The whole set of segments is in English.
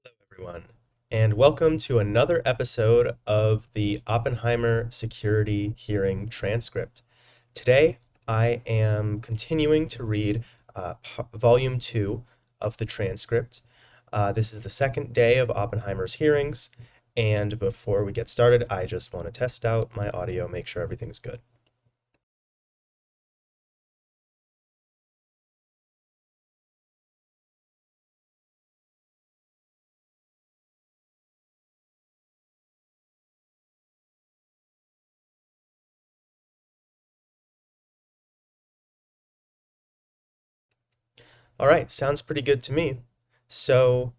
Hello, everyone, and welcome to another episode of the Oppenheimer Security Hearing transcript. Today, I am continuing to read Volume 2 of the transcript. This is the second day of Oppenheimer's hearings, and before we get started, I just want to test out my audio, make sure everything's good. All right, sounds pretty good to me. So,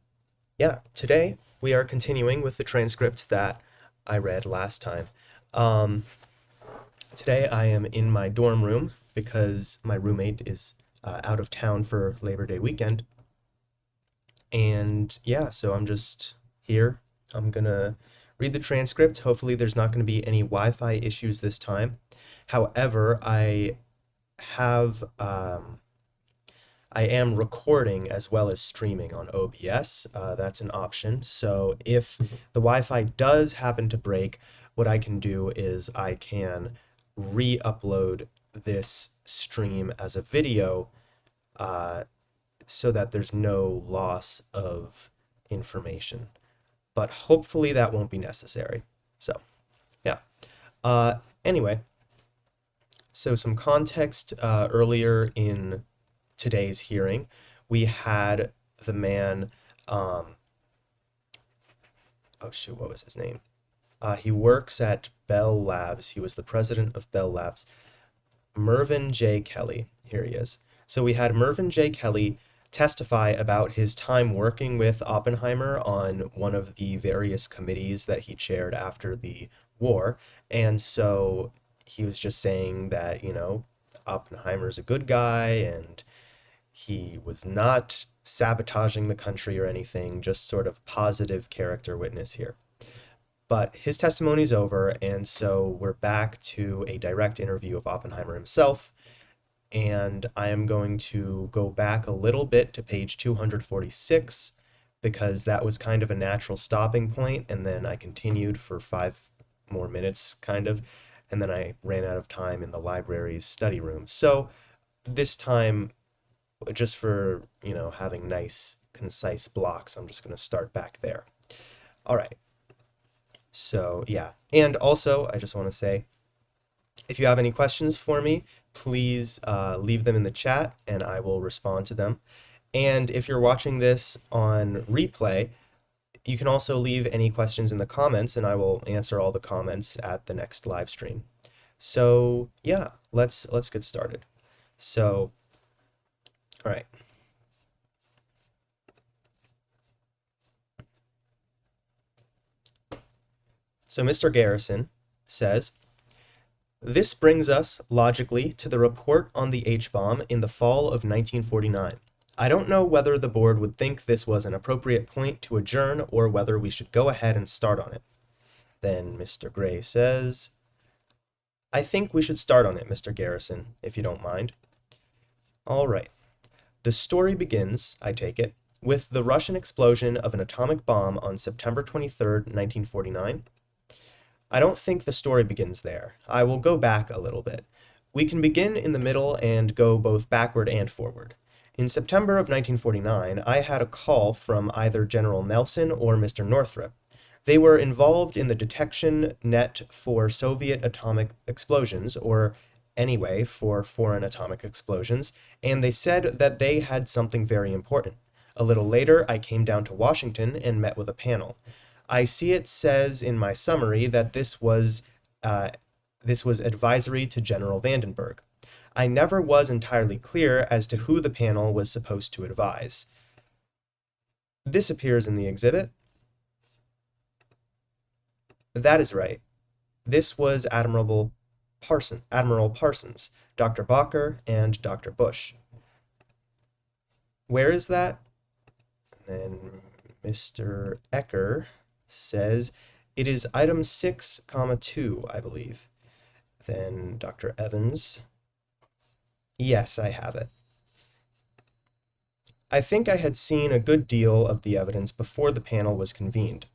yeah, today we are continuing with the transcript that I read last time. Um, Today I am in my dorm room because my roommate is out of town for Labor Day weekend. And yeah, so I'm just here. I'm gonna read the transcript. Hopefully, there's not gonna be any Wi-Fi issues this time. However, have I am recording as well as streaming on OBS. That's an option. So if the Wi-Fi does happen to break, what I can do is I can re-upload this stream as a video uh, so that there's no loss of information. But hopefully that won't be necessary. So, yeah. Anyway, so some context earlier in today's hearing, we had the man, um, oh shoot, what was his name? He works at Bell Labs. He was the president of Bell Labs. Mervyn J. Kelly. Here he is. So we had Mervyn J. Kelly testify about his time working with Oppenheimer on one of the various committees that he chaired after the war. And so he was just saying that, Oppenheimer's a good guy and he was not sabotaging the country or anything, just sort of positive character witness here. But his testimony's over, and so we're back to a direct interview of Oppenheimer himself. And I am going to go back a little bit to page 246 because that was kind of a natural stopping point, and then I continued for 5 more minutes, kind of, and then I ran out of time in the library's study room. So this time, just for, having nice, concise blocks, I'm just going to start back there. All right. So, yeah. And also, I just want to say, if you have any questions for me, please leave them in the chat and I will respond to them. And if you're watching this on replay, you can also leave any questions in the comments and I will answer all the comments at the next live stream. So, yeah, let's get started. So, all right. So Mr. Garrison says, this brings us, logically, to the report on the H-bomb in the fall of 1949. I don't know whether the board would think this was an appropriate point to adjourn or whether we should go ahead and start on it. Then Mr. Gray says, I think we should start on it, Mr. Garrison, if you don't mind. All right. The story begins, I take it, with the Russian explosion of an atomic bomb on September 23rd, 1949. I don't think the story begins there. I will go back a little bit. We can begin in the middle and go both backward and forward. In September of 1949, I had a call from either General Nelson or Mr. Northrop. They were involved in the detection net for Soviet atomic explosions, or anyway, for foreign atomic explosions, and they said that they had something very important. A little later, I came down to Washington and met with a panel. I see it says in my summary that this was advisory to General Vandenberg. I never was entirely clear as to who the panel was supposed to advise. This appears in the exhibit. That is right. This was Admiral Parsons, Dr. Bacher, and Dr. Bush. Where is that? And then Mr. Ecker says it is item 6,2, I believe. Then Dr. Evans. Yes, I have it. I think I had seen a good deal of the evidence before the panel was convened.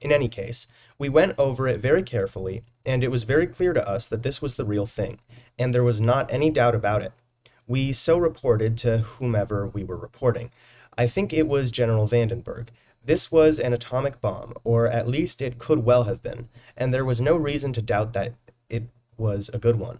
In any case, we went over it very carefully, and it was very clear to us that this was the real thing, and there was not any doubt about it. We so reported to whomever we were reporting. I think it was General Vandenberg. This was an atomic bomb, or at least it could well have been, and there was no reason to doubt that it was a good one.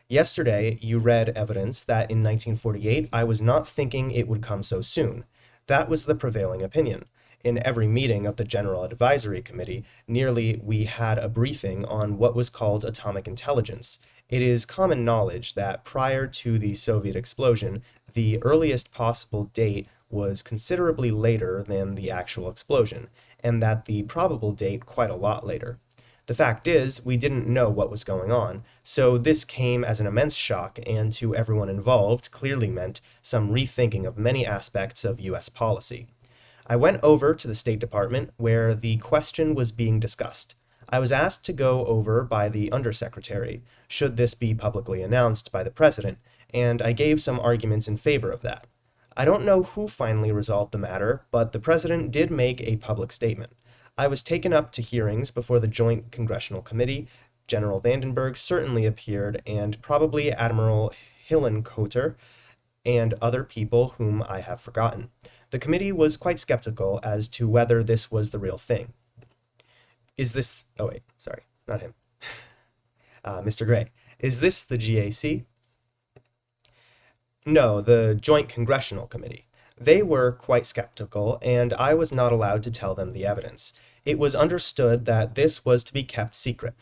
Yesterday, you read evidence that in 1948 I was not thinking it would come so soon. That was the prevailing opinion. In every meeting of the General Advisory Committee, nearly we had a briefing on what was called atomic intelligence. It is common knowledge that prior to the Soviet explosion, the earliest possible date was considerably later than the actual explosion, and that the probable date quite a lot later. The fact is, we didn't know what was going on, so this came as an immense shock and to everyone involved clearly meant some rethinking of many aspects of US policy. I went over to the State Department where the question was being discussed. I was asked to go over by the Undersecretary, should this be publicly announced by the President, and I gave some arguments in favor of that. I don't know who finally resolved the matter, but the President did make a public statement. I was taken up to hearings before the Joint Congressional Committee. General Vandenberg certainly appeared, and probably Admiral Hillenkoetter and other people whom I have forgotten. The committee was quite skeptical as to whether this was the real thing. Is this... Oh, wait, sorry, not him. Mr. Gray. Is this the GAC? No, the Joint Congressional Committee. They were quite skeptical, and I was not allowed to tell them the evidence. It was understood that this was to be kept secret.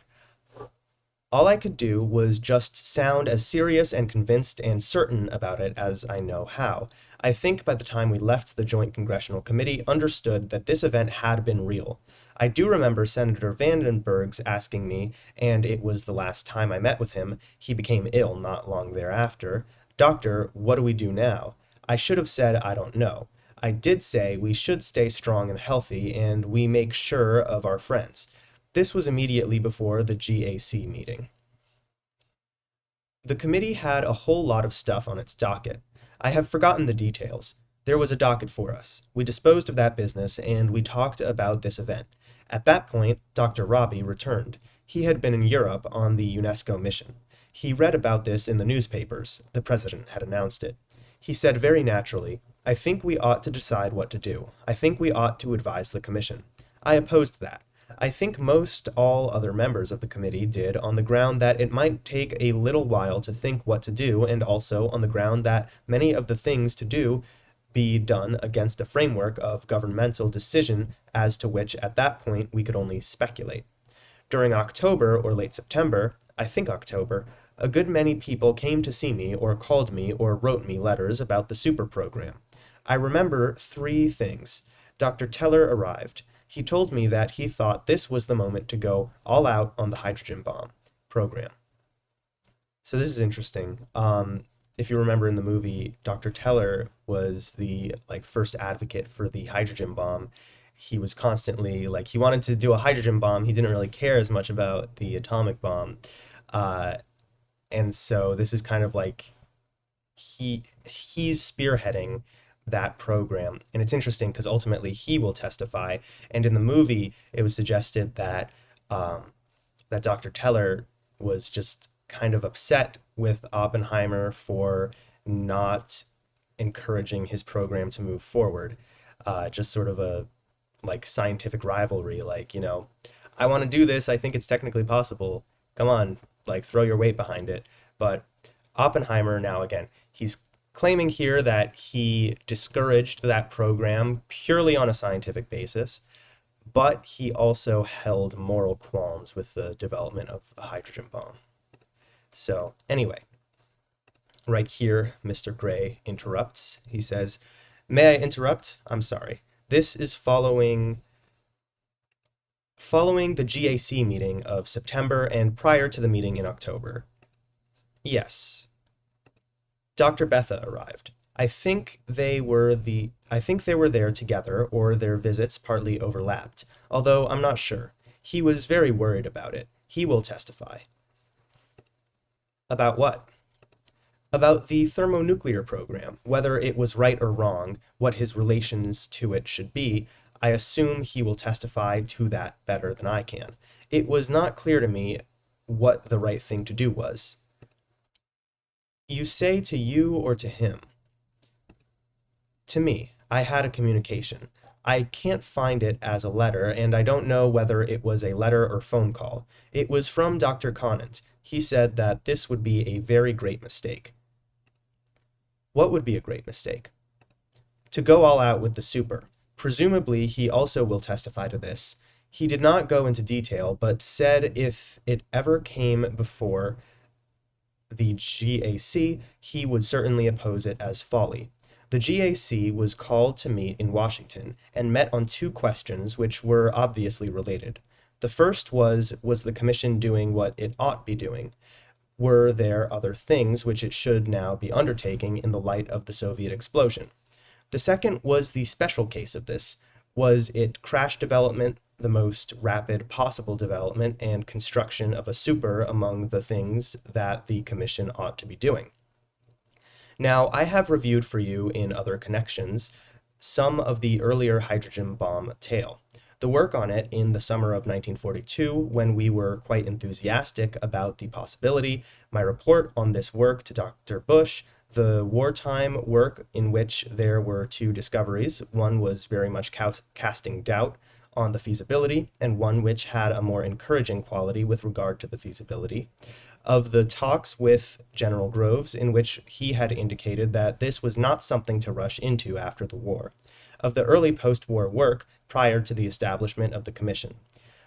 All I could do was just sound as serious and convinced and certain about it as I know how. I think by the time we left the Joint Congressional Committee understood that this event had been real. I do remember Senator Vandenberg's asking me, and it was the last time I met with him, he became ill not long thereafter, "Doctor, what do we do now?" I should have said I don't know. I did say we should stay strong and healthy, and we make sure of our friends. This was immediately before the GAC meeting. The committee had a whole lot of stuff on its docket. I have forgotten the details. There was a docket for us. We disposed of that business, and we talked about this event. At that point, Dr. Robbie returned. He had been in Europe on the UNESCO mission. He read about this in the newspapers. The president had announced it. He said very naturally, "I think we ought to decide what to do. I think we ought to advise the commission." I opposed that. I think most all other members of the committee did on the ground that it might take a little while to think what to do, and also on the ground that many of the things to do be done against a framework of governmental decision as to which at that point we could only speculate. During October or late September, I think October, a good many people came to see me or called me or wrote me letters about the super program. I remember 3 things. Dr. Teller arrived. He told me that he thought this was the moment to go all out on the hydrogen bomb program. So this is interesting. If you remember in the movie, Dr. Teller was the first advocate for the hydrogen bomb. He was constantly he wanted to do a hydrogen bomb. He didn't really care as much about the atomic bomb. And so this is kind of he's spearheading that program. And it's interesting because ultimately he will testify. And in the movie, it was suggested that that Dr. Teller was just kind of upset with Oppenheimer for not encouraging his program to move forward. Just sort of a scientific rivalry, I want to do this. I think it's technically possible. Come on, throw your weight behind it. But Oppenheimer, now again, he's claiming here that he discouraged that program purely on a scientific basis, but he also held moral qualms with the development of a hydrogen bomb. So anyway, right here, Mr. Gray interrupts. He says, "May I interrupt? I'm sorry. This is following the GAC meeting of September and prior to the meeting in October." Yes. Dr. Betha arrived. I think they were there together, or their visits partly overlapped, although I'm not sure. He was very worried about it. He will testify. About what? About the thermonuclear program, whether it was right or wrong, what his relations to it should be, I assume he will testify to that better than I can. It was not clear to me what the right thing to do was. You say to you or to him? To me. I had a communication. I can't find it as a letter, and I don't know whether it was a letter or phone call. It was from Dr. Conant. He said that this would be a very great mistake. What would be a great mistake? To go all out with the super. Presumably, he also will testify to this. He did not go into detail, but said if it ever came before the GAC, he would certainly oppose it as folly. The GAC was called to meet in Washington and met on two questions which were obviously related. The first was the commission doing what it ought be doing? Were there other things which it should now be undertaking in the light of the Soviet explosion? The second was the special case of this. Was it crash development, the most rapid possible development and construction of a super among the things that the commission ought to be doing? Now, I have reviewed for you in other connections some of the earlier hydrogen bomb tale. The work on it in the summer of 1942, when we were quite enthusiastic about the possibility, my report on this work to Dr. Bush, the wartime work in which there were two discoveries. One was very much casting doubt on the feasibility, and one which had a more encouraging quality with regard to the feasibility. Of the talks with General Groves, in which he had indicated that this was not something to rush into after the war. Of the early post-war work prior to the establishment of the Commission.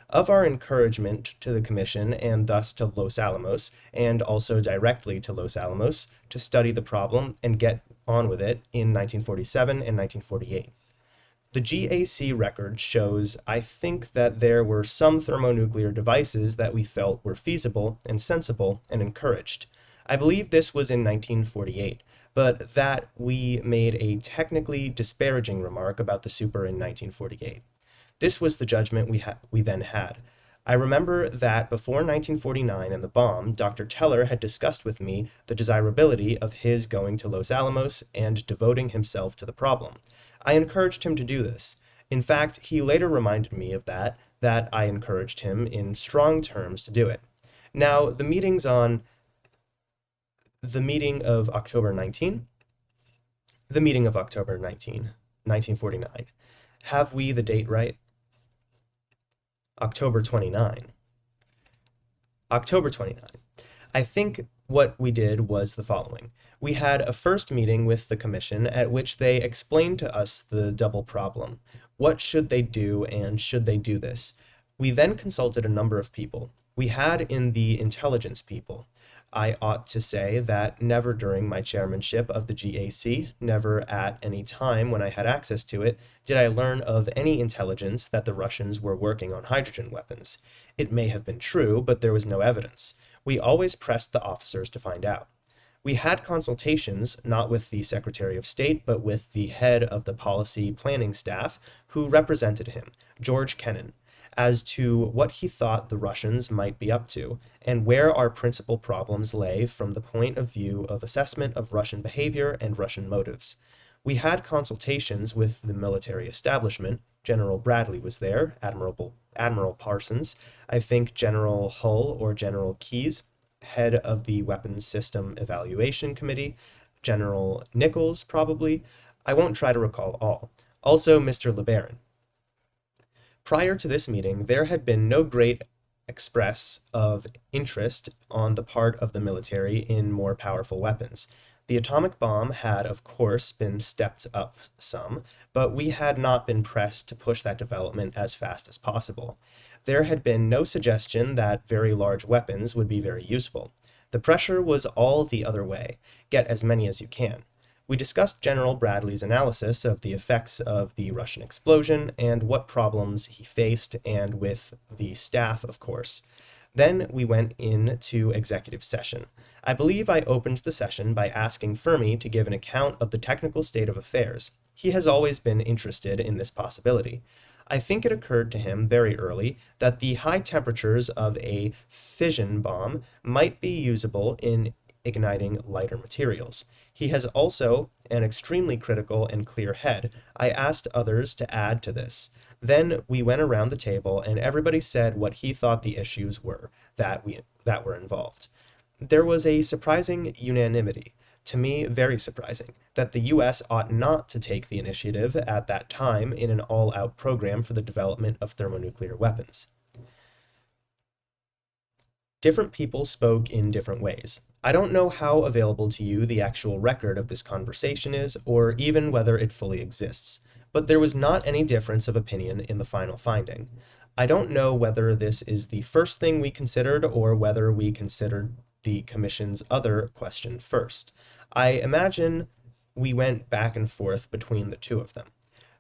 Of our encouragement to the Commission, and thus to Los Alamos, and also directly to Los Alamos, to study the problem and get on with it in 1947 and 1948. The GAC record shows, I think, that there were some thermonuclear devices that we felt were feasible and sensible and encouraged. I believe this was in 1948, but that we made a technically disparaging remark about the super in 1948. This was the judgment we then had. I remember that before 1949 and the bomb, Dr. Teller had discussed with me the desirability of his going to Los Alamos and devoting himself to the problem. I encouraged him to do this. In fact, he later reminded me of that I encouraged him in strong terms to do it. Now, the meeting of October 19, 1949. Have we the date right? October 29. October 29. I think what we did was the following. We had a first meeting with the commission at which they explained to us the double problem. What should they do, and should they do this? We then consulted a number of people. We had in the intelligence people. I ought to say that never during my chairmanship of the GAC, never at any time when I had access to it, did I learn of any intelligence that the Russians were working on hydrogen weapons. It may have been true, but there was no evidence. We always pressed the officers to find out. We had consultations, not with the Secretary of State, but with the head of the policy planning staff, who represented him, George Kennan, as to what he thought the Russians might be up to, and where our principal problems lay from the point of view of assessment of Russian behavior and Russian motives. We had consultations with the military establishment. General Bradley was there, Admiral Parsons, I think General Hull or General Keyes, head of the Weapons System Evaluation Committee, General Nichols, probably. I won't try to recall all. Also, Mr. LeBaron. Prior to this meeting, there had been no great express of interest on the part of the military in more powerful weapons. The atomic bomb had, of course, been stepped up some, but we had not been pressed to push that development as fast as possible. There had been no suggestion that very large weapons would be very useful. The pressure was all the other way. Get as many as you can. We discussed General Bradley's analysis of the effects of the Russian explosion and what problems he faced, and with the staff, of course. Then we went into executive session. I believe I opened the session by asking Fermi to give an account of the technical state of affairs. He has always been interested in this possibility. I think it occurred to him very early that the high temperatures of a fission bomb might be usable in igniting lighter materials. He has also an extremely critical and clear head. I asked others to add to this. Then we went around the table and everybody said what he thought the issues were that were involved. There was a surprising unanimity, to me very surprising, that the US ought not to take the initiative at that time in an all-out program for the development of thermonuclear weapons. Different people spoke in different ways. I don't know how available to you the actual record of this conversation is, or even whether it fully exists, but there was not any difference of opinion in the final finding. I don't know whether this is the first thing we considered or whether we considered the Commission's other question first. I imagine we went back and forth between the two of them.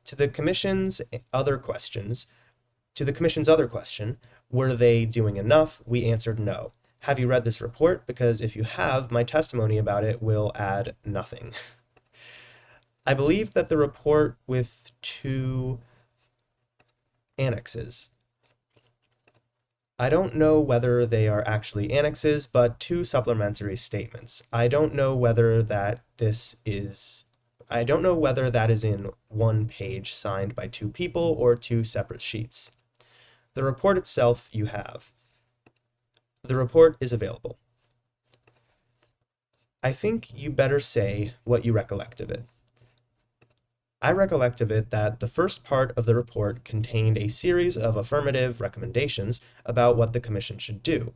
To the Commission's other questions, to the Commission's other question, were they doing enough? We answered no. Have you read this report? Because if you have, my testimony about it will add nothing. I believe that the report with 2 annexes. I don't know whether they are actually annexes, but 2 supplementary statements. I don't know whether that is in one page signed by 2 people or 2 separate sheets. The report itself you have. The report is available. I think you better say what you recollect of it. I recollect of it that the first part of the report contained a series of affirmative recommendations about what the Commission should do.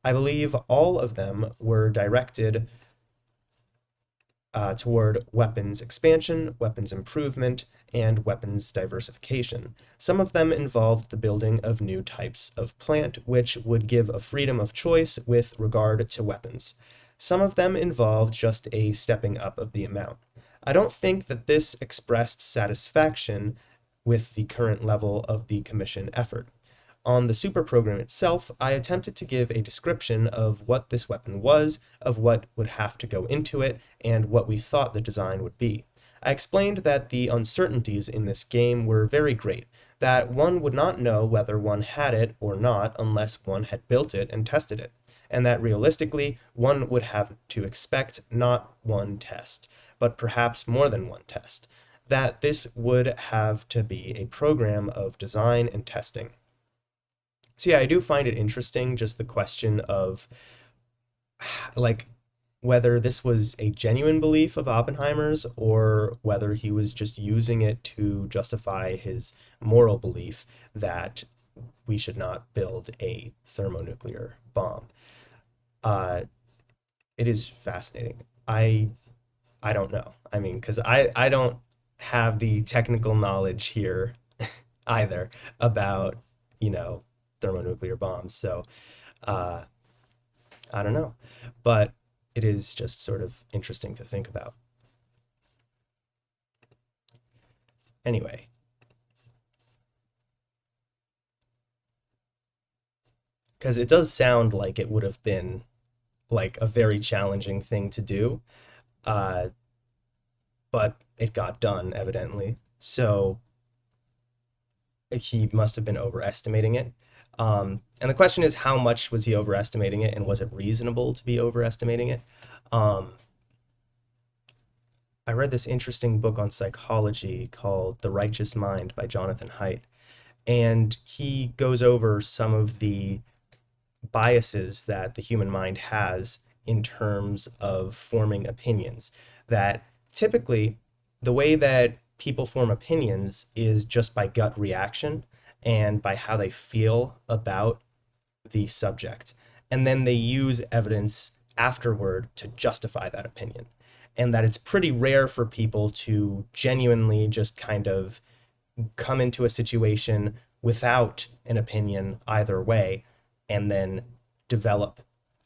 I believe all of them were directed toward weapons expansion, weapons improvement, and weapons diversification. Some of them involved the building of new types of plant, which would give a freedom of choice with regard to weapons. Some of them involved just a stepping up of the amount. I don't think that this expressed satisfaction with the current level of the Commission effort. On the super program itself, I attempted to give a description of what this weapon was, of what would have to go into it, and what we thought the design would be. I explained that the uncertainties in this game were very great, that one would not know whether one had it or not unless one had built it and tested it, and that realistically one would have to expect not one test, but perhaps more than one test, that this would have to be a program of design and testing. So yeah, I do find it interesting, just the question of like whether this was a genuine belief of Oppenheimer's or whether he was just using it to justify his moral belief that we should not build a thermonuclear bomb. Uh, it is fascinating. I don't know. I mean, because I don't have the technical knowledge here either about, you know, thermonuclear bombs. So uh, I don't know. But it is just sort of interesting to think about. Anyway, because it does sound like it would have been like a very challenging thing to do, uh, but it got done evidently. So he must have been overestimating it. And the question is, how much was he overestimating it, and was it reasonable to be overestimating it? Um, I read this interesting book on psychology called The Righteous Mind by Jonathan Haidt, and he goes over some of the biases that the human mind has in terms of forming opinions. That typically the way that people form opinions is just by gut reaction and by how they feel about the subject. And then they use evidence afterward to justify that opinion. And that it's pretty rare for people to genuinely just kind of come into a situation without an opinion either way and then develop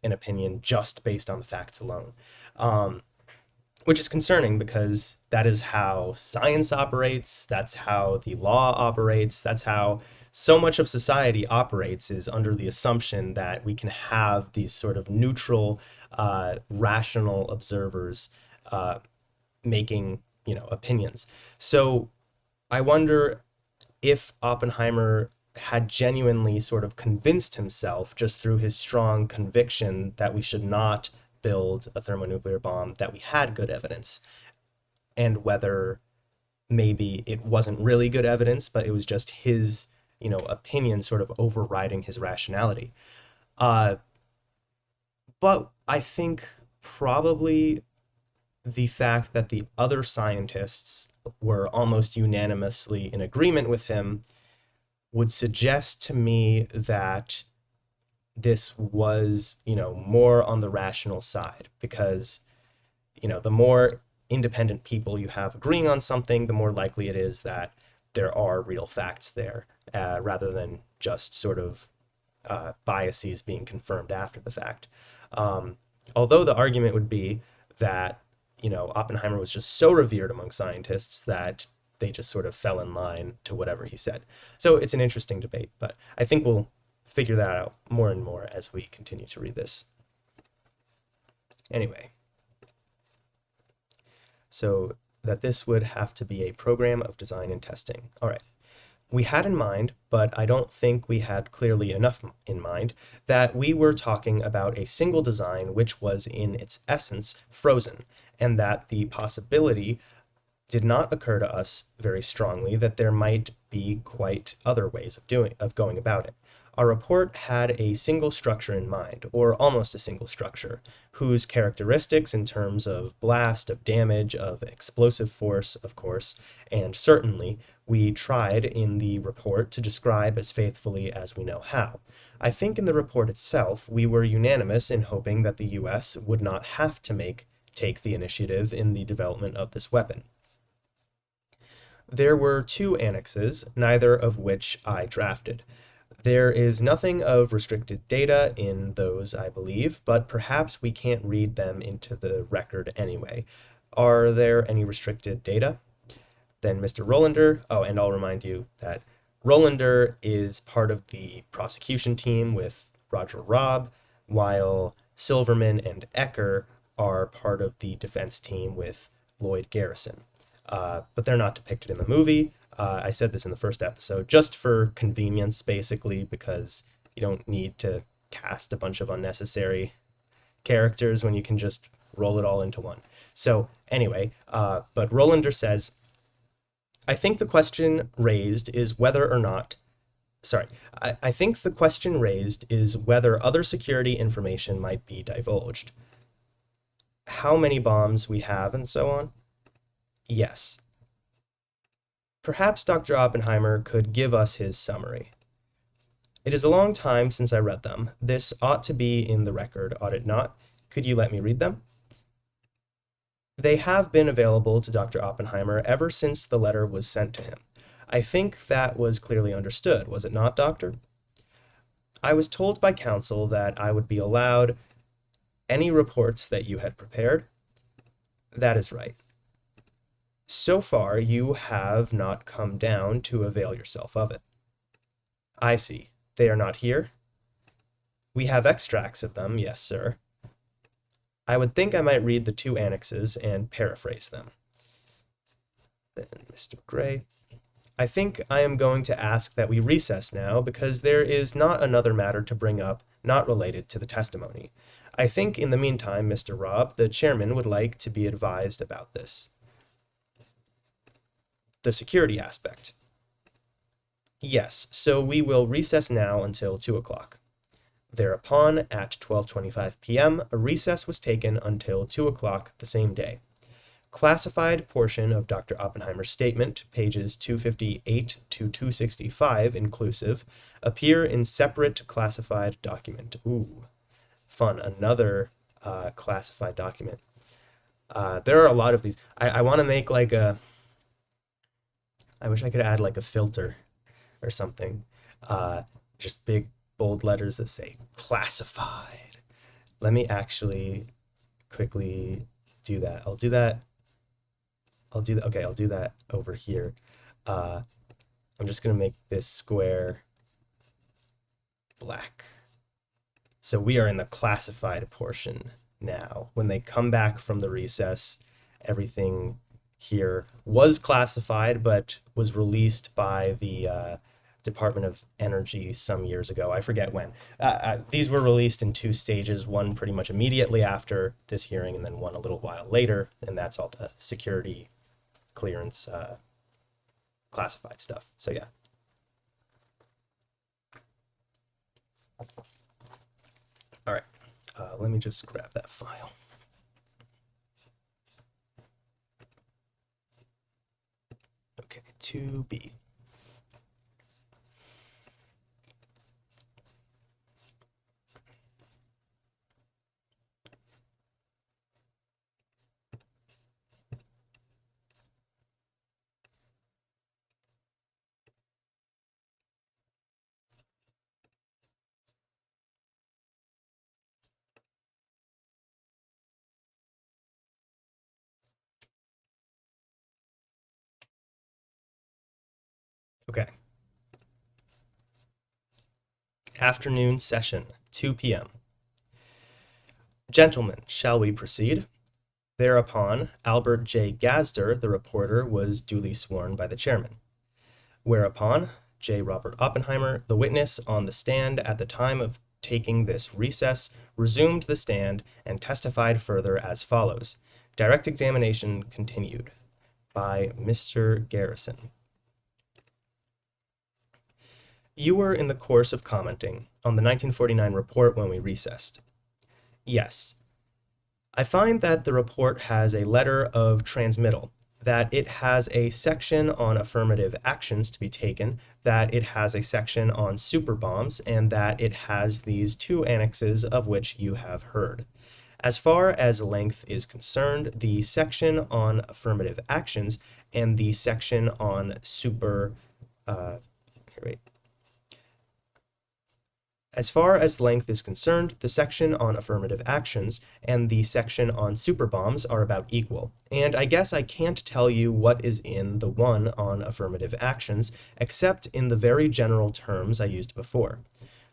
an opinion just based on the facts alone. Which is concerning because that is how science operates, that's how the law operates, that's how so much of society operates, is under the assumption that we can have these sort of neutral, rational observers making, opinions. So I wonder if Oppenheimer had genuinely sort of convinced himself just through his strong conviction that we should not build a thermonuclear bomb, that we had good evidence, and whether maybe it wasn't really good evidence, but it was just his, opinion sort of overriding his rationality. Uh, but I think probably the fact that the other scientists were almost unanimously in agreement with him would suggest to me that this was, more on the rational side, because, the more independent people you have agreeing on something, the more likely it is that there are real facts there, rather than just sort of biases being confirmed after the fact. Although the argument would be that, Oppenheimer was just so revered among scientists that they just sort of fell in line to whatever he said. So it's an interesting debate, but I think we'll figure that out more and more as we continue to read this. Anyway, so that this would have to be a program of design and testing. All right. We had in mind, but I don't think we had clearly enough in mind, that we were talking about a single design which was in its essence frozen, and that the possibility did not occur to us very strongly that there might be quite other ways of going about it. Our report had a single structure in mind, or almost a single structure, whose characteristics in terms of blast, of damage, of explosive force, of course, and certainly, we tried in the report to describe as faithfully as we know how. I think in the report itself, we were unanimous in hoping that the US would not have to take the initiative in the development of this weapon. There were 2 annexes, neither of which I drafted. There is nothing of restricted data in those, I believe, but perhaps we can't read them into the record anyway. Are there any restricted data? Then Mr. Rolander, and I'll remind you that Rolander is part of the prosecution team with Roger Robb, while Silverman and Ecker are part of the defense team with Lloyd Garrison. But they're not depicted in the movie. I said this in the first episode, just for convenience, basically, because you don't need to cast a bunch of unnecessary characters when you can just roll it all into one. So anyway, but Rolander says, I think the question raised is whether or not, I think the question raised is whether other security information might be divulged. How many bombs we have and so on? Yes. Perhaps Dr. Oppenheimer could give us his summary. It is a long time since I read them. This ought to be in the record, ought it not? Could you let me read them? They have been available to Dr. Oppenheimer ever since the letter was sent to him. I think that was clearly understood, was it not, Doctor? I was told by counsel that I would be allowed any reports that you had prepared. That is right. So far, you have not come down to avail yourself of it. I see. They are not here? We have extracts of them, yes, sir. I would think I might read the 2 annexes and paraphrase them. Then Mr. Gray. I think I am going to ask that we recess now, because there is not another matter to bring up not related to the testimony. I think in the meantime, Mr. Robb, the chairman would like to be advised about this. The security aspect. Yes, so we will recess now until 2 o'clock. Thereupon, at 12:25 p.m., a recess was taken until 2 o'clock the same day. Classified portion of Dr. Oppenheimer's statement, pages 258 to 265 inclusive, appear in separate classified document. Ooh, fun, another classified document. There are a lot of these. I want to make like a... I wish I could add like a filter or something. Just big, bold letters that say classified. Let me actually quickly do that. I'll do that. Okay, I'll do that over here. I'm just going to make this square black. So we are in the classified portion now. When they come back from the recess, everything here was classified, but was released by the Department of Energy some years ago. I forget when. These were released in two stages, one pretty much immediately after this hearing, and then one a little while later, and that's all the security clearance classified stuff. So yeah. All right, let me just grab that file. Okay, 2B. Okay. Afternoon session, 2 p.m. Gentlemen, shall we proceed? Thereupon, Albert J. Gadsder, the reporter, was duly sworn by the chairman. Whereupon, J. Robert Oppenheimer, the witness on the stand at the time of taking this recess, resumed the stand and testified further as follows. Direct examination continued by Mr. Garrison. You were in the course of commenting on the 1949 report when we recessed. Yes. I find that the report has a letter of transmittal, that it has a section on affirmative actions to be taken, that it has a section on super bombs, and that it has these two annexes of which you have heard. As far as length is concerned, the section on affirmative actions and the section on As far as length is concerned, the section on affirmative actions and the section on super bombs are about equal, and I guess I can't tell you what is in the one on affirmative actions, except in the very general terms I used before.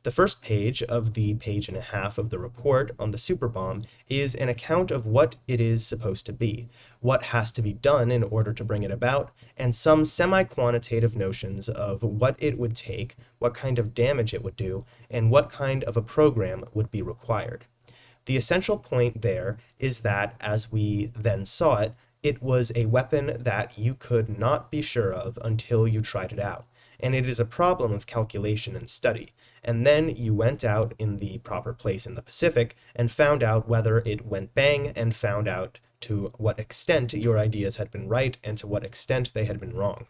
The first page of the page and a half of the report on the super bomb is an account of what it is supposed to be, what has to be done in order to bring it about, and some semi-quantitative notions of what it would take, what kind of damage it would do, and what kind of a program would be required. The essential point there is that, as we then saw it, it was a weapon that you could not be sure of until you tried it out, and it is a problem of calculation and study. And then you went out in the proper place in the Pacific and found out whether it went bang, and found out to what extent your ideas had been right and to what extent they had been wrong.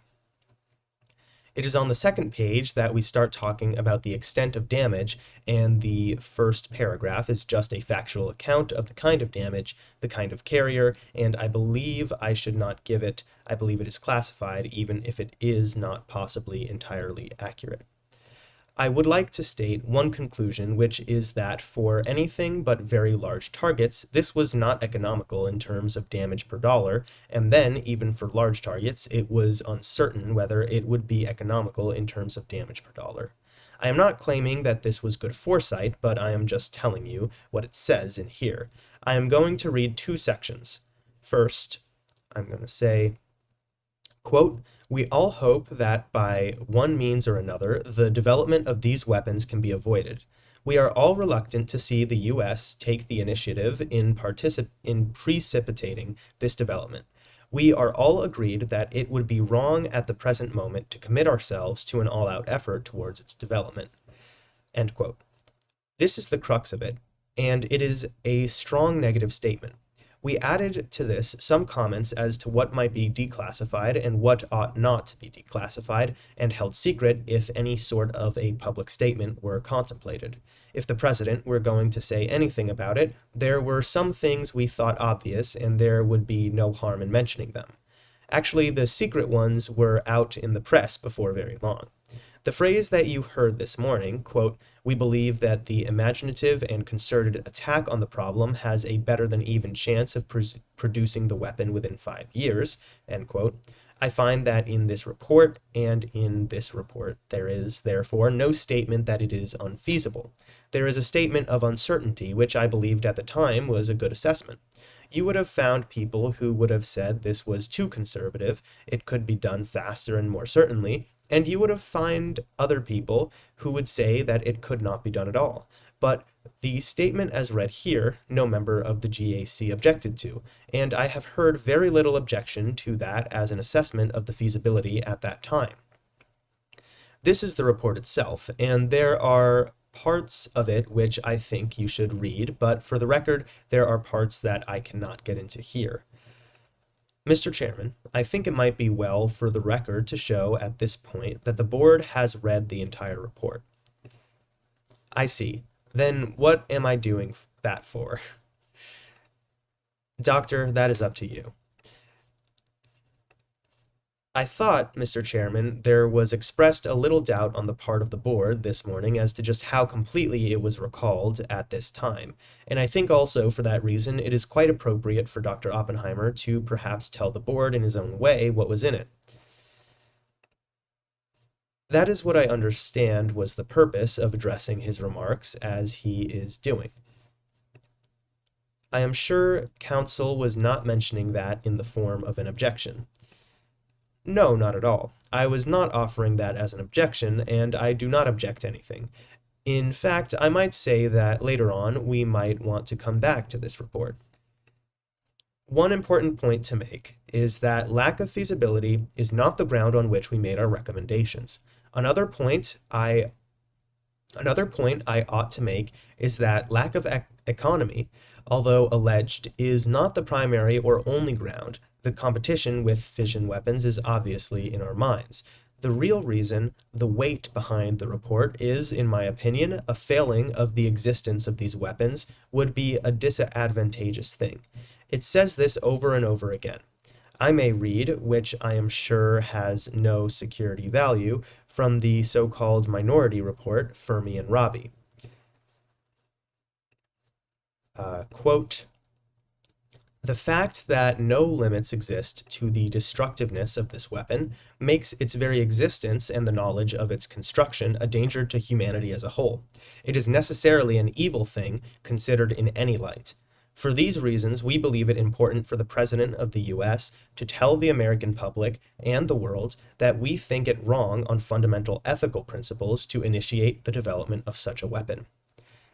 It is on the second page that we start talking about the extent of damage, and the first paragraph is just a factual account of the kind of damage, the kind of carrier, and I believe I should not give it, I believe it is classified, even if it is not possibly entirely accurate. I would like to state one conclusion, which is that for anything but very large targets, this was not economical in terms of damage per dollar, and then, even for large targets, it was uncertain whether it would be economical in terms of damage per dollar. I am not claiming that this was good foresight, but I am just telling you what it says in here. I am going to read two sections. First, I'm going to say, quote, "We all hope that by one means or another, the development of these weapons can be avoided. We are all reluctant to see the U.S. take the initiative in precipitating this development. We are all agreed that it would be wrong at the present moment to commit ourselves to an all-out effort towards its development." End quote. This is the crux of it, and it is a strong negative statement. We added to this some comments as to what might be declassified and what ought not to be declassified and held secret if any sort of a public statement were contemplated. If the president were going to say anything about it, there were some things we thought obvious, and there would be no harm in mentioning them. Actually, the secret ones were out in the press before very long. The phrase that you heard this morning, quote, "We believe that the imaginative and concerted attack on the problem has a better than even chance of producing the weapon within 5 years," end quote, I find that in this report and in this report there is, therefore, no statement that it is unfeasible. There is a statement of uncertainty, which I believed at the time was a good assessment. you would have found people who would have said this was too conservative, it could be done faster and more certainly, and you would have found other people who would say that it could not be done at all. But the statement as read here, no member of the GAC objected to, and I have heard very little objection to that as an assessment of the feasibility at that time. This is the report itself, and there are parts of it which I think you should read, but for the record, there are parts that I cannot get into here. Mr. Chairman, I think it might be well for the record to show at this point that the board has read the entire report. I see. Then what am I doing that for? Doctor, that is up to you. I thought, Mr. Chairman, there was expressed a little doubt on the part of the board this morning as to just how completely it was recalled at this time, and I think also for that reason it is quite appropriate for Dr. Oppenheimer to perhaps tell the board in his own way what was in it. That is what I understand was the purpose of addressing his remarks as he is doing. I am sure counsel was not mentioning that in the form of an objection. No, not at all. I was not offering that as an objection, and I do not object to anything. In fact, I might say that later on we might want to come back to this report. One important point to make is that lack of feasibility is not the ground on which we made our recommendations. Another point I ought to make is that lack of economy, although alleged, is not the primary or only ground. The competition with fission weapons is obviously in our minds. The real reason, the weight behind the report, is, in my opinion, a failing of the existence of these weapons would be a disadvantageous thing. It says this over and over again. I may read, which I am sure has no security value, from the so-called minority report, Fermi and Robbie. Quote, the fact that no limits exist to the destructiveness of this weapon makes its very existence and the knowledge of its construction a danger to humanity as a whole. It is necessarily an evil thing considered in any light. For these reasons, we believe it important for the President of the U.S. to tell the American public and the world that we think it wrong on fundamental ethical principles to initiate the development of such a weapon.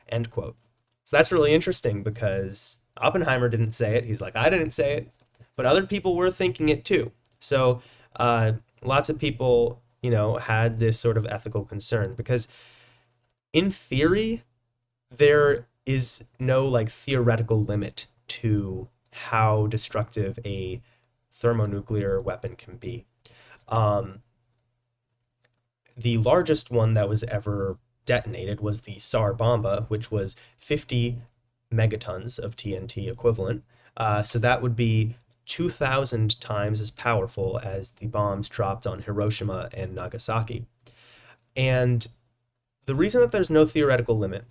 End quote. So that's really interesting because Oppenheimer didn't say it. He's like, I didn't say it, but other people were thinking it too. So lots of people, had this sort of ethical concern because in theory, there is no theoretical limit to how destructive a thermonuclear weapon can be. The largest one that was ever detonated was the Tsar Bomba, which was 50 megatons of TNT equivalent. So that would be 2,000 times as powerful as the bombs dropped on Hiroshima and Nagasaki. And the reason that there's no theoretical limit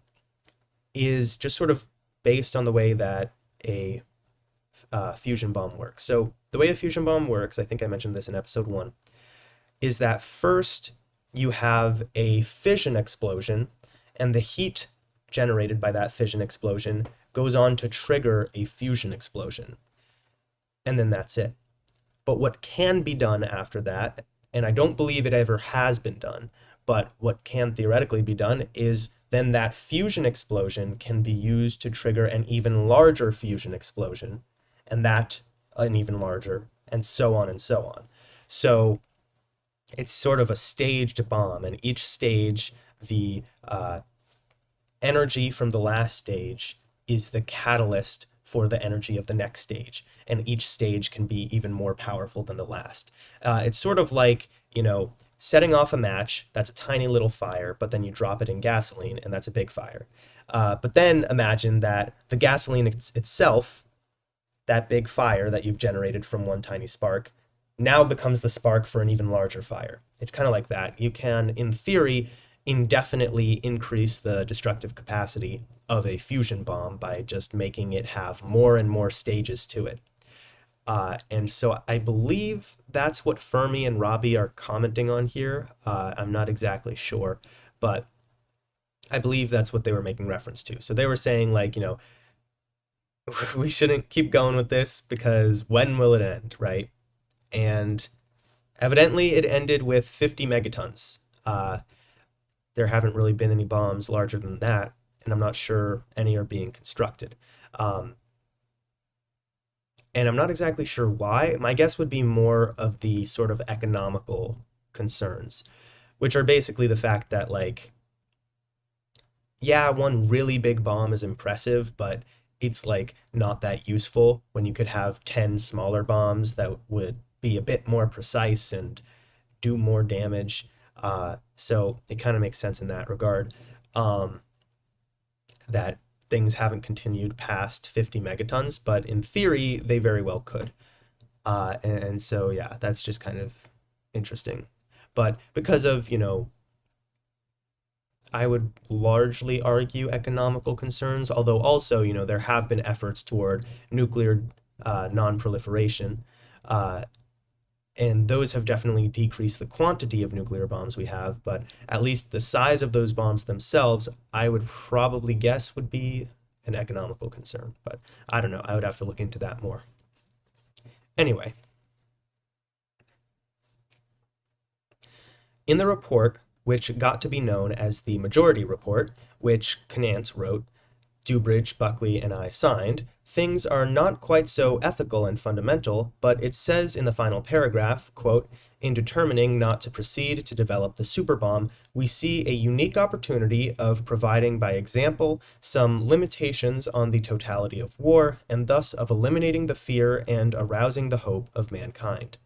is just sort of based on the way that a fusion bomb works. So the way a fusion bomb works, I think I mentioned this in episode 1, is that first you have a fission explosion, and the heat generated by that fission explosion goes on to trigger a fusion explosion. And then that's it. But what can be done after that, and I don't believe it ever has been done, but what can theoretically be done is then that fusion explosion can be used to trigger an even larger fusion explosion, and that an even larger, and so on and so on. So it's sort of a staged bomb, and each stage, the energy from the last stage is the catalyst for the energy of the next stage, and each stage can be even more powerful than the last. It's sort of like, setting off a match, that's a tiny little fire, but then you drop it in gasoline, and that's a big fire. But then imagine that the gasoline itself, that big fire that you've generated from one tiny spark, now becomes the spark for an even larger fire. It's kind of like that. You can, in theory, indefinitely increase the destructive capacity of a fusion bomb by just making it have more and more stages to it. And so I believe that's what Fermi and Robbie are commenting on here. I'm not exactly sure, but I believe that's what they were making reference to. So they were saying we shouldn't keep going with this because when will it end, right? And evidently it ended with 50 megatons. There haven't really been any bombs larger than that, and I'm not sure any are being constructed. Um, and I'm not exactly sure why. My guess would be more of the sort of economical concerns, which are basically the fact that, like, yeah, one really big bomb is impressive, but it's like not that useful when you could have 10 smaller bombs that would be a bit more precise and do more damage. So it kind of makes sense in that regard, um, that things haven't continued past 50 megatons, but in theory, they very well could. And so, yeah, that's just kind of interesting. But because of, I would largely argue economical concerns, although also, there have been efforts toward nuclear non-proliferation, uh, and those have definitely decreased the quantity of nuclear bombs we have, but at least the size of those bombs themselves, I would probably guess would be an economical concern. But I don't know. I would have to look into that more. Anyway, in the report, which got to be known as the Majority Report, which Knantz wrote, Dubridge, Buckley, and I signed, things are not quite so ethical and fundamental, but it says in the final paragraph, quote, in determining not to proceed to develop the superbomb, we see a unique opportunity of providing by example some limitations on the totality of war, and thus of eliminating the fear and arousing the hope of mankind.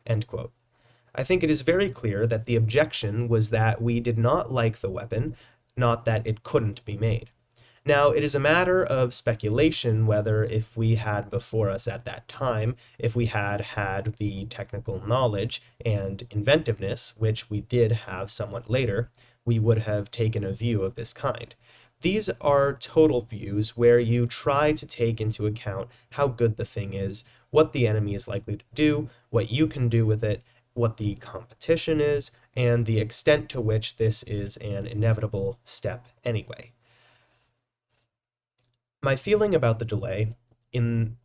End quote. I think it is very clear that the objection was that we did not like the weapon, not that it couldn't be made. Now, it is a matter of speculation whether, if we had before us at that time, if we had had the technical knowledge and inventiveness, which we did have somewhat later, we would have taken a view of this kind. These are total views where you try to take into account how good the thing is, what the enemy is likely to do, what you can do with it, what the competition is, and the extent to which this is an inevitable step anyway. My feeling about the delay in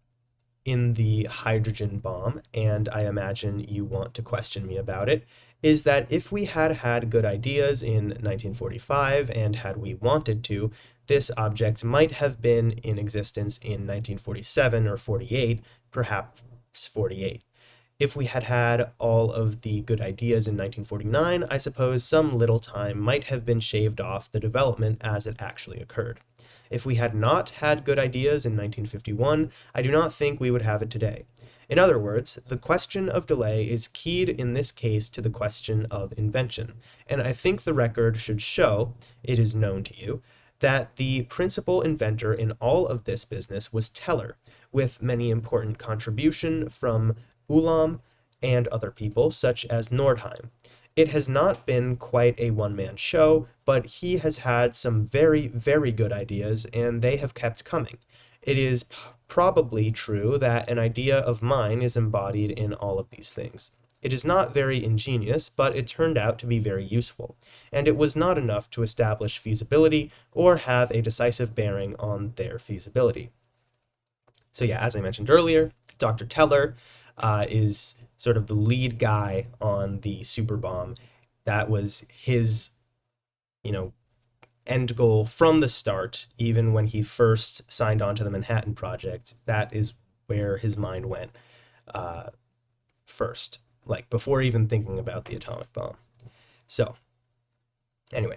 in the hydrogen bomb, and I imagine you want to question me about it, is that if we had had good ideas in 1945 and had we wanted to, this object might have been in existence in 1947 or 48, perhaps 48. If we had had all of the good ideas in 1949, I suppose some little time might have been shaved off the development as it actually occurred. If we had not had good ideas in 1951, I do not think we would have it today. In other words, the question of delay is keyed in this case to the question of invention, and I think the record should show, it is known to you, that the principal inventor in all of this business was Teller, with many important contribution from Ulam and other people, such as Nordheim. It has not been quite a one-man show, but he has had some very, very good ideas, and they have kept coming. It is probably true that an idea of mine is embodied in all of these things. It is not very ingenious, but it turned out to be very useful, and it was not enough to establish feasibility or have a decisive bearing on their feasibility. So yeah, as I mentioned earlier, Dr. Teller is sort of the lead guy on the super bomb. That was his, you know, end goal from the start, even when he first signed on to the Manhattan Project. That is where his mind went first, like before even thinking about the atomic bomb. So, anyway,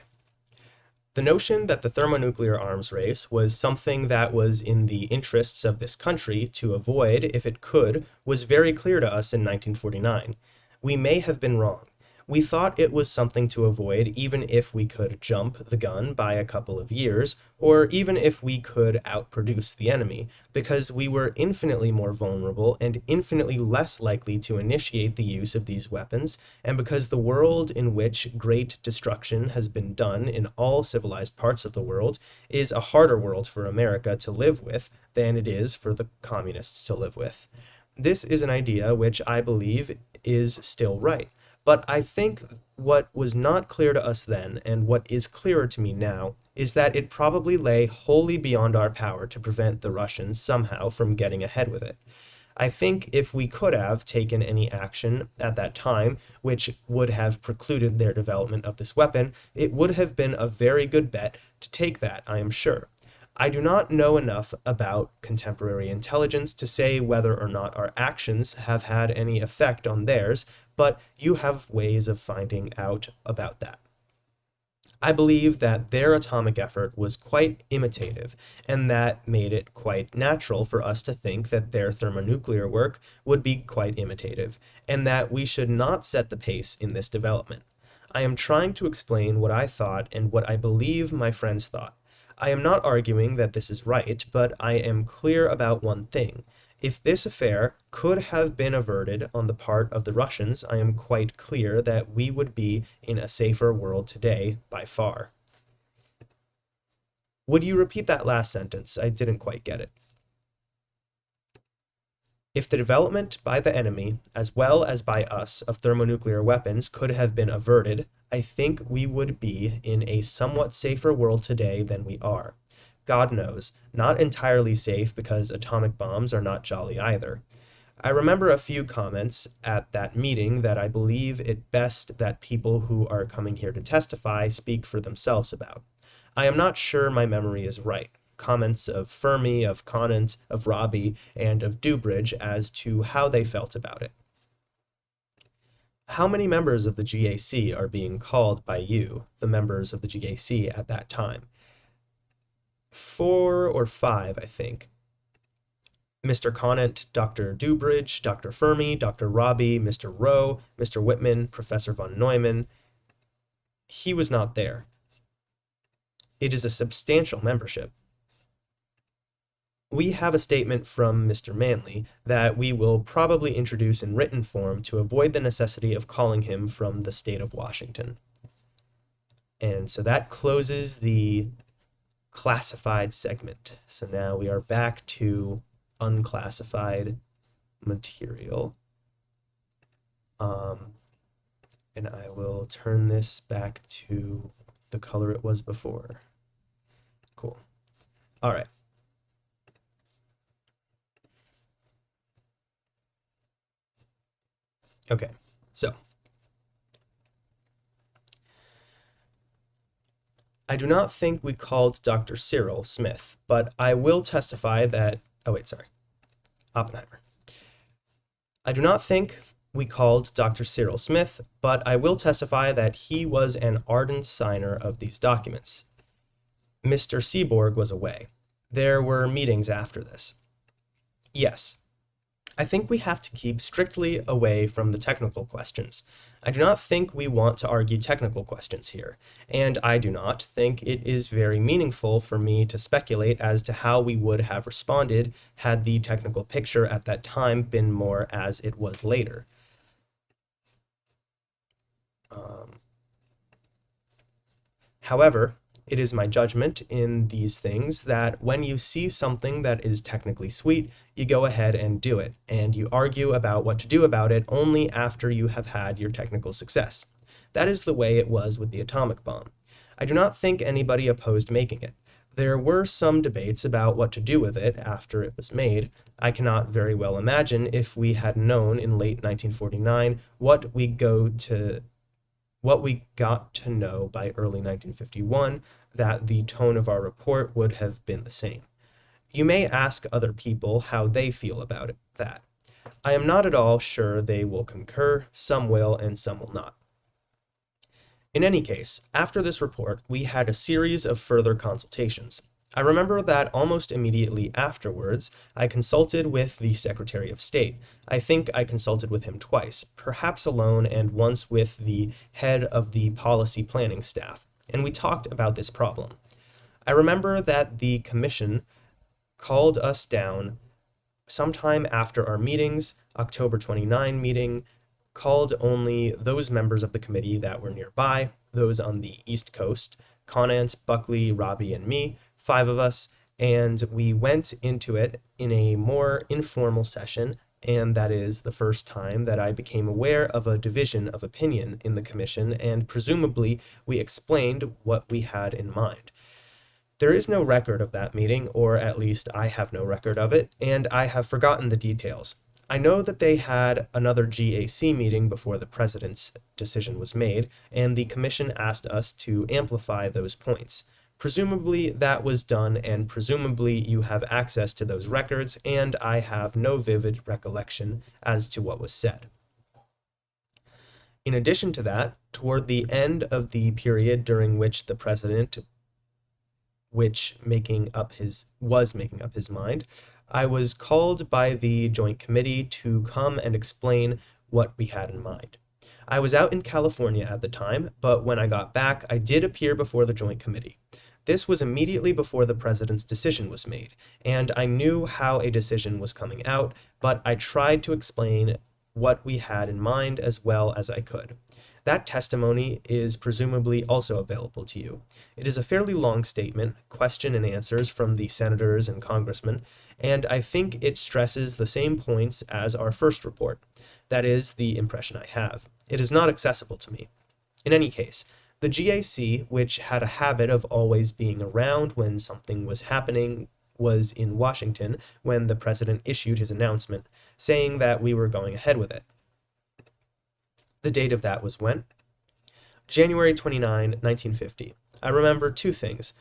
the notion that the thermonuclear arms race was something that was in the interests of this country to avoid if it could was very clear to us in 1949. We may have been wrong. We thought it was something to avoid even if we could jump the gun by a couple of years, or even if we could outproduce the enemy, because we were infinitely more vulnerable and infinitely less likely to initiate the use of these weapons, and because the world in which great destruction has been done in all civilized parts of the world is a harder world for America to live with than it is for the communists to live with. This is an idea which I believe is still right. But I think what was not clear to us then, and what is clearer to me now, is that it probably lay wholly beyond our power to prevent the Russians somehow from getting ahead with it. I think if we could have taken any action at that time, which would have precluded their development of this weapon, it would have been a very good bet to take that, I am sure. I do not know enough about contemporary intelligence to say whether or not our actions have had any effect on theirs, but you have ways of finding out about that. I believe that their atomic effort was quite imitative, and that made it quite natural for us to think that their thermonuclear work would be quite imitative, and that we should not set the pace in this development. I am trying to explain what I thought and what I believe my friends thought. I am not arguing that this is right, but I am clear about one thing. If this affair could have been averted on the part of the Russians, I am quite clear that we would be in a safer world today, by far. Would you repeat that last sentence? I didn't quite get it. If the development by the enemy, as well as by us, of thermonuclear weapons could have been averted, I think we would be in a somewhat safer world today than we are. God knows, not entirely safe because atomic bombs are not jolly either. I remember a few comments at that meeting that I believe it best that people who are coming here to testify speak for themselves about. I am not sure my memory is right. Comments of Fermi, of Conant, of Robbie, and of Dubridge as to how they felt about it. How many members of the GAC are being called by you, the members of the GAC at that time? 4 or 5, I think. Mr. Conant, Dr. Dubridge, Dr. Fermi, Dr. Robbie, Mr. Rowe, Mr. Whitman, Professor von Neumann. He was not there. It is a substantial membership. We have a statement from Mr. Manley that we will probably introduce in written form to avoid the necessity of calling him from the state of Washington. And so that closes the classified segment. So now we are back to unclassified material. And I will turn this back to the color it was before. Cool. All right. Okay, so I do not think we called Dr. Cyril Smith, but I will testify that, Oppenheimer. I do not think we called Dr. Cyril Smith, but I will testify that he was an ardent signer of these documents. Mr. Seaborg was away. There were meetings after this. Yes. I think we have to keep strictly away from the technical questions. I do not think we want to argue technical questions here, and I do not think it is very meaningful for me to speculate as to how we would have responded had the technical picture at that time been more as it was later. However, it is my judgment in these things that when you see something that is technically sweet, you go ahead and do it, and you argue about what to do about it only after you have had your technical success. That is the way it was with the atomic bomb. I do not think anybody opposed making it. There were some debates about what to do with it after it was made. I cannot very well imagine if we had known in late 1949 what we got to know by early 1951, that the tone of our report would have been the same. You may ask other people how they feel about that. I am not at all sure they will concur, some will and some will not. In any case, after this report, we had a series of further consultations. I remember that almost immediately afterwards, I consulted with the Secretary of State. I think I consulted with him twice, perhaps alone and once with the head of the policy planning staff, and we talked about this problem. I remember that the commission called us down sometime after our meetings, October 29 meeting, called only those members of the committee that were nearby, those on the East Coast, Conant, Buckley, Robbie, and me, 5 of us, and we went into it in a more informal session and that is the first time that I became aware of a division of opinion in the commission, and presumably we explained what we had in mind. There is no record of that meeting, or at least I have no record of it, and I have forgotten the details. I know that they had another GAC meeting before the president's decision was made, and the commission asked us to amplify those points. Presumably that was done, and presumably you have access to those records, and I have no vivid recollection as to what was said. In addition to that, toward the end of the period during which the president was making up his mind, I was called by the Joint Committee to come and explain what we had in mind. I was out in California at the time, but when I got back, I did appear before the Joint Committee. This was immediately before the president's decision was made, and I knew how a decision was coming out, but I tried to explain what we had in mind as well as I could. That testimony is presumably also available to you. It is a fairly long statement, question and answers from the senators and congressmen, and I think it stresses the same points as our first report. That is the impression I have. It is not accessible to me. In any case, the GAC, which had a habit of always being around when something was happening, was in Washington when the president issued his announcement, saying that we were going ahead with it. The date of that was when? January 29, 1950. I remember two things.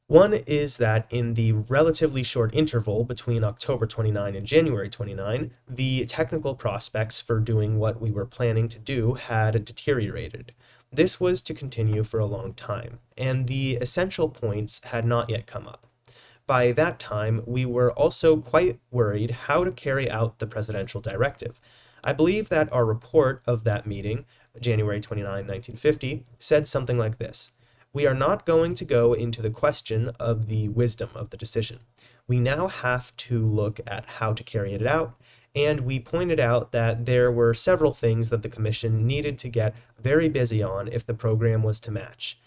One is that in the relatively short interval between October 29 and January 29, the technical prospects for doing what we were planning to do had deteriorated. This was to continue for a long time, and the essential points had not yet come up. By that time, we were also quite worried how to carry out the presidential directive. I believe that our report of that meeting, January 29, 1950, said something like this. We are not going to go into the question of the wisdom of the decision. We now have to look at how to carry it out, and we pointed out that there were several things that the commission needed to get very busy on if the program was to match.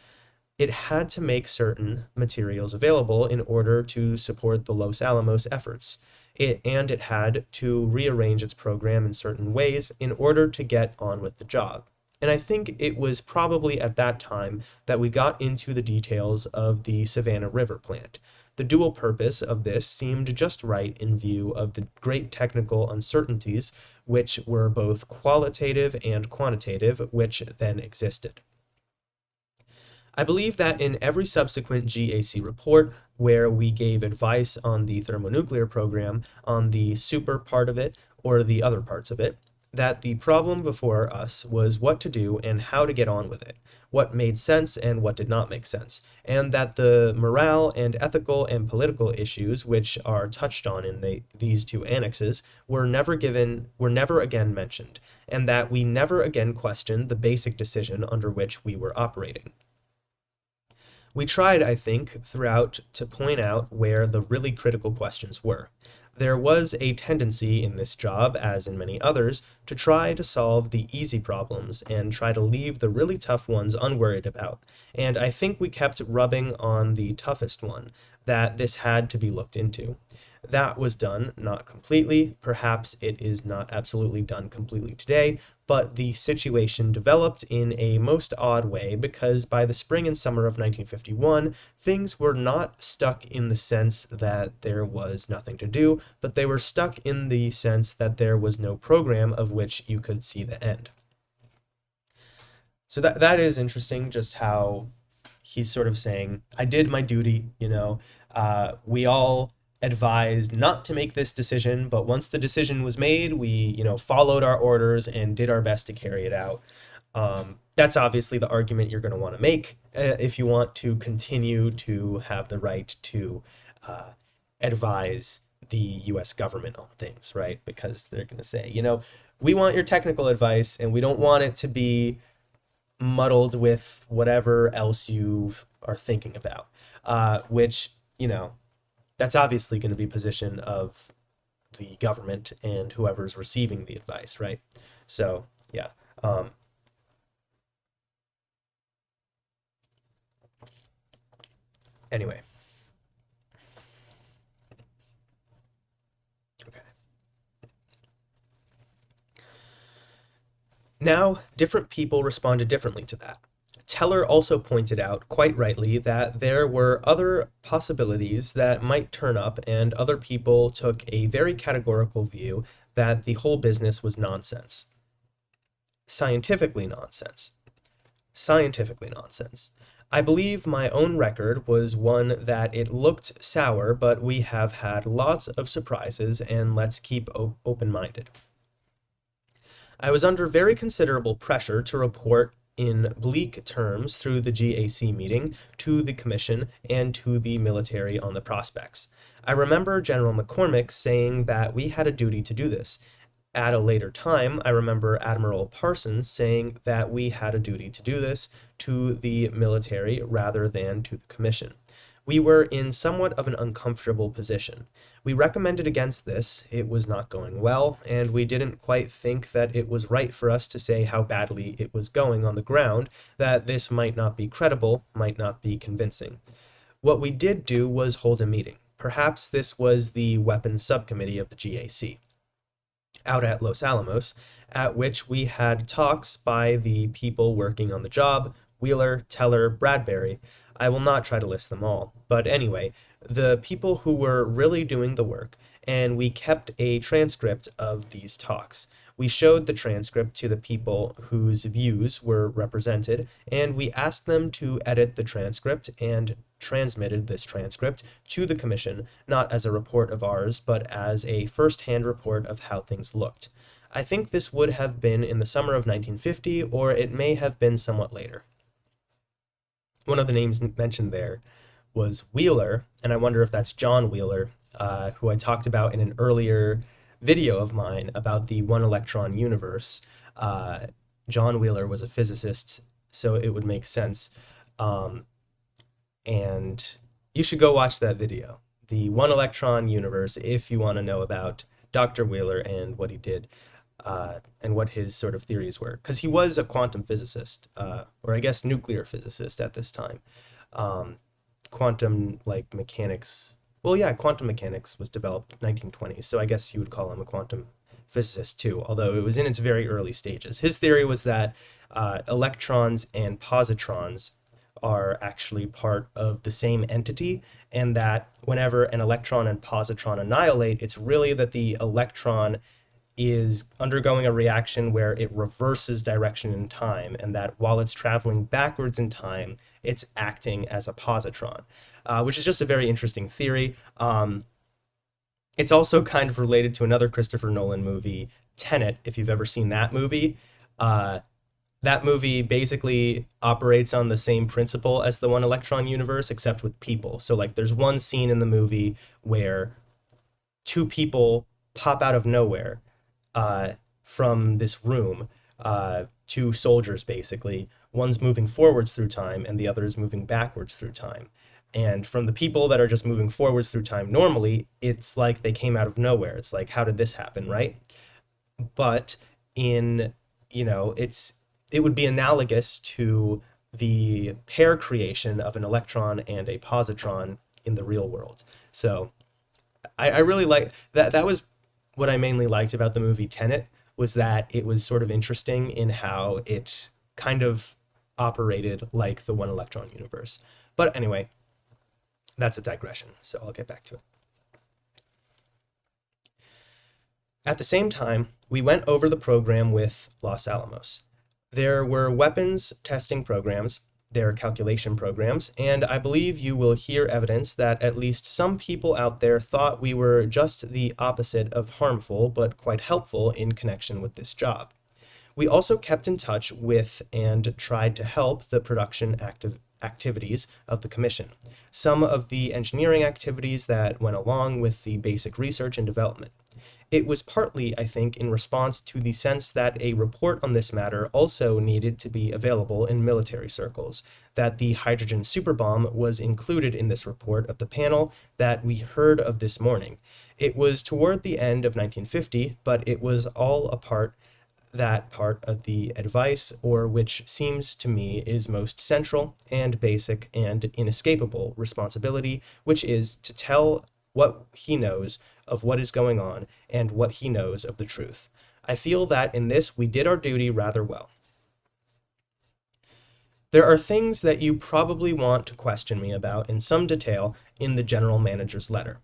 It had to make certain materials available in order to support the Los Alamos efforts. It had to rearrange its program in certain ways in order to get on with the job. And I think it was probably at that time that we got into the details of the Savannah River plant. The dual purpose of this seemed just right in view of the great technical uncertainties, which were both qualitative and quantitative, which then existed. I believe that in every subsequent GAC report, where we gave advice on the thermonuclear program, on the super part of it, or the other parts of it, that the problem before us was what to do and how to get on with it, what made sense and what did not make sense, and that the morale and ethical and political issues which are touched on in these two annexes were never again mentioned, and that we never again questioned the basic decision under which we were operating. We tried, I think, throughout to point out where the really critical questions were. There was a tendency in this job, as in many others, to try to solve the easy problems and try to leave the really tough ones unworried about, and I think we kept rubbing on the toughest one, that this had to be looked into. That was done, not completely, perhaps it is not absolutely done completely today, but the situation developed in a most odd way because by the spring and summer of 1951, things were not stuck in the sense that there was nothing to do, but they were stuck in the sense that there was no program of which you could see the end. So that is interesting, just how he's sort of saying, I did my duty, we all advised not to make this decision, but once the decision was made, we, followed our orders and did our best to carry it out. That's obviously the argument you're going to want to make if you want to continue to have the right to advise the US government on things, right? Because they're going to say, we want your technical advice and we don't want it to be muddled with whatever else you are thinking about, which, that's obviously going to be position of the government and whoever's receiving the advice, right? So, yeah. Anyway. Okay. Now, different people responded differently to that. Teller also pointed out, quite rightly, that there were other possibilities that might turn up, and other people took a very categorical view that the whole business was nonsense. Scientifically nonsense. Scientifically nonsense. I believe my own record was one that it looked sour, but we have had lots of surprises, and let's keep open-minded. I was under very considerable pressure to report in bleak terms through the GAC meeting, to the commission, and to the military on the prospects. I remember General McCormick saying that we had a duty to do this. At a later time, I remember Admiral Parsons saying that we had a duty to do this to the military rather than to the commission. We were in somewhat of an uncomfortable position. We recommended against this, it was not going well, and we didn't quite think that it was right for us to say how badly it was going on the ground, that this might not be credible, might not be convincing. What we did do was hold a meeting. Perhaps this was the weapons subcommittee of the GAC, out at Los Alamos, at which we had talks by the people working on the job, Wheeler, Teller, Bradbury. I will not try to list them all, but anyway, the people who were really doing the work, and we kept a transcript of these talks. We showed the transcript to the people whose views were represented, and we asked them to edit the transcript and transmitted this transcript to the commission, not as a report of ours, but as a first-hand report of how things looked. I think this would have been in the summer of 1950, or it may have been somewhat later. One of the names mentioned there was Wheeler, and I wonder if that's John Wheeler, who I talked about in an earlier video of mine about the one-electron universe. John Wheeler was a physicist, so it would make sense. And you should go watch that video, the one-electron universe, if you want to know about Dr. Wheeler and what he did. And what his sort of theories were, because he was a quantum physicist, or I guess nuclear physicist at this time. Quantum mechanics. Well, yeah, quantum mechanics was developed in 1920s, so I guess you would call him a quantum physicist too, although it was in its very early stages. His theory was that electrons and positrons are actually part of the same entity, and that whenever an electron and positron annihilate, it's really that the electron is undergoing a reaction where it reverses direction in time, and that while it's traveling backwards in time, it's acting as a positron, which is just a very interesting theory. It's also kind of related to another Christopher Nolan movie, Tenet, if you've ever seen that movie. That movie basically operates on the same principle as the one electron universe, except with people. So there's one scene in the movie where two people pop out of nowhere from this room, two soldiers basically. One's moving forwards through time and the other is moving backwards through time. And from the people that are just moving forwards through time normally, it's like they came out of nowhere. It's like, how did this happen, right? But it would be analogous to the pair creation of an electron and a positron in the real world. So I really like that. That was what I mainly liked about the movie Tenet, was that it was sort of interesting in how it kind of operated like the one electron universe. But anyway, that's a digression, so I'll get back to it. At the same time, we went over the program with Los Alamos. There were weapons testing programs, their calculation programs, and I believe you will hear evidence that at least some people out there thought we were just the opposite of harmful, but quite helpful in connection with this job. We also kept in touch with and tried to help the production activities of the commission, some of the engineering activities that went along with the basic research and development. It was partly, I think, in response to the sense that a report on this matter also needed to be available in military circles, that the hydrogen superbomb was included in this report of the panel that we heard of this morning. It was toward the end of 1950, but it was all that part of the advice, or which seems to me is most central and basic and inescapable responsibility, which is to tell what he knows of what is going on and what he knows of the truth. I feel that in this we did our duty rather well. There are things that you probably want to question me about in some detail in the general manager's letter.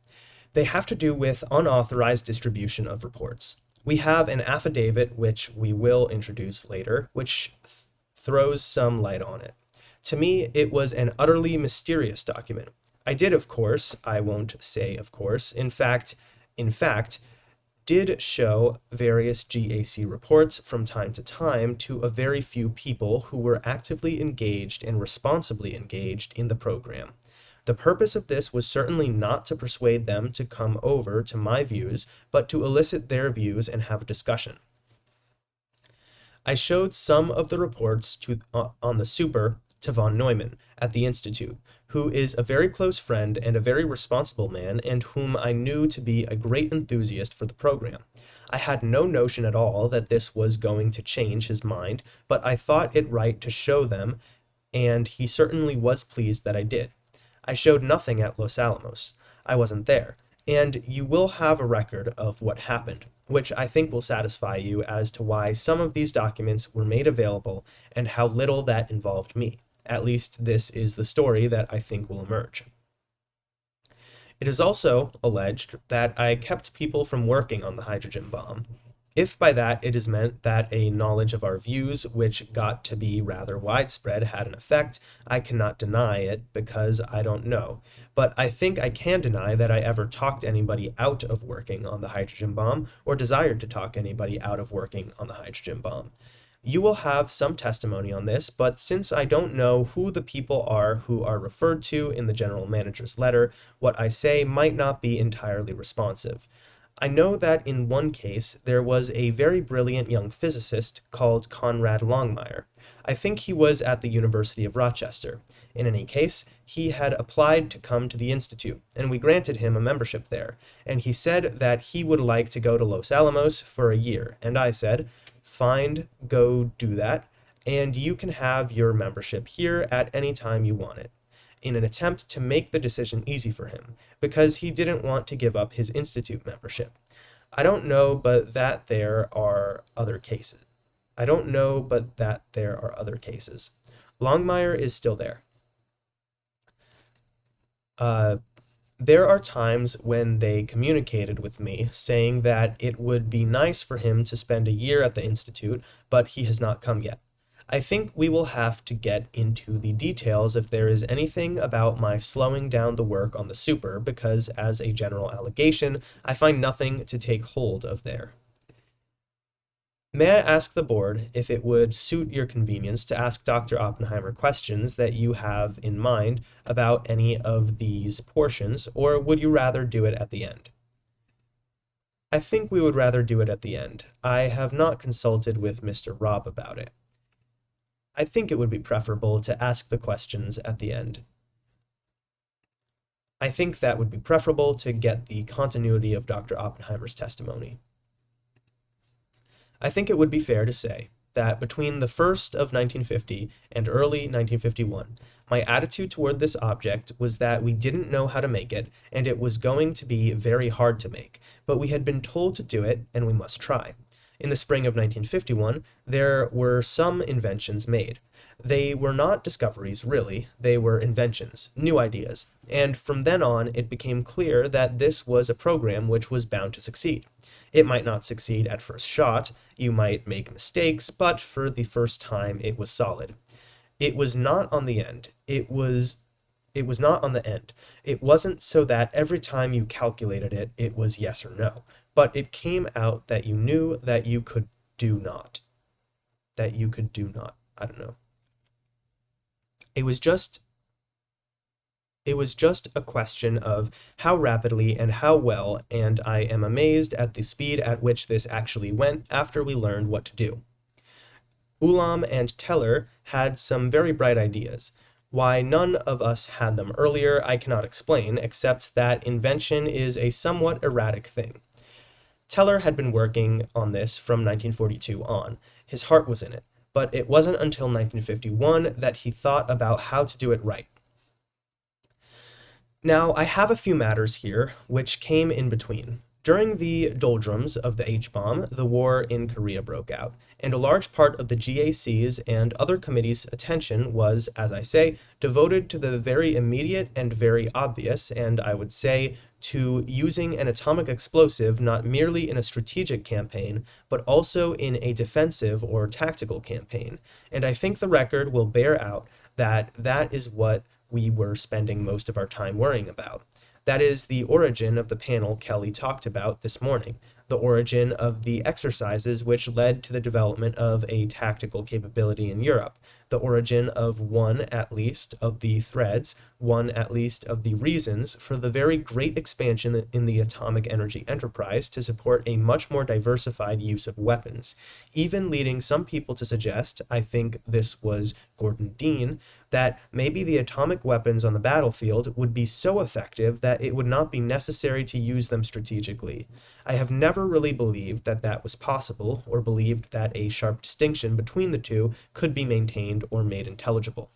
They have to do with unauthorized distribution of reports. We have an affidavit, which we will introduce later, which throws some light on it. To me, it was an utterly mysterious document. I did, of course, I won't say of course, in fact, did show various GAC reports from time to time to a very few people who were actively engaged and responsibly engaged in the program. The purpose of this was certainly not to persuade them to come over to my views, but to elicit their views and have a discussion. I showed some of the reports on the super to von Neumann at the Institute, who is a very close friend and a very responsible man, and whom I knew to be a great enthusiast for the program. I had no notion at all that this was going to change his mind, but I thought it right to show them, and he certainly was pleased that I did. I showed nothing at Los Alamos. I wasn't there, and you will have a record of what happened, which I think will satisfy you as to why some of these documents were made available and how little that involved me. At least this is the story that I think will emerge. It is also alleged that I kept people from working on the hydrogen bomb. If by that it is meant that a knowledge of our views, which got to be rather widespread, had an effect, I cannot deny it because I don't know. But I think I can deny that I ever talked anybody out of working on the hydrogen bomb or desired to talk anybody out of working on the hydrogen bomb. You will have some testimony on this, but since I don't know who the people are who are referred to in the general manager's letter, what I say might not be entirely responsive. I know that in one case there was a very brilliant young physicist called Conrad Longmire. I think he was at the University of Rochester. In any case, he had applied to come to the Institute, and we granted him a membership there, and he said that he would like to go to Los Alamos for a year, and I said, "Fine, go do that, and you can have your membership here at any time you want it," in an attempt to make the decision easy for him, because he didn't want to give up his Institute membership. I don't know but that there are other cases. Longmire is still there. There are times when they communicated with me saying that it would be nice for him to spend a year at the Institute, but he has not come yet. I think we will have to get into the details if there is anything about my slowing down the work on the super, because as a general allegation, I find nothing to take hold of there. May I ask the board if it would suit your convenience to ask Dr. Oppenheimer questions that you have in mind about any of these portions, or would you rather do it at the end? I think we would rather do it at the end. I have not consulted with Mr. Robb about it. I think it would be preferable to ask the questions at the end. I think that would be preferable to get the continuity of Dr. Oppenheimer's testimony. I think it would be fair to say that between the 1st of 1950 and early 1951, my attitude toward this object was that we didn't know how to make it, and it was going to be very hard to make, but we had been told to do it, and we must try. In the spring of 1951, there were some inventions made. They were not discoveries, really. They were inventions, new ideas, and from then on it became clear that this was a program which was bound to succeed. It might not succeed at first shot, you might make mistakes, but for the first time it was solid. It was not on the end. It was not on the end. It wasn't so that every time you calculated it, it was yes or no, but it came out that you knew that you could do not. I don't know. It was just a question of how rapidly and how well, and I am amazed at the speed at which this actually went after we learned what to do. Ulam and Teller had some very bright ideas. Why none of us had them earlier, I cannot explain, except that invention is a somewhat erratic thing. Teller had been working on this from 1942 on. His heart was in it, but it wasn't until 1951 that he thought about how to do it right. Now, I have a few matters here which came in between. During the doldrums of the H-bomb, the war in Korea broke out, and a large part of the GAC's and other committees' attention was, as I say, devoted to the very immediate and very obvious, and I would say, to using an atomic explosive not merely in a strategic campaign, but also in a defensive or tactical campaign. And I think the record will bear out that that is what we were spending most of our time worrying about. That is the origin of the panel Kelly talked about this morning, the origin of the exercises which led to the development of a tactical capability in Europe, the origin of one, at least, of the threads, one, at least, of the reasons for the very great expansion in the atomic energy enterprise to support a much more diversified use of weapons, even leading some people to suggest, I think this was Gordon Dean, that maybe the atomic weapons on the battlefield would be so effective that it would not be necessary to use them strategically. I have never really believed that that was possible, or believed that a sharp distinction between the two could be maintained or made intelligible.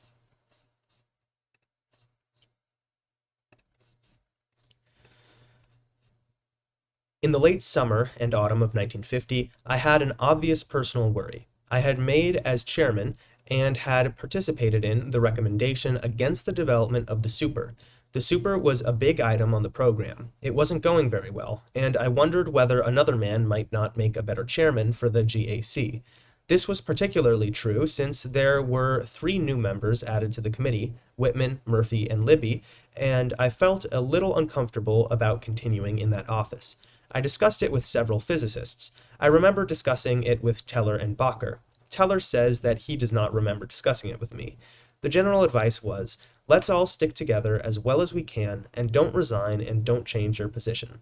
In the late summer and autumn of 1950, I had an obvious personal worry. I had made as chairman and had participated in the recommendation against the development of the super. The super was a big item on the program. It wasn't going very well, and I wondered whether another man might not make a better chairman for the GAC. This was particularly true since there were 3 new members added to the committee, Whitman, Murphy, and Libby, and I felt a little uncomfortable about continuing in that office. I discussed it with several physicists. I remember discussing it with Teller and Bacher. Teller says that he does not remember discussing it with me. The general advice was, let's all stick together as well as we can, and don't resign and don't change your position.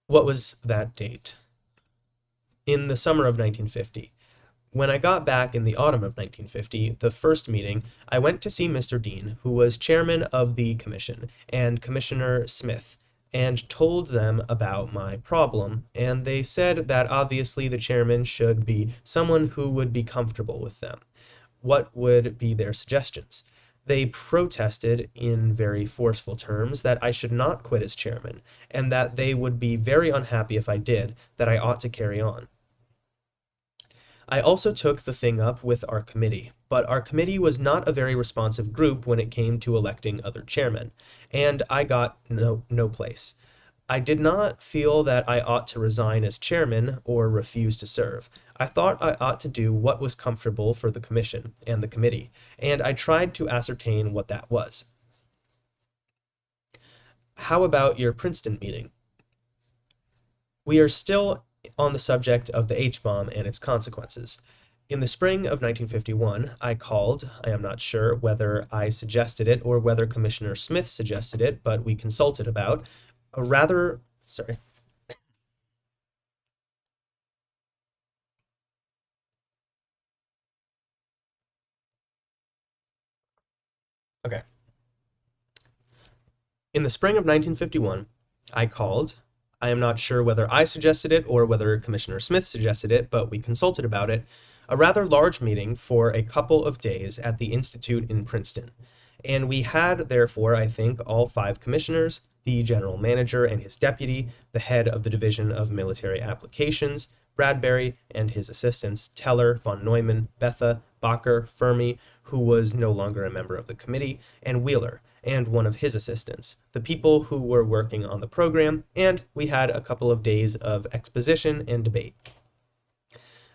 What was that date? In the summer of 1950. When I got back in the autumn of 1950, the first meeting, I went to see Mr. Dean, who was chairman of the commission, and Commissioner Smith, and told them about my problem, and they said that obviously the chairman should be someone who would be comfortable with them. What would be their suggestions? They protested in very forceful terms that I should not quit as chairman, and that they would be very unhappy if I did, that I ought to carry on. I also took the thing up with our committee, but our committee was not a very responsive group when it came to electing other chairmen, and I got no place. I did not feel that I ought to resign as chairman or refuse to serve. I thought I ought to do what was comfortable for the commission and the committee, and I tried to ascertain what that was. How about your Princeton meeting? We are still on the subject of the H-bomb and its consequences. In the spring of 1951, I called, I am not sure whether I suggested it or whether Commissioner Smith suggested it, but we consulted about a rather, sorry. Okay. In the spring of 1951, I called, I am not sure whether I suggested it or whether Commissioner Smith suggested it, but we consulted about it, a rather large meeting for a couple of days at the Institute in Princeton. And we had, therefore, I think, all 5 commissioners, the general manager and his deputy, the head of the Division of Military Applications, Bradbury, and his assistants, Teller, von Neumann, Betha, Bacher, Fermi, who was no longer a member of the committee, and Wheeler, and one of his assistants, the people who were working on the program, and we had a couple of days of exposition and debate.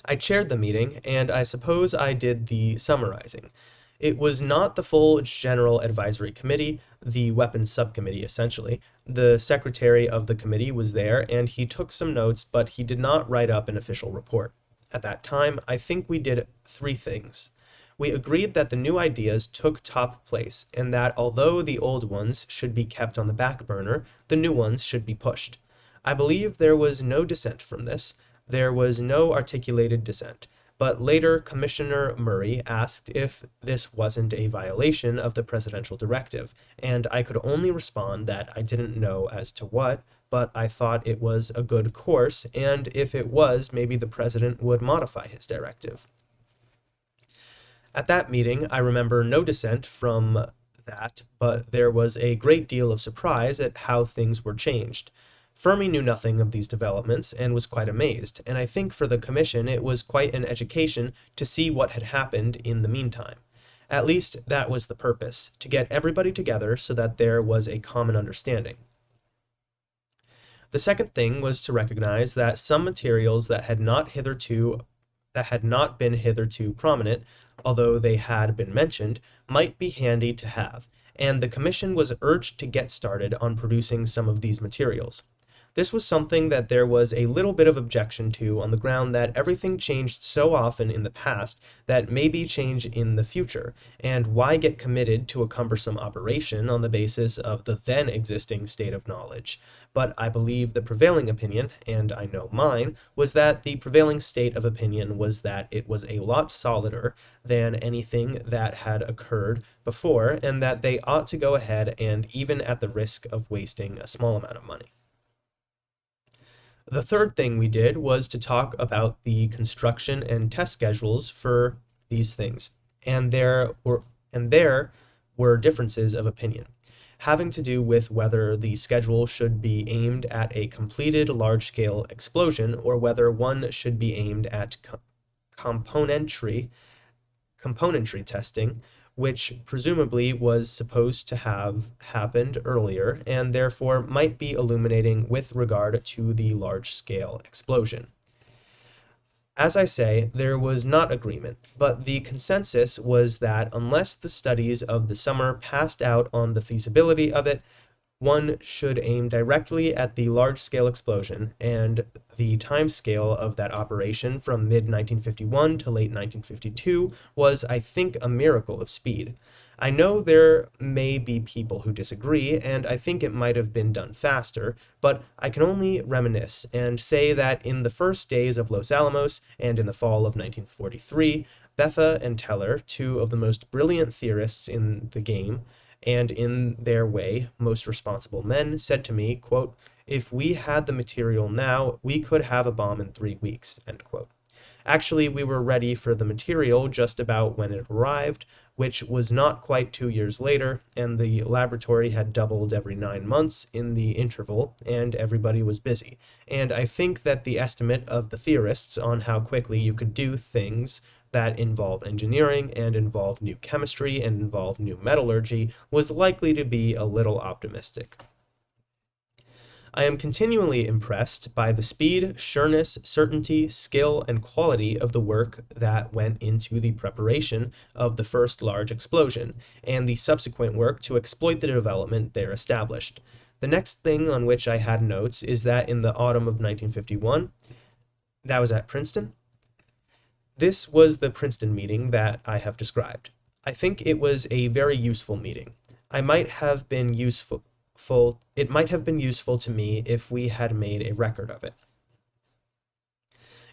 I chaired the meeting, and I suppose I did the summarizing. It was not the full General Advisory Committee, the Weapons Subcommittee essentially. The secretary of the committee was there, and he took some notes, but he did not write up an official report. At that time, I think we did 3 things. We agreed that the new ideas took top place, and that although the old ones should be kept on the back burner, the new ones should be pushed. I believe there was no dissent from this. There was no articulated dissent. But later, Commissioner Murray asked if this wasn't a violation of the presidential directive, and I could only respond that I didn't know as to what, but I thought it was a good course, and if it was, maybe the president would modify his directive. At that meeting, I remember no dissent from that, but there was a great deal of surprise at how things were changed. Fermi knew nothing of these developments and was quite amazed, and I think for the commission it was quite an education to see what had happened in the meantime. At least that was the purpose, to get everybody together so that there was a common understanding. The second thing was to recognize that some materials that had not been hitherto prominent, although they had been mentioned, might be handy to have, and the commission was urged to get started on producing some of these materials. This was something that there was a little bit of objection to on the ground that everything changed so often in the past that maybe change in the future, and why get committed to a cumbersome operation on the basis of the then existing state of knowledge. But I believe the prevailing opinion, and I know mine, was that the prevailing state of opinion was that it was a lot solider than anything that had occurred before, and that they ought to go ahead and even at the risk of wasting a small amount of money. The third thing we did was to talk about the construction and test schedules for these things, and there were differences of opinion, having to do with whether the schedule should be aimed at a completed large-scale explosion or whether one should be aimed at componentry testing, which presumably was supposed to have happened earlier and therefore might be illuminating with regard to the large-scale explosion. As I say, there was not agreement, but the consensus was that unless the studies of the summer passed out on the feasibility of it, one should aim directly at the large-scale explosion, and the timescale of that operation from mid-1951 to late 1952 was, I think, a miracle of speed. I know there may be people who disagree, and I think it might have been done faster, but I can only reminisce and say that in the first days of Los Alamos and in the fall of 1943, Bethe and Teller, two of the most brilliant theorists in the game, and in their way, most responsible men, said to me, quote, "If we had the material now, we could have a bomb in 3 weeks," end quote. Actually, we were ready for the material just about when it arrived, which was not quite 2 years later, and the laboratory had doubled every 9 months in the interval, and everybody was busy. And I think that the estimate of the theorists on how quickly you could do things that involve engineering and involve new chemistry and involve new metallurgy was likely to be a little optimistic. I am continually impressed by the speed, sureness, certainty, skill, and quality of the work that went into the preparation of the first large explosion, and the subsequent work to exploit the development there established. The next thing on which I had notes is that in the autumn of 1951, that was at Princeton. This was the Princeton meeting that I have described. I think it was a very useful meeting. It might have been useful to me if we had made a record of it.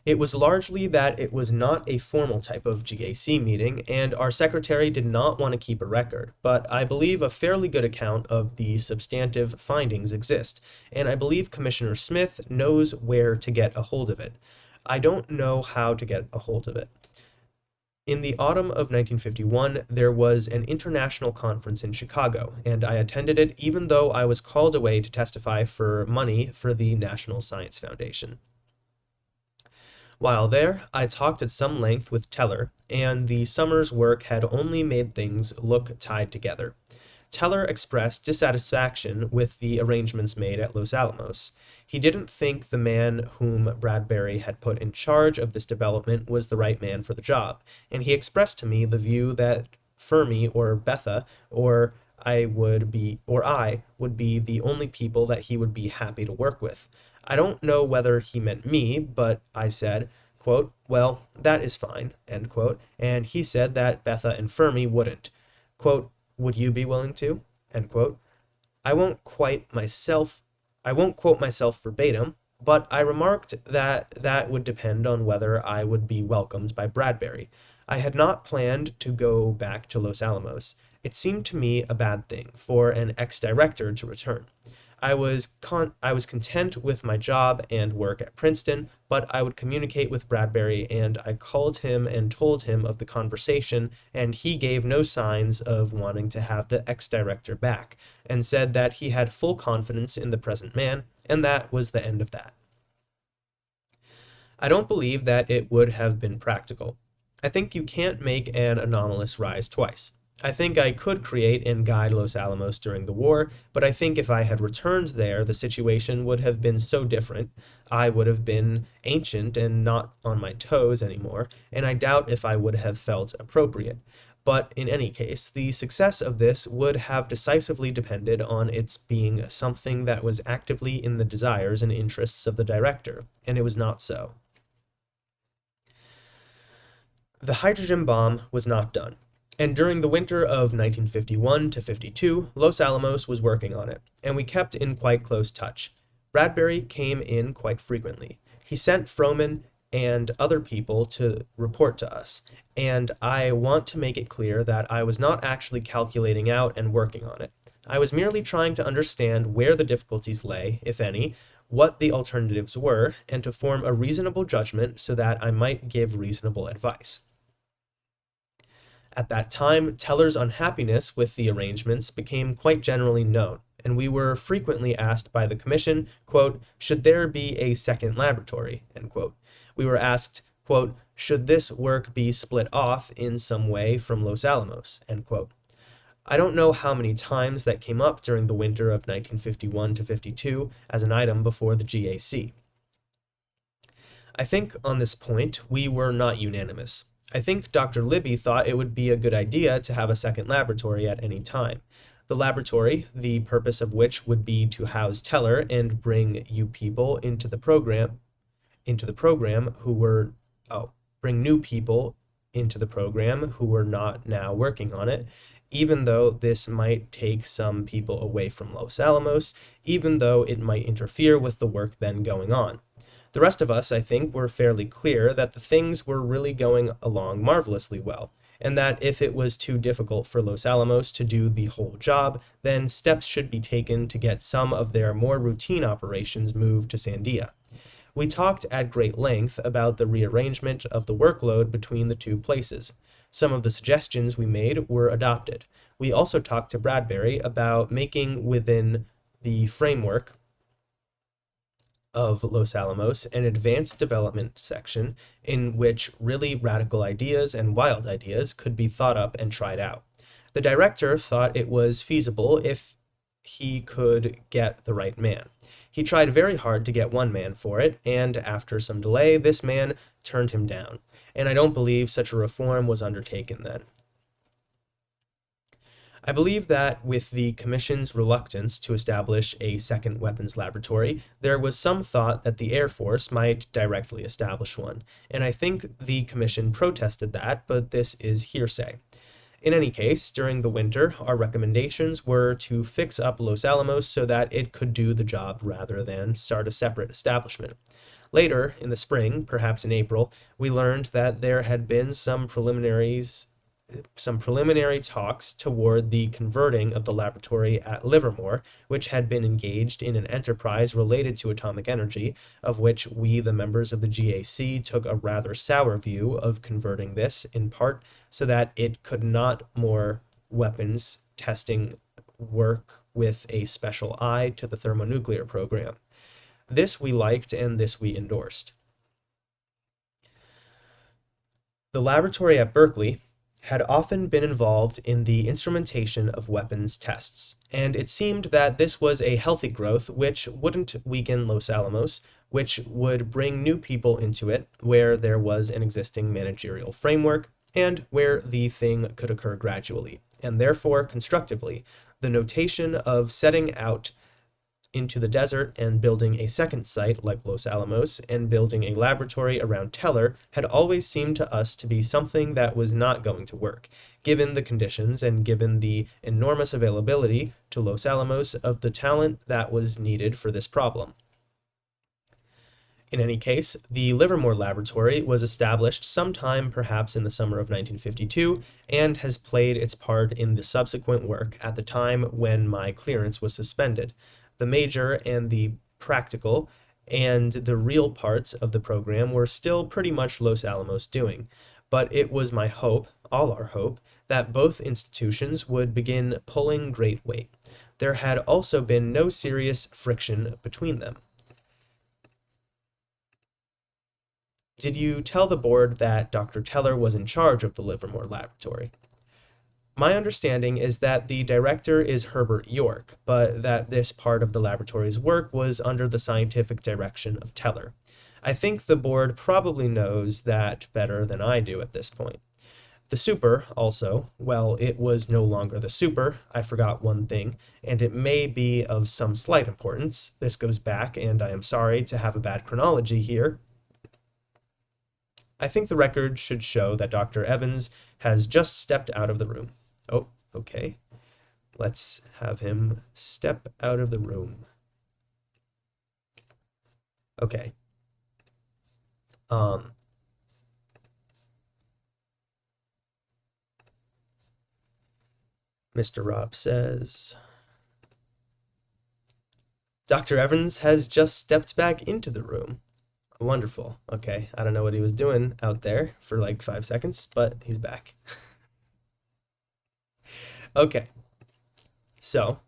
It was largely that it was not a formal type of GAC meeting, and our secretary did not want to keep a record, but I believe a fairly good account of the substantive findings exist, and I believe Commissioner Smith knows where to get a hold of it. I don't know how to get a hold of it. In the autumn of 1951, there was an international conference in Chicago, and I attended it even though I was called away to testify for money for the National Science Foundation. While there, I talked at some length with Teller, and the summer's work had only made things look tied together. Teller expressed dissatisfaction with the arrangements made at Los Alamos. He didn't think the man whom Bradbury had put in charge of this development was the right man for the job, and he expressed to me the view that Fermi or Bethe or I would be the only people that he would be happy to work with. I don't know whether he meant me, but I said, quote, "Well, that is fine," end quote, and he said that Bethe and Fermi wouldn't. Quote, "Would you be willing to?" End quote. I won't quote myself verbatim, but I remarked that that would depend on whether I would be welcomed by Bradbury. I had not planned to go back to Los Alamos. It seemed to me a bad thing for an ex-director to return. I was content with my job and work at Princeton, but I would communicate with Bradbury, and I called him and told him of the conversation, and he gave no signs of wanting to have the ex-director back, and said that he had full confidence in the present man, and that was the end of that. I don't believe that it would have been practical. I think you can't make an anomalous rise twice. I think I could create and guide Los Alamos during the war, but I think if I had returned there, the situation would have been so different. I would have been ancient and not on my toes anymore, and I doubt if I would have felt appropriate. But in any case, the success of this would have decisively depended on its being something that was actively in the desires and interests of the director, and it was not so. The hydrogen bomb was not done, and during the winter of 1951 to 52, Los Alamos was working on it, and we kept in quite close touch. Bradbury came in quite frequently. He sent Froman and other people to report to us, and I want to make it clear that I was not actually calculating out and working on it. I was merely trying to understand where the difficulties lay, if any, what the alternatives were, and to form a reasonable judgment so that I might give reasonable advice. At that time, Teller's unhappiness with the arrangements became quite generally known, and we were frequently asked by the commission, quote, should there be a second laboratory, end quote. We were asked, quote, should this work be split off in some way from Los Alamos, end quote. I don't know how many times that came up during the winter of 1951 to 52 as an item before the GAC. I think on this point we were not unanimous. I think Dr. Libby thought it would be a good idea to have a second laboratory at any time. The laboratory, the purpose of which would be to house Teller and bring you people into the program who were, bring new people into the program who were not now working on it, even though this might take some people away from Los Alamos, even though it might interfere with the work then going on. The rest of us, I think, were fairly clear that the things were really going along marvelously well, and that if it was too difficult for Los Alamos to do the whole job, then steps should be taken to get some of their more routine operations moved to Sandia. We talked at great length about the rearrangement of the workload between the two places. Some of the suggestions we made were adopted. We also talked to Bradbury about making within the framework of Los Alamos an advanced development section in which really radical ideas and wild ideas could be thought up and tried out. The director thought it was feasible if he could get the right man. He tried very hard to get one man for it, and after some delay, this man turned him down, and I don't believe such a reform was undertaken then. I believe that with the Commission's reluctance to establish a second weapons laboratory, there was some thought that the Air Force might directly establish one, and I think the Commission protested that, but this is hearsay. In any case, during the winter, our recommendations were to fix up Los Alamos so that it could do the job rather than start a separate establishment. Later, in the spring, perhaps in April, we learned that there had been some preliminary talks toward the converting of the laboratory at Livermore, which had been engaged in an enterprise related to atomic energy, of which we, the members of the GAC, took a rather sour view of converting this, in part so that it could not more weapons testing work with a special eye to the thermonuclear program. This we liked and this we endorsed. The laboratory at Berkeley had often been involved in the instrumentation of weapons tests, and it seemed that this was a healthy growth which wouldn't weaken Los Alamos, which would bring new people into it where there was an existing managerial framework, and where the thing could occur gradually, and therefore constructively. The notation of setting out into the desert and building a second site like Los Alamos and building a laboratory around Teller had always seemed to us to be something that was not going to work, given the conditions and given the enormous availability to Los Alamos of the talent that was needed for this problem. In any case, the Livermore Laboratory was established sometime perhaps in the summer of 1952 and has played its part in the subsequent work at the time when my clearance was suspended. The major and the practical and the real parts of the program were still pretty much Los Alamos doing, but it was my hope, all our hope, that both institutions would begin pulling great weight. There had also been no serious friction between them. Did you tell the board that Dr. Teller was in charge of the Livermore laboratory? My understanding is that the director is Herbert York, but that this part of the laboratory's work was under the scientific direction of Teller. I think the board probably knows that better than I do at this point. The super, also, well, it was no longer the super. I forgot one thing, and it may be of some slight importance. This goes back, and I am sorry to have a bad chronology here. I think the record should show that Dr. Evans has just stepped out of the room. Oh, okay. Let's have him step out of the room. Okay. Mr. Robb says, Dr. Evans has just stepped back into the room. Wonderful. Okay. I don't know what he was doing out there for like 5 seconds, but he's back. Okay. So,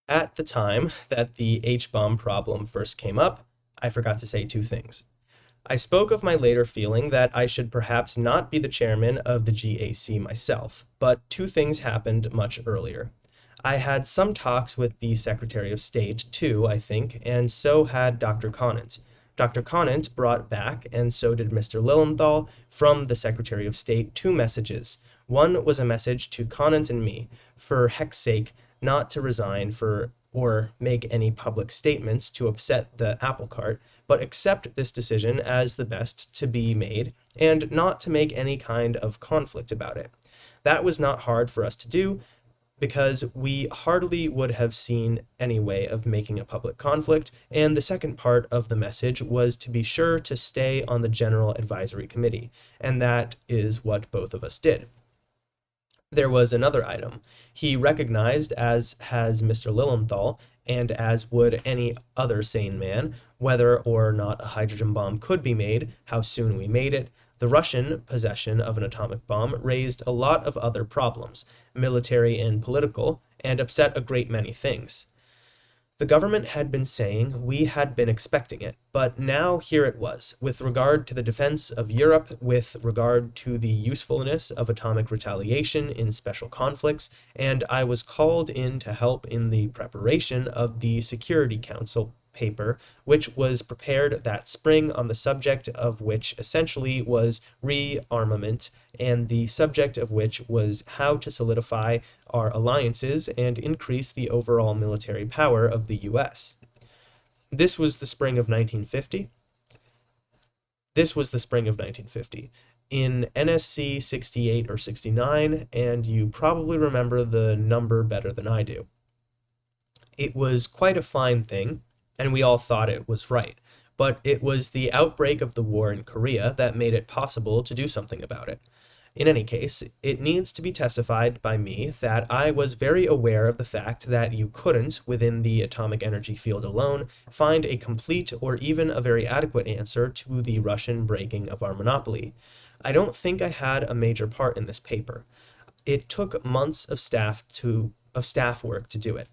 at the time that the H-bomb problem first came up, I forgot to say two things. I spoke of my later feeling that I should perhaps not be the chairman of the GAC myself, but two things happened much earlier. I had some talks with the Secretary of State, too, I think, and so had Dr. Conant. Dr. Conant brought back, and so did Mr. Lilienthal, from the Secretary of State, two messages. One was a message to Conant and me, for heck's sake, not to resign for or make any public statements to upset the apple cart, but accept this decision as the best to be made, and not to make any kind of conflict about it. That was not hard for us to do, because we hardly would have seen any way of making a public conflict, and the second part of the message was to be sure to stay on the General Advisory Committee, and that is what both of us did. There was another item. He recognized, as has Mr. Lilienthal, and as would any other sane man, whether or not a hydrogen bomb could be made, how soon we made it. The Russian possession of an atomic bomb raised a lot of other problems, military and political, and upset a great many things. The government had been saying we had been expecting it, but now here it was, with regard to the defense of Europe, with regard to the usefulness of atomic retaliation in special conflicts, and I was called in to help in the preparation of the Security Council paper, which was prepared that spring on the subject of which essentially was rearmament, and the subject of which was how to solidify our alliances and increase the overall military power of the U.S. This was the spring of 1950. This was the spring of 1950. In NSC 68 or 69, and you probably remember the number better than I do. It was quite a fine thing, and we all thought it was right. But it was the outbreak of the war in Korea that made it possible to do something about it. In any case, it needs to be testified by me that I was very aware of the fact that you couldn't, within the atomic energy field alone, find a complete or even a very adequate answer to the Russian breaking of our monopoly. I don't think I had a major part in this paper. It took months of staff work to do it.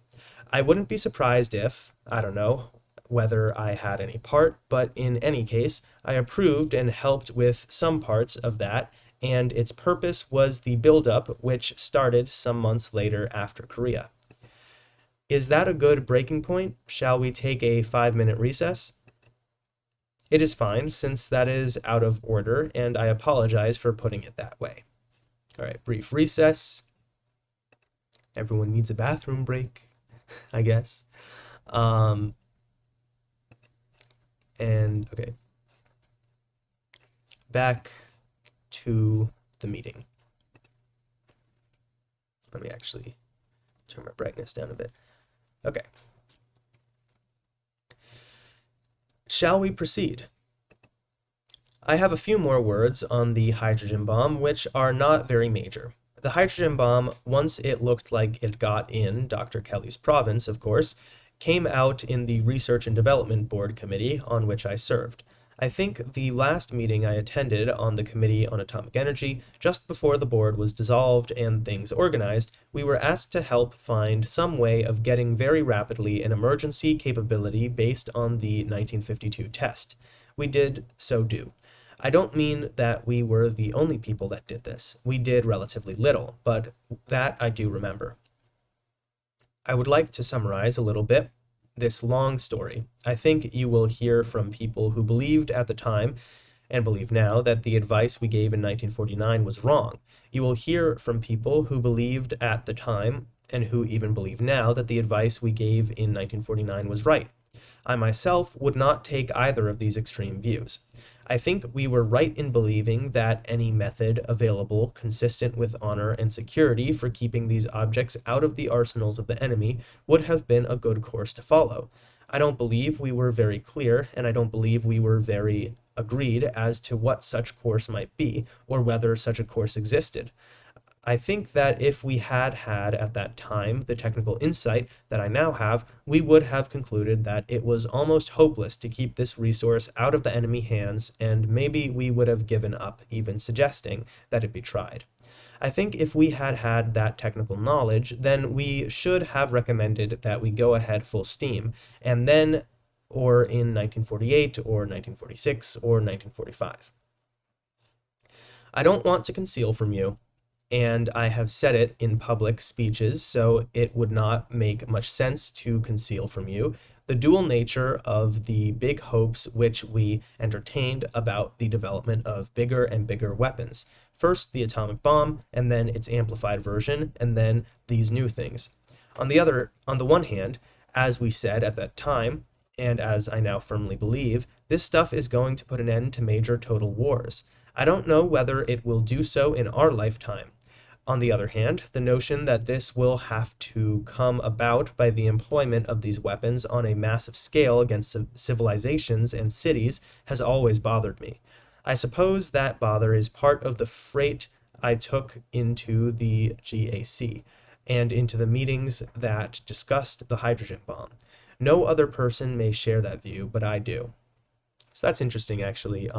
I wouldn't be surprised if, I don't know, whether I had any part, but in any case, I approved and helped with some parts of that, and its purpose was the build-up which started some months later after Korea. Is that a good breaking point? Shall we take a 5-minute recess? It is fine, since that is out of order, and I apologize for putting it that way. All right, brief recess. Everyone needs a bathroom break, I guess. And okay, back to the meeting. Let me actually turn my brightness down a bit. Okay. Shall we proceed? I have a few more words on the hydrogen bomb, which are not very major. The hydrogen bomb, once it looked like it got in Dr. Kelly's province, of course, came out in the Research and Development Board Committee on which I served. I think the last meeting I attended on the Committee on Atomic Energy, just before the board was dissolved and things organized, we were asked to help find some way of getting very rapidly an emergency capability based on the 1952 test. We did so do. I don't mean that we were the only people that did this. We did relatively little, but that I do remember. I would like to summarize a little bit this long story. I think you will hear from people who believed at the time and believe now that the advice we gave in 1949 was wrong. You will hear from people who believed at the time and who even believe now that the advice we gave in 1949 was right. I myself would not take either of these extreme views. I think we were right in believing that any method available consistent with honor and security for keeping these objects out of the arsenals of the enemy would have been a good course to follow. I don't believe we were very clear, and I don't believe we were very agreed as to what such course might be, or whether such a course existed. I think that if we had had at that time the technical insight that I now have, we would have concluded that it was almost hopeless to keep this resource out of the enemy hands, and maybe we would have given up even suggesting that it be tried. I think if we had had that technical knowledge, then we should have recommended that we go ahead full steam, and then, or in 1948, or 1946, or 1945. I don't want to conceal from you, and I have said it in public speeches, so it would not make much sense to conceal from you the dual nature of the big hopes which we entertained about the development of bigger and bigger weapons. First, the atomic bomb, and then its amplified version, and then these new things. On the one hand, as we said at that time, and as I now firmly believe, this stuff is going to put an end to major total wars. I don't know whether it will do so in our lifetime. On the other hand, the notion that this will have to come about by the employment of these weapons on a massive scale against civilizations and cities has always bothered me. I suppose that bother is part of the freight I took into the GAC and into the meetings that discussed the hydrogen bomb. No other person may share that view, but I do. So that's interesting, actually,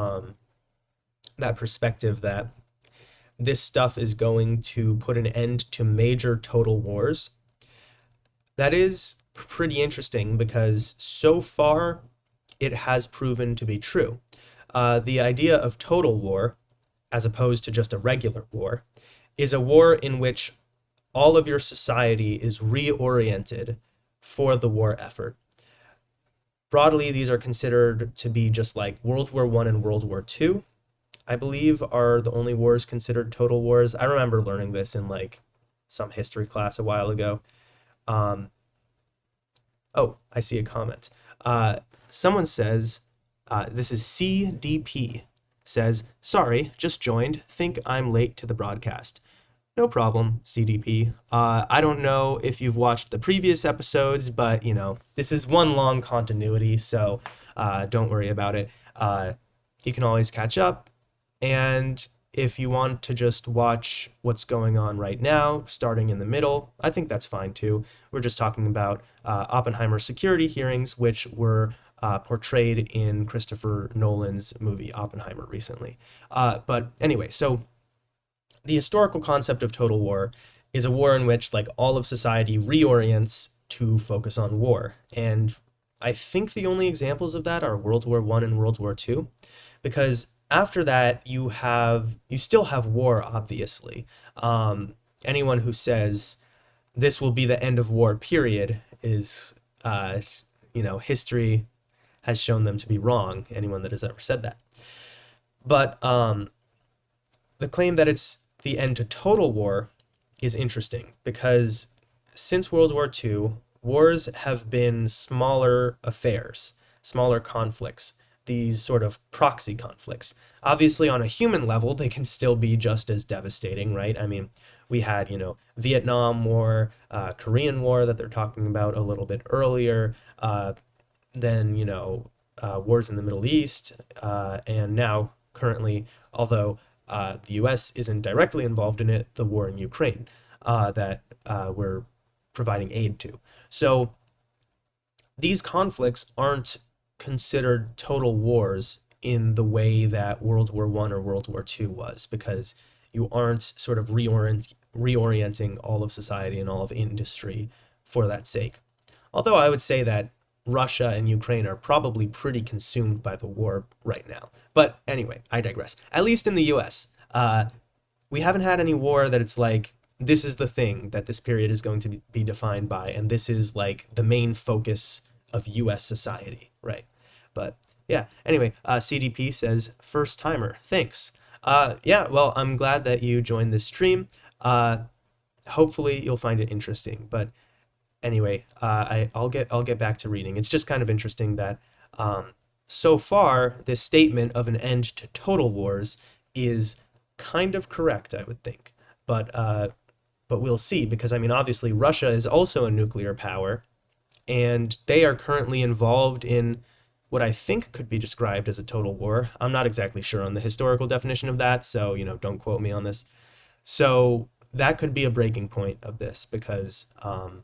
that perspective that this stuff is going to put an end to major total wars. That is pretty interesting because so far it has proven to be true. The idea of total war, as opposed to just a regular war, is a war in which all of your society is reoriented for the war effort. Broadly, these are considered to be just like World War I and World War II, I believe, are the only wars considered total wars. I remember learning this in like some history class a while ago. Oh, I see a comment. Someone says, this is CDP, says, sorry, just joined. Think I'm late to the broadcast. No problem, CDP. I don't know if you've watched the previous episodes, but you know, this is one long continuity, so don't worry about it. You can always catch up. And if you want to just watch what's going on right now, starting in the middle, I think that's fine too. We're just talking about Oppenheimer Security Hearings, which were portrayed in Christopher Nolan's movie Oppenheimer recently. But anyway, so the historical concept of total war is a war in which like all of society reorients to focus on war. And I think the only examples of that are World War I and World War II, because after that, you still have war, obviously. Anyone who says this will be the end of war, period, is, history has shown them to be wrong, anyone that has ever said that. But the claim that it's the end to total war is interesting, because since World War II, wars have been smaller affairs, smaller conflicts, these sort of proxy conflicts. Obviously, on a human level, they can still be just as devastating, right? I mean, we had, Vietnam War, Korean War that they're talking about a little bit earlier, then, wars in the Middle East, and now currently, although the US isn't directly involved in it, the war in Ukraine that we're providing aid to. So these conflicts aren't considered total wars in the way that World War I or World War II was, because you aren't sort of reorienting all of society and all of industry for that sake. Although I would say that Russia and Ukraine are probably pretty consumed by the war right now. But anyway, I digress. At least in the US, we haven't had any war that it's like, this is the thing that this period is going to be defined by, and this is like the main focus of US society, right? But yeah, anyway, CDP says, first timer, thanks. Yeah, well, I'm glad that you joined this stream. Hopefully you'll find it interesting. But anyway, I'll get back to reading. It's just kind of interesting that so far this statement of an end to total wars is kind of correct, I would think. But we'll see, because I mean, obviously Russia is also a nuclear power, and they are currently involved in what I think could be described as a total war. I'm not exactly sure on the historical definition of that, so don't quote me on this. So that could be a breaking point of this, because I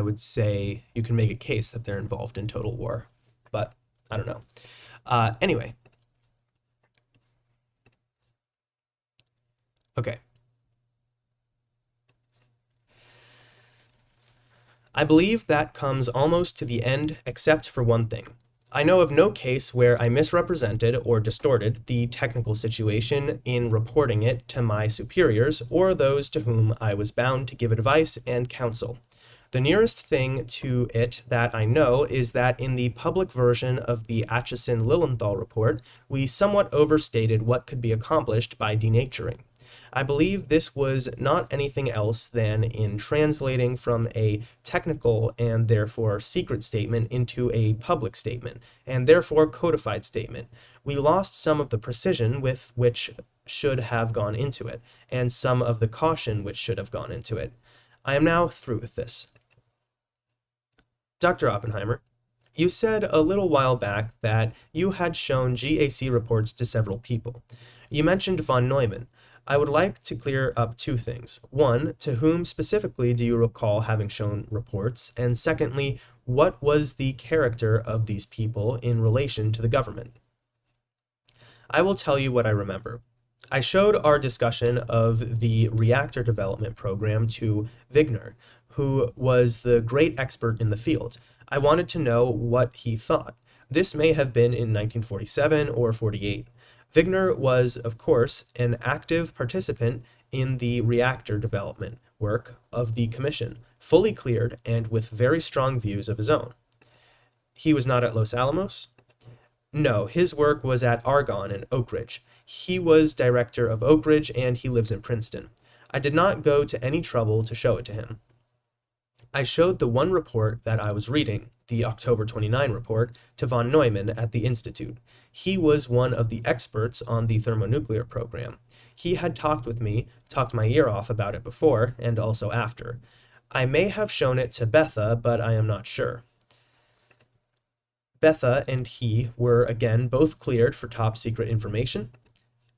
would say you can make a case that they're involved in total war, but I don't know. Anyway, okay. I believe that comes almost to the end, except for one thing. I know of no case where I misrepresented or distorted the technical situation in reporting it to my superiors or those to whom I was bound to give advice and counsel. The nearest thing to it that I know is that in the public version of the Atchison-Lilienthal report, we somewhat overstated what could be accomplished by denaturing. I believe this was not anything else than in translating from a technical and therefore secret statement into a public statement, and therefore codified statement. We lost some of the precision with which should have gone into it, and some of the caution which should have gone into it. I am now through with this. Dr. Oppenheimer, you said a little while back that you had shown GAC reports to several people. You mentioned von Neumann. I would like to clear up two things. One, to whom specifically do you recall having shown reports? And secondly, what was the character of these people in relation to the government? I will tell you what I remember. I showed our discussion of the reactor development program to Wigner, who was the great expert in the field. I wanted to know what he thought. This may have been in 1947 or 48. Wigner was, of course, an active participant in the reactor development work of the Commission, fully cleared and with very strong views of his own. He was not at Los Alamos? No, his work was at Argonne and Oak Ridge. He was director of Oak Ridge and he lives in Princeton. I did not go to any trouble to show it to him. I showed the one report that I was reading, the October 29 report, to von Neumann at the Institute. He was one of the experts on the thermonuclear program. He had talked with me, talked my ear off about it before, and also after. I may have shown it to Betha, but I am not sure. Betha and he were again both cleared for top secret information.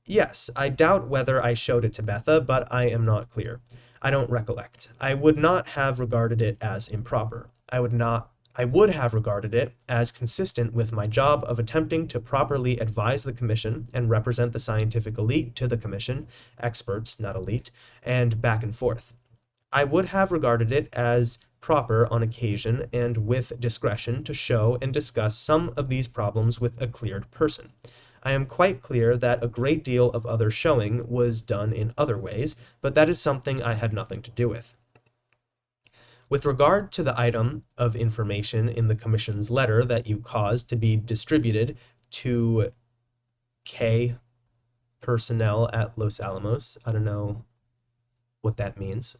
Yes, I doubt whether I showed it to Betha, but I am not clear. I don't recollect. I would not have regarded it as improper. I would have regarded it as consistent with my job of attempting to properly advise the Commission and represent the scientific elite to the Commission, experts, not elite, and back and forth. I would have regarded it as proper on occasion and with discretion to show and discuss some of these problems with a cleared person. I am quite clear that a great deal of other showing was done in other ways, but that is something I had nothing to do with. With regard to the item of information in the Commission's letter that you caused to be distributed to K personnel at Los Alamos, I don't know what that means.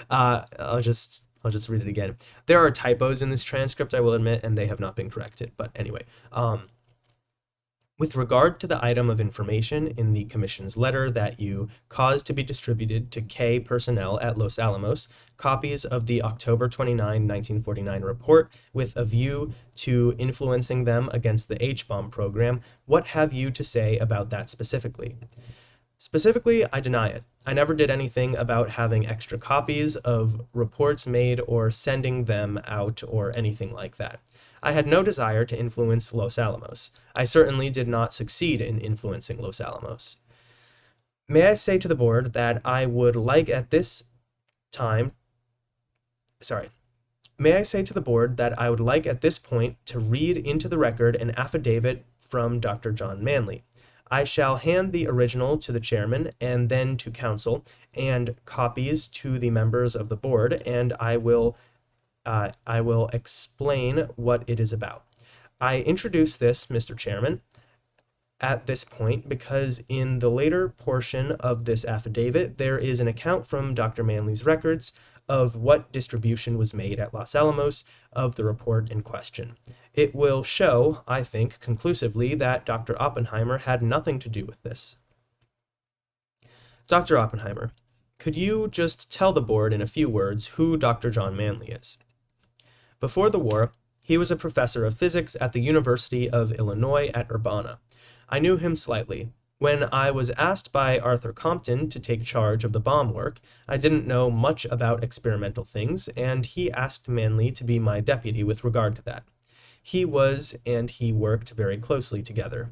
I'll just read it again. There are typos in this transcript, I will admit, and they have not been corrected. But anyway, With regard to the item of information in the Commission's letter that you caused to be distributed to K personnel at Los Alamos, copies of the October 29, 1949 report with a view to influencing them against the H-bomb program, what have you to say about that specifically? Specifically, I deny it. I never did anything about having extra copies of reports made or sending them out or anything like that. I had no desire to influence Los Alamos. I certainly did not succeed in influencing Los Alamos. May I say to the board that I would like at this time, May I say to the board that I would like at this point to read into the record an affidavit from Dr. John Manley. I shall hand the original to the chairman and then to counsel and copies to the members of the board, and I will explain what it is about. I introduce this, Mr. Chairman, at this point because in the later portion of this affidavit, there is an account from Dr. Manley's records of what distribution was made at Los Alamos of the report in question. It will show, I think, conclusively that Dr. Oppenheimer had nothing to do with this. Dr. Oppenheimer, could you just tell the board in a few words who Dr. John Manley is? Before the war, he was a professor of physics at the University of Illinois at Urbana. I knew him slightly. When I was asked by Arthur Compton to take charge of the bomb work, I didn't know much about experimental things, and he asked Manley to be my deputy with regard to that. He worked very closely together.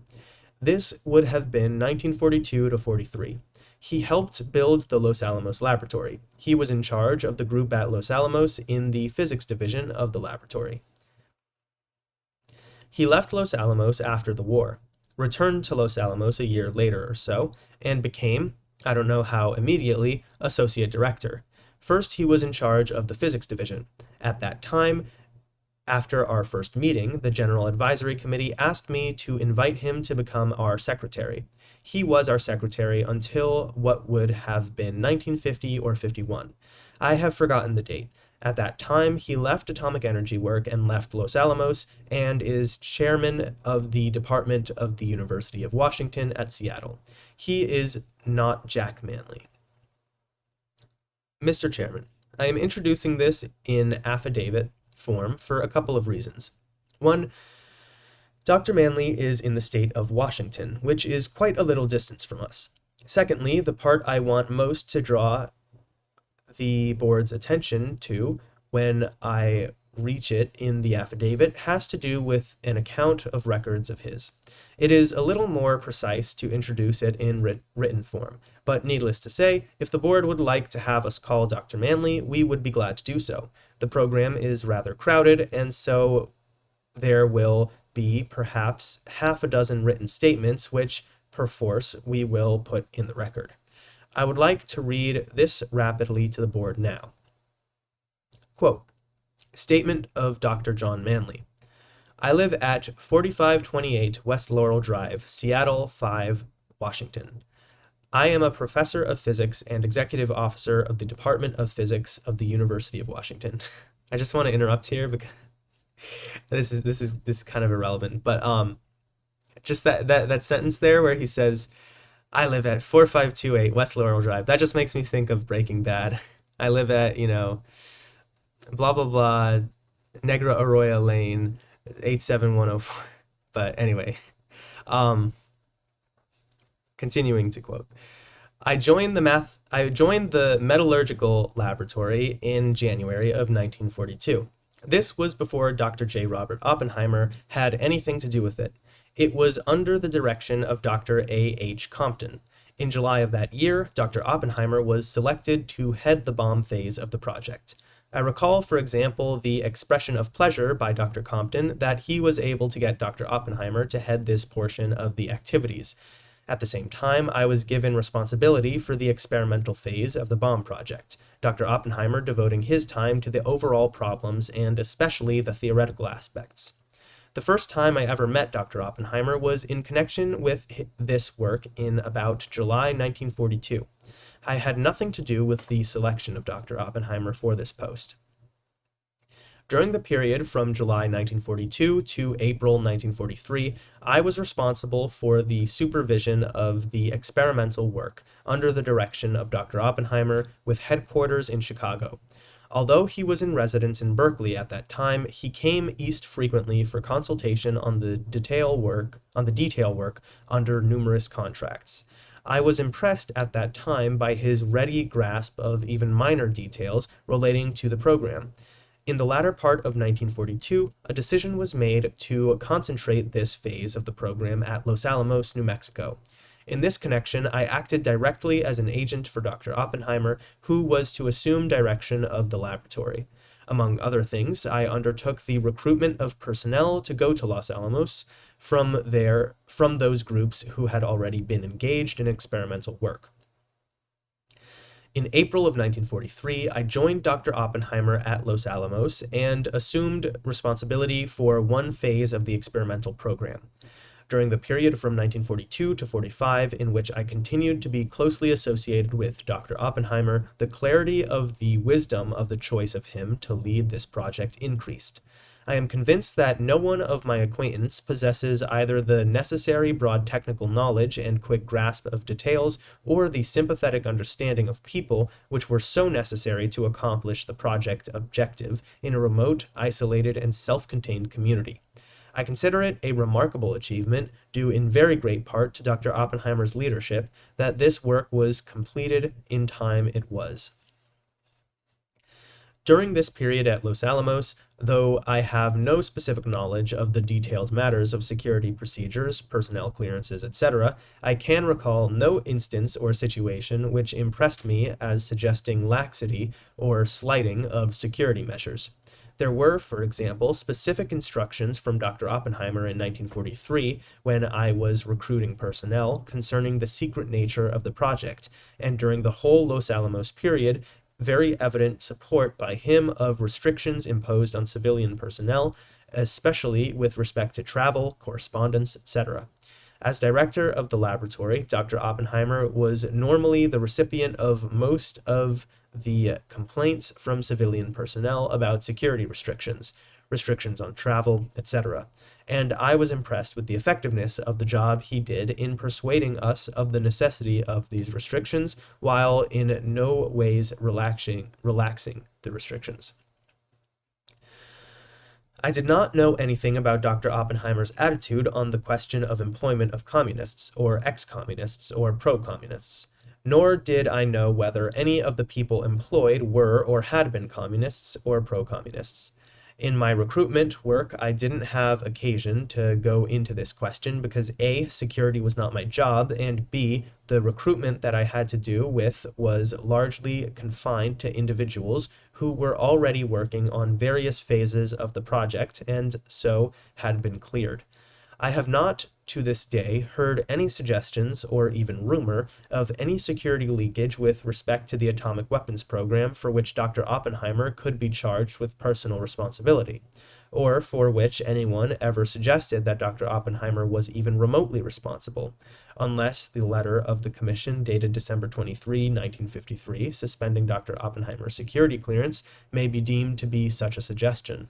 This would have been 1942 to 43. He helped build the Los Alamos laboratory. He was in charge of the group at Los Alamos in the physics division of the laboratory. He left Los Alamos after the war, returned to Los Alamos a year later or so, and became, I don't know how immediately, associate director. First, he was in charge of the physics division. At that time, after our first meeting, the General Advisory Committee asked me to invite him to become our secretary. He was our secretary until what would have been 1950 or 51. I have forgotten the date. At that time, he left atomic energy work and left Los Alamos and is chairman of the Department of the University of Washington at Seattle. He is not Jack Manley. Mr. Chairman, I am introducing this in affidavit form for a couple of reasons. One, Dr. Manley is in the state of Washington, which is quite a little distance from us. Secondly, the part I want most to draw the board's attention to when I reach it in the affidavit has to do with an account of records of his. It is a little more precise to introduce it in written form, but needless to say, if the board would like to have us call Dr. Manley, we would be glad to do so. The program is rather crowded, and so there will be perhaps half a dozen written statements, which, perforce, we will put in the record. I would like to read this rapidly to the board now. Quote, Statement of Dr. John Manley. I live at 4528 West Laurel Drive, Seattle 5, Washington. I am a professor of physics and executive officer of the Department of Physics of the University of Washington. I just want to interrupt here because this is kind of irrelevant, but just that sentence there where he says, I live at 4528 West Laurel Drive. That just makes me think of Breaking Bad. I live at, blah, blah, blah, Negra Arroyo Lane, 87104. But anyway, continuing to quote. I joined the metallurgical laboratory in January of 1942. This was before Dr. J. Robert Oppenheimer had anything to do with it. It was under the direction of Dr. A. H. Compton. In July of that year, Dr. Oppenheimer was selected to head the bomb phase of the project. I recall, for example, the expression of pleasure by Dr. Compton that he was able to get Dr. Oppenheimer to head this portion of the activities. At the same time, I was given responsibility for the experimental phase of the bomb project, Dr. Oppenheimer devoting his time to the overall problems and especially the theoretical aspects. The first time I ever met Dr. Oppenheimer was in connection with this work in about July 1942. I had nothing to do with the selection of Dr. Oppenheimer for this post. During the period from July 1942 to April 1943, I was responsible for the supervision of the experimental work under the direction of Dr. Oppenheimer with headquarters in Chicago. Although he was in residence in Berkeley at that time, he came east frequently for consultation on the detail work under numerous contracts. I was impressed at that time by his ready grasp of even minor details relating to the program. In the latter part of 1942, a decision was made to concentrate this phase of the program at Los Alamos, New Mexico. In this connection, I acted directly as an agent for Dr. Oppenheimer, who was to assume direction of the laboratory. Among other things, I undertook the recruitment of personnel to go to Los Alamos from those groups who had already been engaged in experimental work. In April of 1943, I joined Dr. Oppenheimer at Los Alamos and assumed responsibility for one phase of the experimental program. During the period from 1942 to 45, in which I continued to be closely associated with Dr. Oppenheimer, the clarity of the wisdom of the choice of him to lead this project increased. I am convinced that no one of my acquaintance possesses either the necessary broad technical knowledge and quick grasp of details, or the sympathetic understanding of people which were so necessary to accomplish the project objective in a remote, isolated, and self-contained community. I consider it a remarkable achievement, due in very great part to Dr. Oppenheimer's leadership, that this work was completed in time it was. During this period at Los Alamos, though I have no specific knowledge of the detailed matters of security procedures, personnel clearances, etc., I can recall no instance or situation which impressed me as suggesting laxity or slighting of security measures. There were, for example, specific instructions from Dr. Oppenheimer in 1943 when I was recruiting personnel concerning the secret nature of the project, and during the whole Los Alamos period, very evident support by him of restrictions imposed on civilian personnel, especially with respect to travel, correspondence, etc. As director of the laboratory, Dr. Oppenheimer was normally the recipient of most of the complaints from civilian personnel about security restrictions on travel, etc. And I was impressed with the effectiveness of the job he did in persuading us of the necessity of these restrictions, while in no ways relaxing the restrictions. I did not know anything about Dr. Oppenheimer's attitude on the question of employment of communists, or ex-communists, or pro-communists. Nor did I know whether any of the people employed were or had been communists or pro-communists. In my recruitment work, I didn't have occasion to go into this question because A, security was not my job, and B, the recruitment that I had to do with was largely confined to individuals who were already working on various phases of the project and so had been cleared. I have not, to this day, heard any suggestions, or even rumor, of any security leakage with respect to the atomic weapons program for which Dr. Oppenheimer could be charged with personal responsibility, or for which anyone ever suggested that Dr. Oppenheimer was even remotely responsible, unless the letter of the Commission dated December 23, 1953, suspending Dr. Oppenheimer's security clearance, may be deemed to be such a suggestion.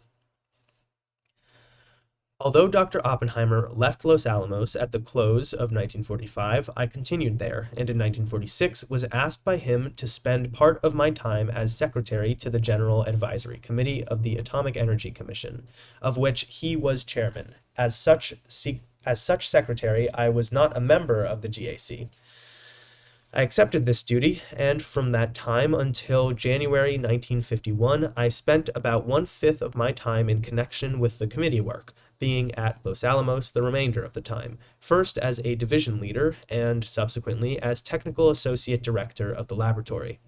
Although Dr. Oppenheimer left Los Alamos at the close of 1945, I continued there, and in 1946 was asked by him to spend part of my time as secretary to the General Advisory Committee of the Atomic Energy Commission, of which he was chairman. As such secretary, I was not a member of the GAC. I accepted this duty, and from that time until January 1951, I spent about 1/5 of my time in connection with the committee work, being at Los Alamos the remainder of the time, first as a division leader and subsequently as technical associate director of the laboratory.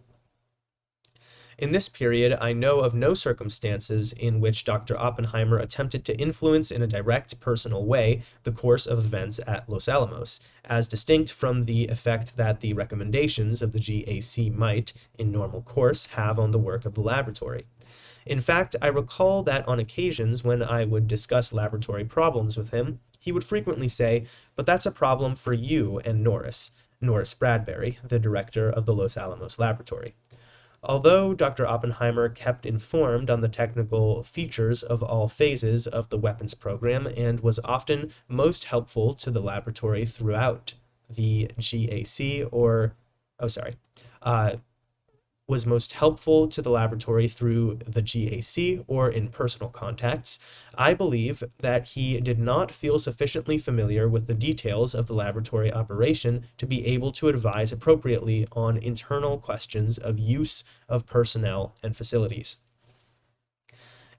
In this period, I know of no circumstances in which Dr. Oppenheimer attempted to influence in a direct, personal way the course of events at Los Alamos, as distinct from the effect that the recommendations of the GAC might, in normal course, have on the work of the laboratory. In fact, I recall that on occasions when I would discuss laboratory problems with him, he would frequently say, "But that's a problem for you and Norris Bradbury, the director of the Los Alamos laboratory." Although Dr. Oppenheimer kept informed on the technical features of all phases of the weapons program and was often most helpful to the laboratory throughout the GAC, uh, was most helpful to the laboratory through the GAC or in personal contacts, I believe that he did not feel sufficiently familiar with the details of the laboratory operation to be able to advise appropriately on internal questions of use of personnel and facilities.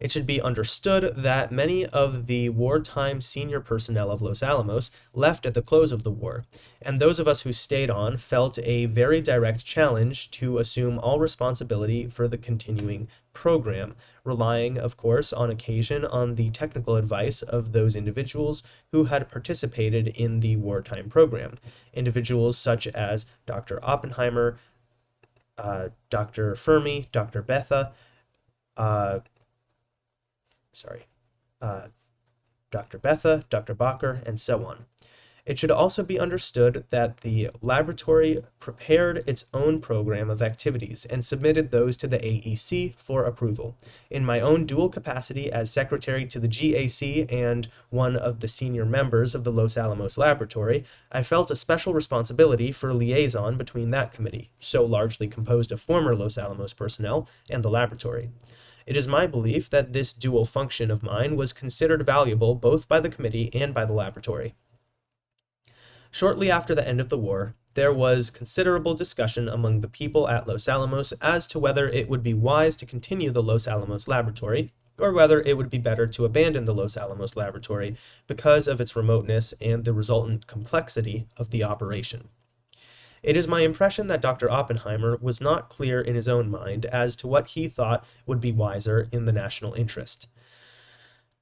It should be understood that many of the wartime senior personnel of Los Alamos left at the close of the war, and those of us who stayed on felt a very direct challenge to assume all responsibility for the continuing program, relying, of course, on occasion on the technical advice of those individuals who had participated in the wartime program, individuals such as Dr. Oppenheimer, Dr. Fermi, Dr. Betha, uh, Dr. Betha, Dr. Bacher, and so on. It should also be understood that the laboratory prepared its own program of activities and submitted those to the AEC for approval. In my own dual capacity as secretary to the GAC and one of the senior members of the Los Alamos Laboratory, I felt a special responsibility for liaison between that committee, so largely composed of former Los Alamos personnel, and the laboratory. It is my belief that this dual function of mine was considered valuable both by the committee and by the laboratory. Shortly after the end of the war, there was considerable discussion among the people at Los Alamos as to whether it would be wise to continue the Los Alamos Laboratory, or whether it would be better to abandon the Los Alamos Laboratory because of its remoteness and the resultant complexity of the operation. It is my impression that Dr. Oppenheimer was not clear in his own mind as to what he thought would be wiser in the national interest.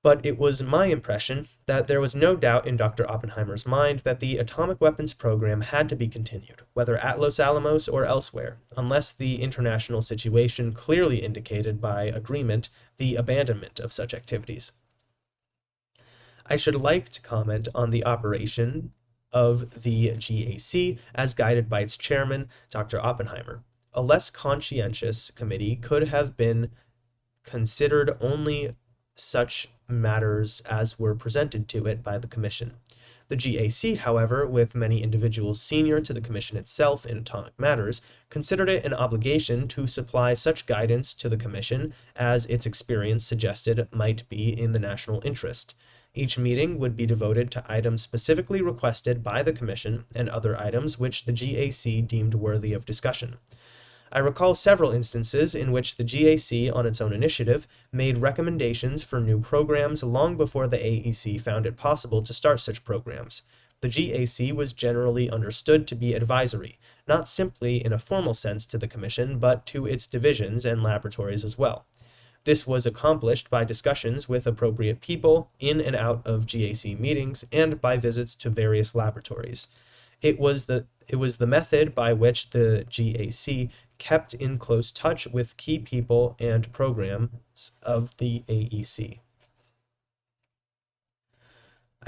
But it was my impression that there was no doubt in Dr. Oppenheimer's mind that the atomic weapons program had to be continued, whether at Los Alamos or elsewhere, unless the international situation clearly indicated by agreement the abandonment of such activities. I should like to comment on the operation of the GAC as guided by its chairman, Dr. Oppenheimer. A less conscientious committee could have been considered only such matters as were presented to it by the Commission. The GAC, however, with many individuals senior to the Commission itself in atomic matters, considered it an obligation to supply such guidance to the Commission as its experience suggested might be in the national interest. Each meeting would be devoted to items specifically requested by the Commission and other items which the GAC deemed worthy of discussion. I recall several instances in which the GAC, on its own initiative, made recommendations for new programs long before the AEC found it possible to start such programs. The GAC was generally understood to be advisory, not simply in a formal sense to the Commission, but to its divisions and laboratories as well. This was accomplished by discussions with appropriate people in and out of GAC meetings and by visits to various laboratories. It was the method by which the GAC kept in close touch with key people and programs of the AEC.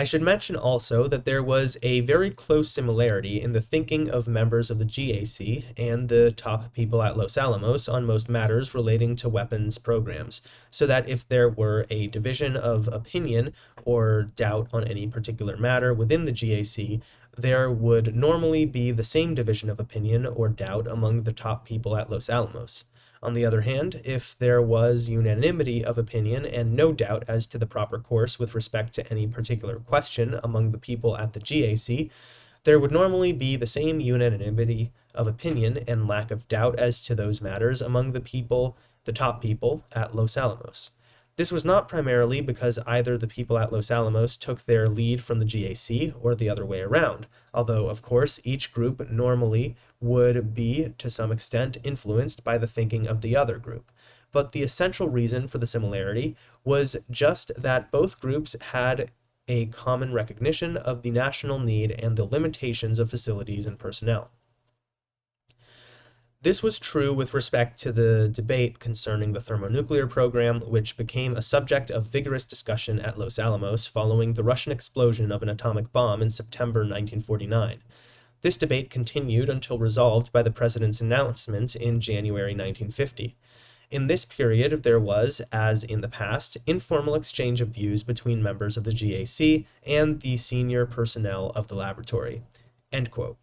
I should mention also that there was a very close similarity in the thinking of members of the GAC and the top people at Los Alamos on most matters relating to weapons programs, so that if there were a division of opinion or doubt on any particular matter within the GAC, there would normally be the same division of opinion or doubt among the top people at Los Alamos. On the other hand, if there was unanimity of opinion and no doubt as to the proper course with respect to any particular question among the people at the GAC, there would normally be the same unanimity of opinion and lack of doubt as to those matters among the top people at Los Alamos. This was not primarily because either the people at Los Alamos took their lead from the GAC or the other way around, although, of course, each group normally would be, to some extent, influenced by the thinking of the other group. But the essential reason for the similarity was just that both groups had a common recognition of the national need and the limitations of facilities and personnel. This was true with respect to the debate concerning the thermonuclear program, which became a subject of vigorous discussion at Los Alamos following the Russian explosion of an atomic bomb in September 1949. This debate continued until resolved by the president's announcement in January 1950. In this period, there was, as in the past, informal exchange of views between members of the GAC and the senior personnel of the laboratory." End quote.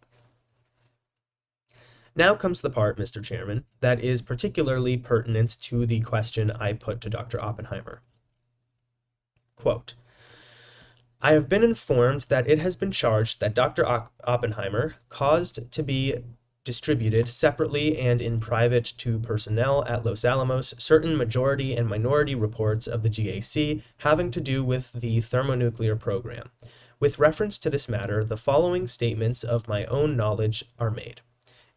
Now comes the part, Mr. Chairman, that is particularly pertinent to the question I put to Dr. Oppenheimer. Quote, "I have been informed that it has been charged that Dr. Oppenheimer caused to be distributed separately and in private to personnel at Los Alamos certain majority and minority reports of the GAC having to do with the thermonuclear program. With reference to this matter, the following statements of my own knowledge are made.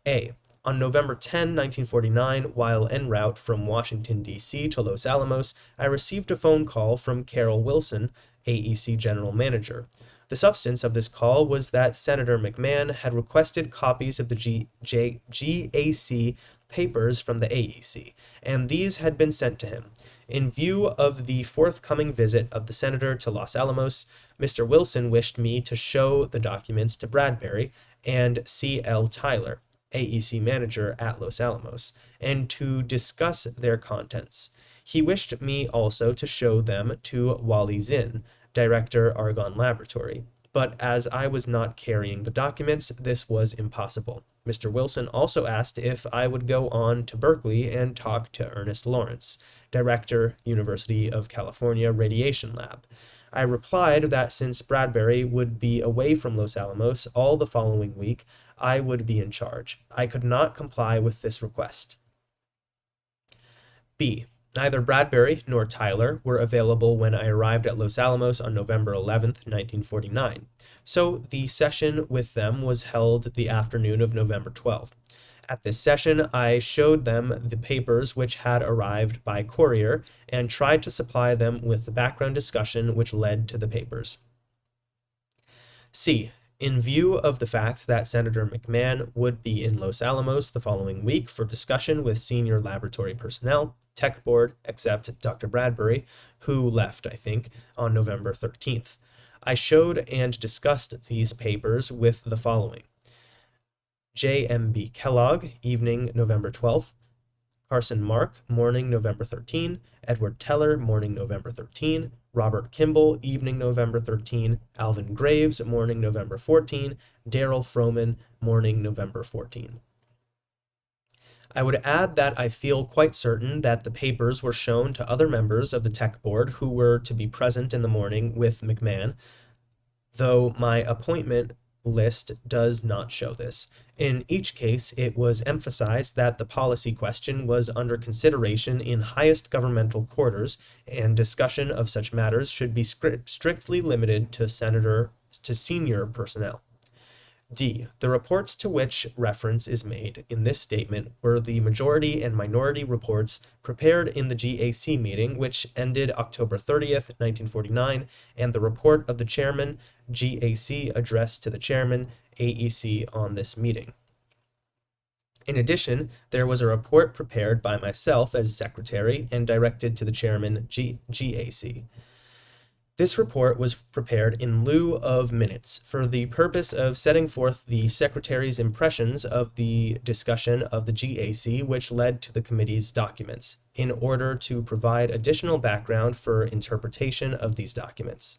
A. On November 10, 1949, while en route from Washington, D.C. to Los Alamos, I received a phone call from Carol Wilson, AEC General Manager. The substance of this call was that Senator McMahon had requested copies of the GAC papers from the AEC, and these had been sent to him. In view of the forthcoming visit of the senator to Los Alamos, Mr. Wilson wished me to show the documents to Bradbury and C.L. Tyler, AEC manager at Los Alamos, and to discuss their contents. He wished me also to show them to Wally Zinn, Director, Argonne Laboratory, but as I was not carrying the documents, this was impossible. Mr. Wilson also asked if I would go on to Berkeley and talk to Ernest Lawrence, Director, University of California Radiation Lab. I replied that since Bradbury would be away from Los Alamos all the following week, I would be in charge. I could not comply with this request. B. Neither Bradbury nor Tyler were available when I arrived at Los Alamos on November 11, 1949, so the session with them was held the afternoon of November 12. At this session, I showed them the papers which had arrived by courier and tried to supply them with the background discussion which led to the papers. C. In view of the fact that Senator McMahon would be in Los Alamos the following week for discussion with senior laboratory personnel, tech board, except Dr. Bradbury, who left, I think, on November 13th. I showed and discussed these papers with the following. J.M.B. Kellogg, evening November 12th. Carson Mark, morning November 13. Edward Teller, morning November 13. Robert Kimball, evening November 13. Alvin Graves, morning November 14. Darrell Froman, morning November 14. I would add that I feel quite certain that the papers were shown to other members of the tech board who were to be present in the morning with McMahon, though my appointment list does not show this. In each case, it was emphasized that the policy question was under consideration in highest governmental quarters, and discussion of such matters should be strictly limited to senior personnel. D. The reports to which reference is made in this statement were the majority and minority reports prepared in the GAC meeting, which ended October 30th, 1949, and the report of the chairman, GAC, addressed to the chairman, AEC, on this meeting. In addition, there was a report prepared by myself as secretary and directed to the chairman, GAC. This report was prepared in lieu of minutes for the purpose of setting forth the Secretary's impressions of the discussion of the GAC which led to the committee's documents, in order to provide additional background for interpretation of these documents.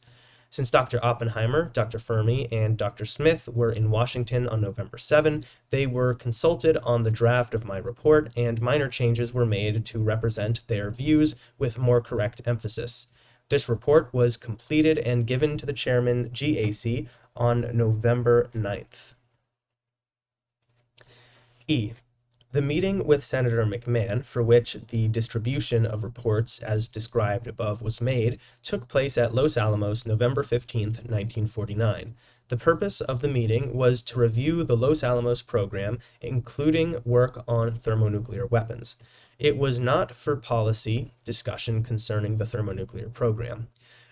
Since Dr. Oppenheimer, Dr. Fermi, and Dr. Smith were in Washington on November 7, they were consulted on the draft of my report, and minor changes were made to represent their views with more correct emphasis. This report was completed and given to the chairman, GAC, on November 9th. E. The meeting with Senator McMahon, for which the distribution of reports as described above was made, took place at Los Alamos November 15th, 1949. The purpose of the meeting was to review the Los Alamos program, including work on thermonuclear weapons. It was not for policy discussion concerning the thermonuclear program.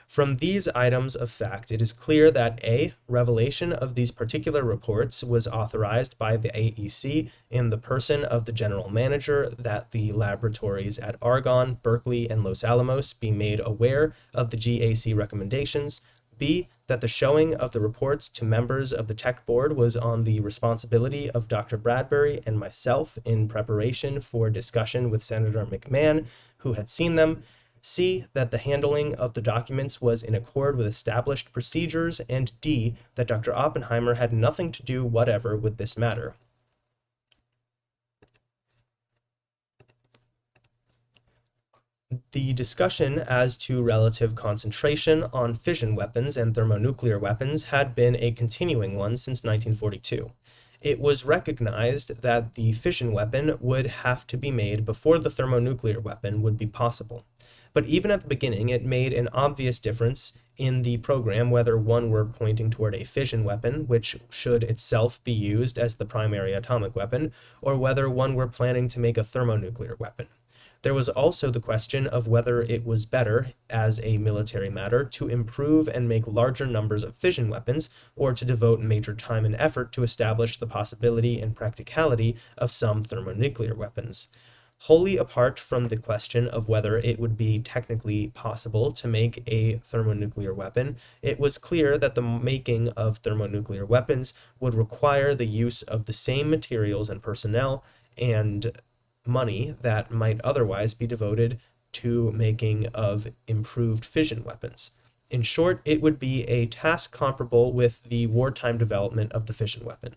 From these items of fact, it is clear that A. Revelation of these particular reports was authorized by the AEC in the person of the general manager, that the laboratories at Argonne, Berkeley, and Los Alamos be made aware of the GAC recommendations. B, that the showing of the reports to members of the tech board was on the responsibility of Dr. Bradbury and myself in preparation for discussion with Senator McMahon, who had seen them. C, that the handling of the documents was in accord with established procedures. And D, that Dr. Oppenheimer had nothing to do whatever with this matter. The discussion as to relative concentration on fission weapons and thermonuclear weapons had been a continuing one since 1942. It was recognized that the fission weapon would have to be made before the thermonuclear weapon would be possible. But even at the beginning, it made an obvious difference in the program whether one were pointing toward a fission weapon, which should itself be used as the primary atomic weapon, or whether one were planning to make a thermonuclear weapon. There was also the question of whether it was better, as a military matter, to improve and make larger numbers of fission weapons, or to devote major time and effort to establish the possibility and practicality of some thermonuclear weapons. Wholly apart from the question of whether it would be technically possible to make a thermonuclear weapon, it was clear that the making of thermonuclear weapons would require the use of the same materials and personnel and money that might otherwise be devoted to making of improved fission weapons. In short, it would be a task comparable with the wartime development of the fission weapon.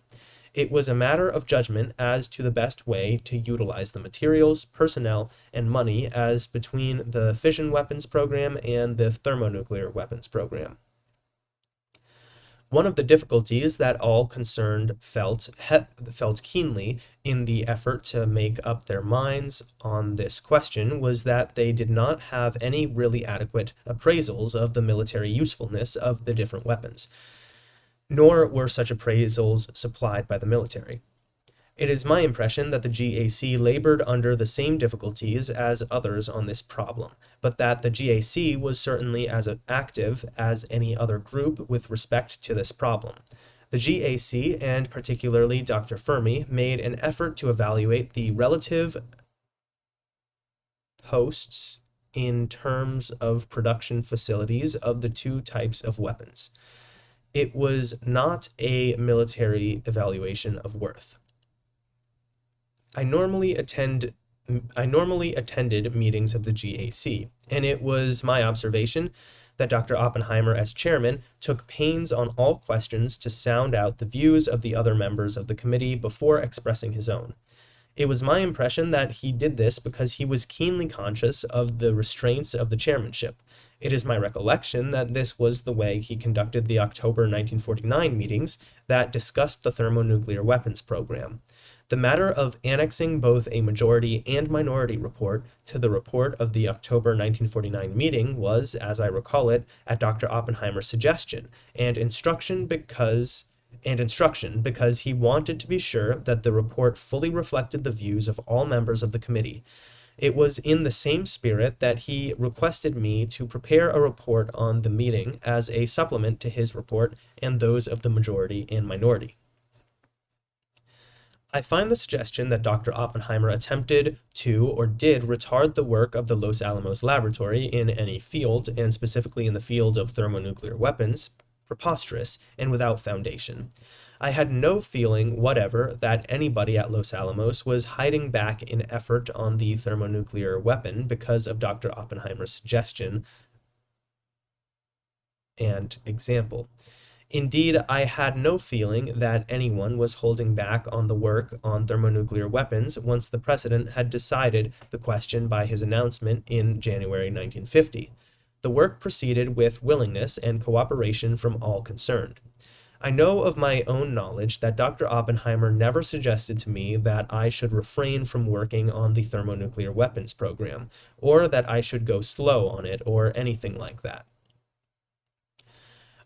It was a matter of judgment as to the best way to utilize the materials, personnel, and money as between the fission weapons program and the thermonuclear weapons program. One of the difficulties that all concerned felt keenly in the effort to make up their minds on this question was that they did not have any really adequate appraisals of the military usefulness of the different weapons, nor were such appraisals supplied by the military. It is my impression that the GAC labored under the same difficulties as others on this problem, but that the GAC was certainly as active as any other group with respect to this problem. The GAC, and particularly Dr. Fermi, made an effort to evaluate the relative posts in terms of production facilities of the two types of weapons. It was not a military evaluation of worth. I normally attended meetings of the GAC, and it was my observation that Dr. Oppenheimer, as chairman, took pains on all questions to sound out the views of the other members of the committee before expressing his own. It was my impression that he did this because he was keenly conscious of the restraints of the chairmanship. It is my recollection that this was the way he conducted the October 1949 meetings that discussed the thermonuclear weapons program. The matter of annexing both a majority and minority report to the report of the October 1949 meeting was, as I recall it, at Dr. Oppenheimer's suggestion, and instruction because he wanted to be sure that the report fully reflected the views of all members of the committee. It was in the same spirit that he requested me to prepare a report on the meeting as a supplement to his report and those of the majority and minority. I find the suggestion that Dr. Oppenheimer attempted to or did retard the work of the Los Alamos laboratory in any field, and specifically in the field of thermonuclear weapons, preposterous and without foundation. I had no feeling whatever that anybody at Los Alamos was hiding back in effort on the thermonuclear weapon because of Dr. Oppenheimer's suggestion and example. Indeed, I had no feeling that anyone was holding back on the work on thermonuclear weapons once the President had decided the question by his announcement in January 1950. The work proceeded with willingness and cooperation from all concerned. I know of my own knowledge that Dr. Oppenheimer never suggested to me that I should refrain from working on the thermonuclear weapons program, or that I should go slow on it, or anything like that.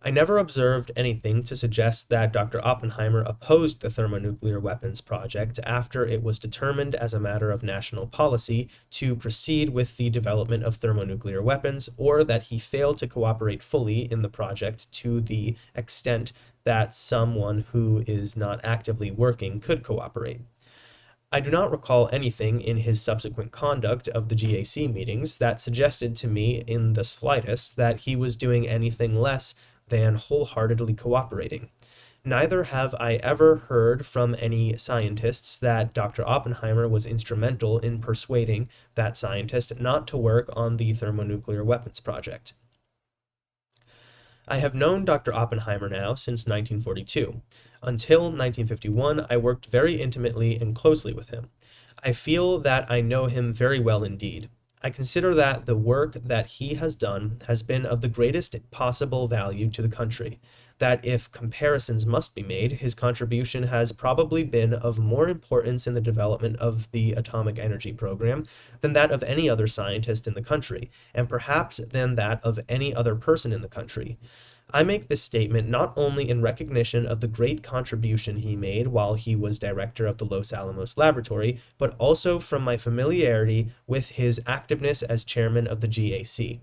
I never observed anything to suggest that Dr. Oppenheimer opposed the thermonuclear weapons project after it was determined as a matter of national policy to proceed with the development of thermonuclear weapons, or that he failed to cooperate fully in the project to the extent that someone who is not actively working could cooperate. I do not recall anything in his subsequent conduct of the GAC meetings that suggested to me in the slightest that he was doing anything less than wholeheartedly cooperating. Neither have I ever heard from any scientists that Dr. Oppenheimer was instrumental in persuading that scientist not to work on the thermonuclear weapons project. I have known Dr. Oppenheimer now since 1942. Until 1951, I worked very intimately and closely with him. I feel that I know him very well indeed. I consider that the work that he has done has been of the greatest possible value to the country, that if comparisons must be made, his contribution has probably been of more importance in the development of the atomic energy program than that of any other scientist in the country, and perhaps than that of any other person in the country. I make this statement not only in recognition of the great contribution he made while he was director of the Los Alamos Laboratory, but also from my familiarity with his activeness as chairman of the GAC.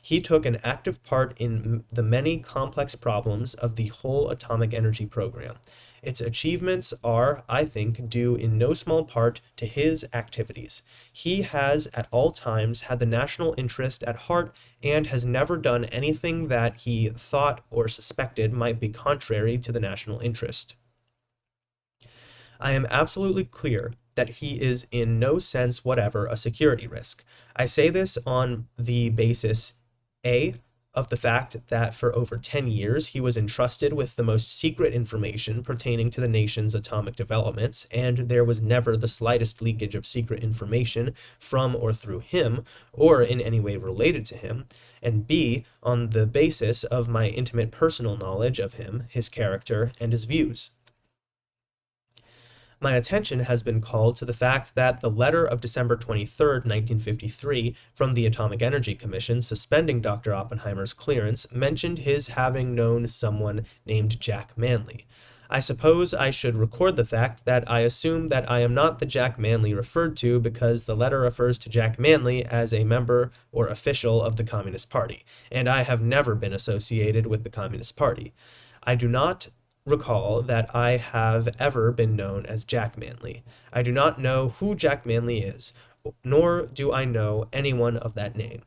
He took an active part in the many complex problems of the whole atomic energy program. Its achievements are, I think, due in no small part to his activities. He has at all times had the national interest at heart and has never done anything that he thought or suspected might be contrary to the national interest. I am absolutely clear that he is in no sense whatever a security risk. I say this on the basis A, of the fact that for over 10 years he was entrusted with the most secret information pertaining to the nation's atomic developments, and there was never the slightest leakage of secret information from or through him, or in any way related to him, and B, on the basis of my intimate personal knowledge of him, his character, and his views. My attention has been called to the fact that the letter of December 23, 1953, from the Atomic Energy Commission suspending Dr. Oppenheimer's clearance mentioned his having known someone named Jack Manley. I suppose I should record the fact that I assume that I am not the Jack Manley referred to because the letter refers to Jack Manley as a member or official of the Communist Party, and I have never been associated with the Communist Party. I do not recall that I have ever been known as Jack Manley. I do not know who Jack Manley is, nor do I know anyone of that name.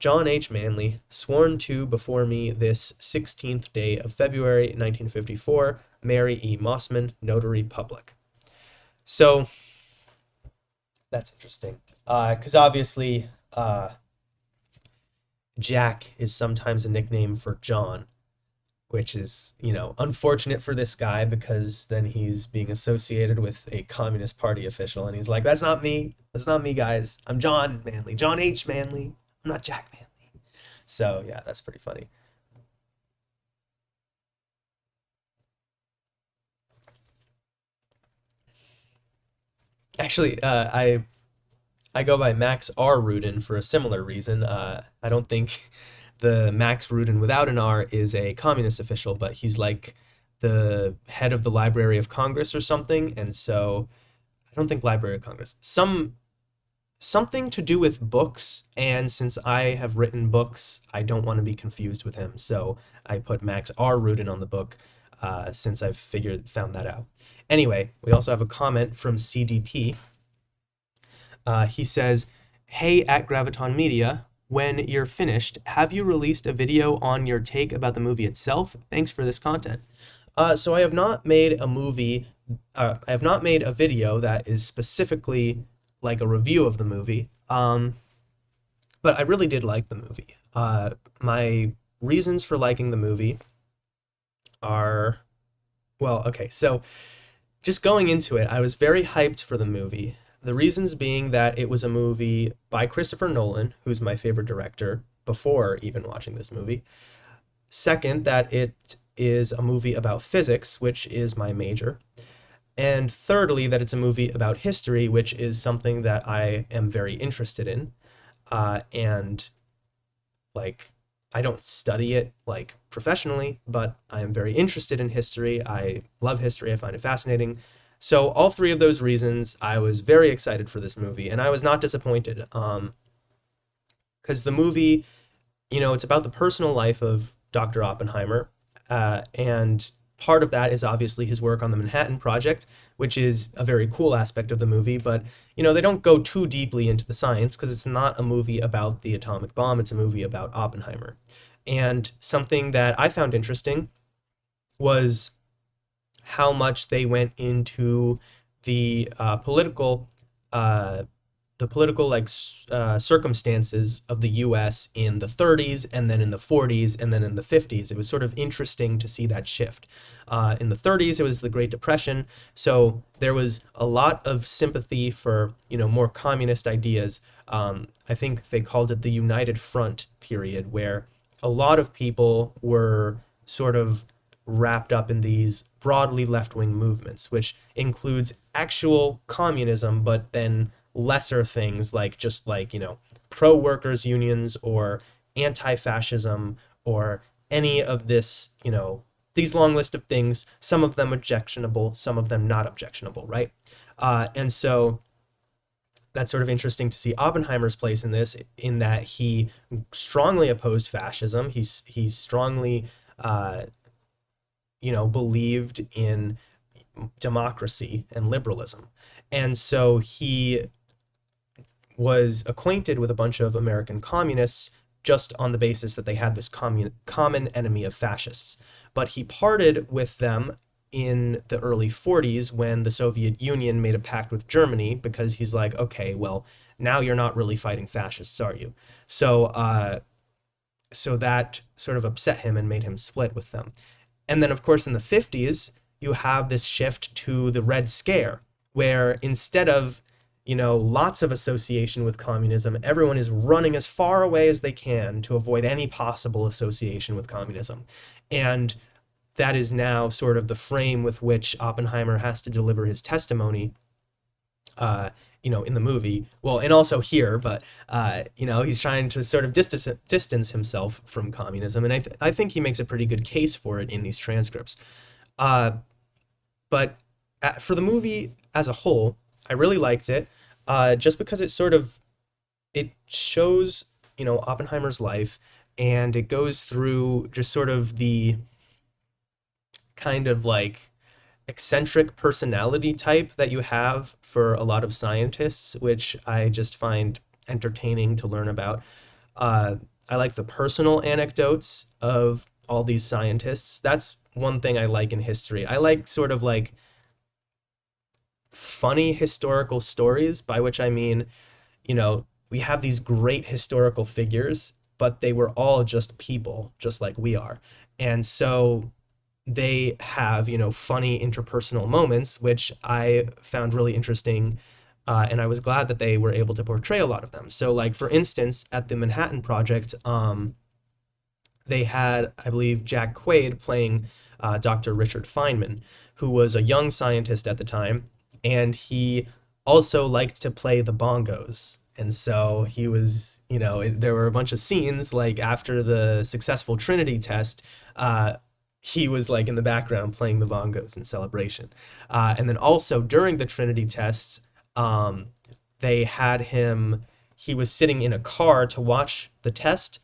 John H. Manley, sworn to before me this 16th day of February 1954, Mary E. Mossman, Notary Public. So, that's interesting. Because obviously, Jack is sometimes a nickname for John, which is, unfortunate for this guy because then he's being associated with a Communist Party official, and he's like, that's not me. That's not me, guys. I'm John Manley. John H. Manley. I'm not Jack Manley. So, yeah, that's pretty funny. Actually, I go by Max R. Rudin for a similar reason. I don't think the Max Rudin without an R is a communist official, but he's like the head of the Library of Congress or something, and so I don't think Library of Congress. Something to do with books, and since I have written books, I don't want to be confused with him, so I put Max R. Rudin on the book since I've found that out. Anyway, we also have a comment from CDP. He says, "Hey, at Graviton Media, when you're finished, have you released a video on your take about the movie itself? Thanks for this content." So I have not made a movie. I have not made a video that is specifically like a review of the movie. But I really did like the movie. My reasons for liking the movie are, well, okay, so just going into it, I was very hyped for the movie. The reasons being that it was a movie by Christopher Nolan, who's my favorite director, before even watching this movie. Second, that it is a movie about physics, which is my major. And thirdly, that it's a movie about history, which is something that I am very interested in. And like, I don't study it like professionally, but I am very interested in history. I love history. I find it fascinating. So all three of those reasons, I was very excited for this movie, and I was not disappointed. Because the movie, it's about the personal life of Dr. Oppenheimer, and part of that is obviously his work on the Manhattan Project, which is a very cool aspect of the movie, but, they don't go too deeply into the science because it's not a movie about the atomic bomb, it's a movie about Oppenheimer. And something that I found interesting was how much they went into the uh, political like circumstances of the U.S. in the 30s and then in the 40s and then in the 50s. It was sort of interesting to see that shift. In the 30s, it was the Great Depression, so there was a lot of sympathy for more communist ideas. I think they called it the United Front period, where a lot of people were sort of wrapped up in these broadly left-wing movements, which includes actual communism, but then lesser things like just like, pro-workers unions or anti-fascism or any of this, these long list of things, some of them objectionable, some of them not objectionable, right? And so that's sort of interesting to see Oppenheimer's place in this, in that he strongly opposed fascism. He strongly, believed in democracy and liberalism. And so he was acquainted with a bunch of American communists just on the basis that they had this common enemy of fascists. But he parted with them in the early 40s when the Soviet Union made a pact with Germany, because he's like, okay, well, now you're not really fighting fascists, are you? So that sort of upset him and made him split with them. And then, of course, in the 50s, you have this shift to the Red Scare, where instead of, lots of association with communism, everyone is running as far away as they can to avoid any possible association with communism. And that is now sort of the frame with which Oppenheimer has to deliver his testimony, in the movie. Well, and also here, but, he's trying to sort of distance himself from communism. And I think he makes a pretty good case for it in these transcripts. Uh, but for the movie as a whole, I really liked it, just because it shows, Oppenheimer's life, and it goes through just sort of the kind of like eccentric personality type that you have for a lot of scientists, which I just find entertaining to learn about. Uh, I like the personal anecdotes of all these scientists. That's one thing I like in history. I like sort of like funny historical stories, by which I mean, we have these great historical figures, but they were all just people, just like we are. And so they have, funny interpersonal moments, which I found really interesting. And I was glad that they were able to portray a lot of them. So, like, for instance, at the Manhattan Project, they had, I believe, Jack Quaid playing Dr. Richard Feynman, who was a young scientist at the time, and he also liked to play the bongos. And so he was, there were a bunch of scenes like after the successful Trinity test. He was like in the background playing the bongos in celebration. And then also during the Trinity tests, they had him, he was sitting in a car to watch the test,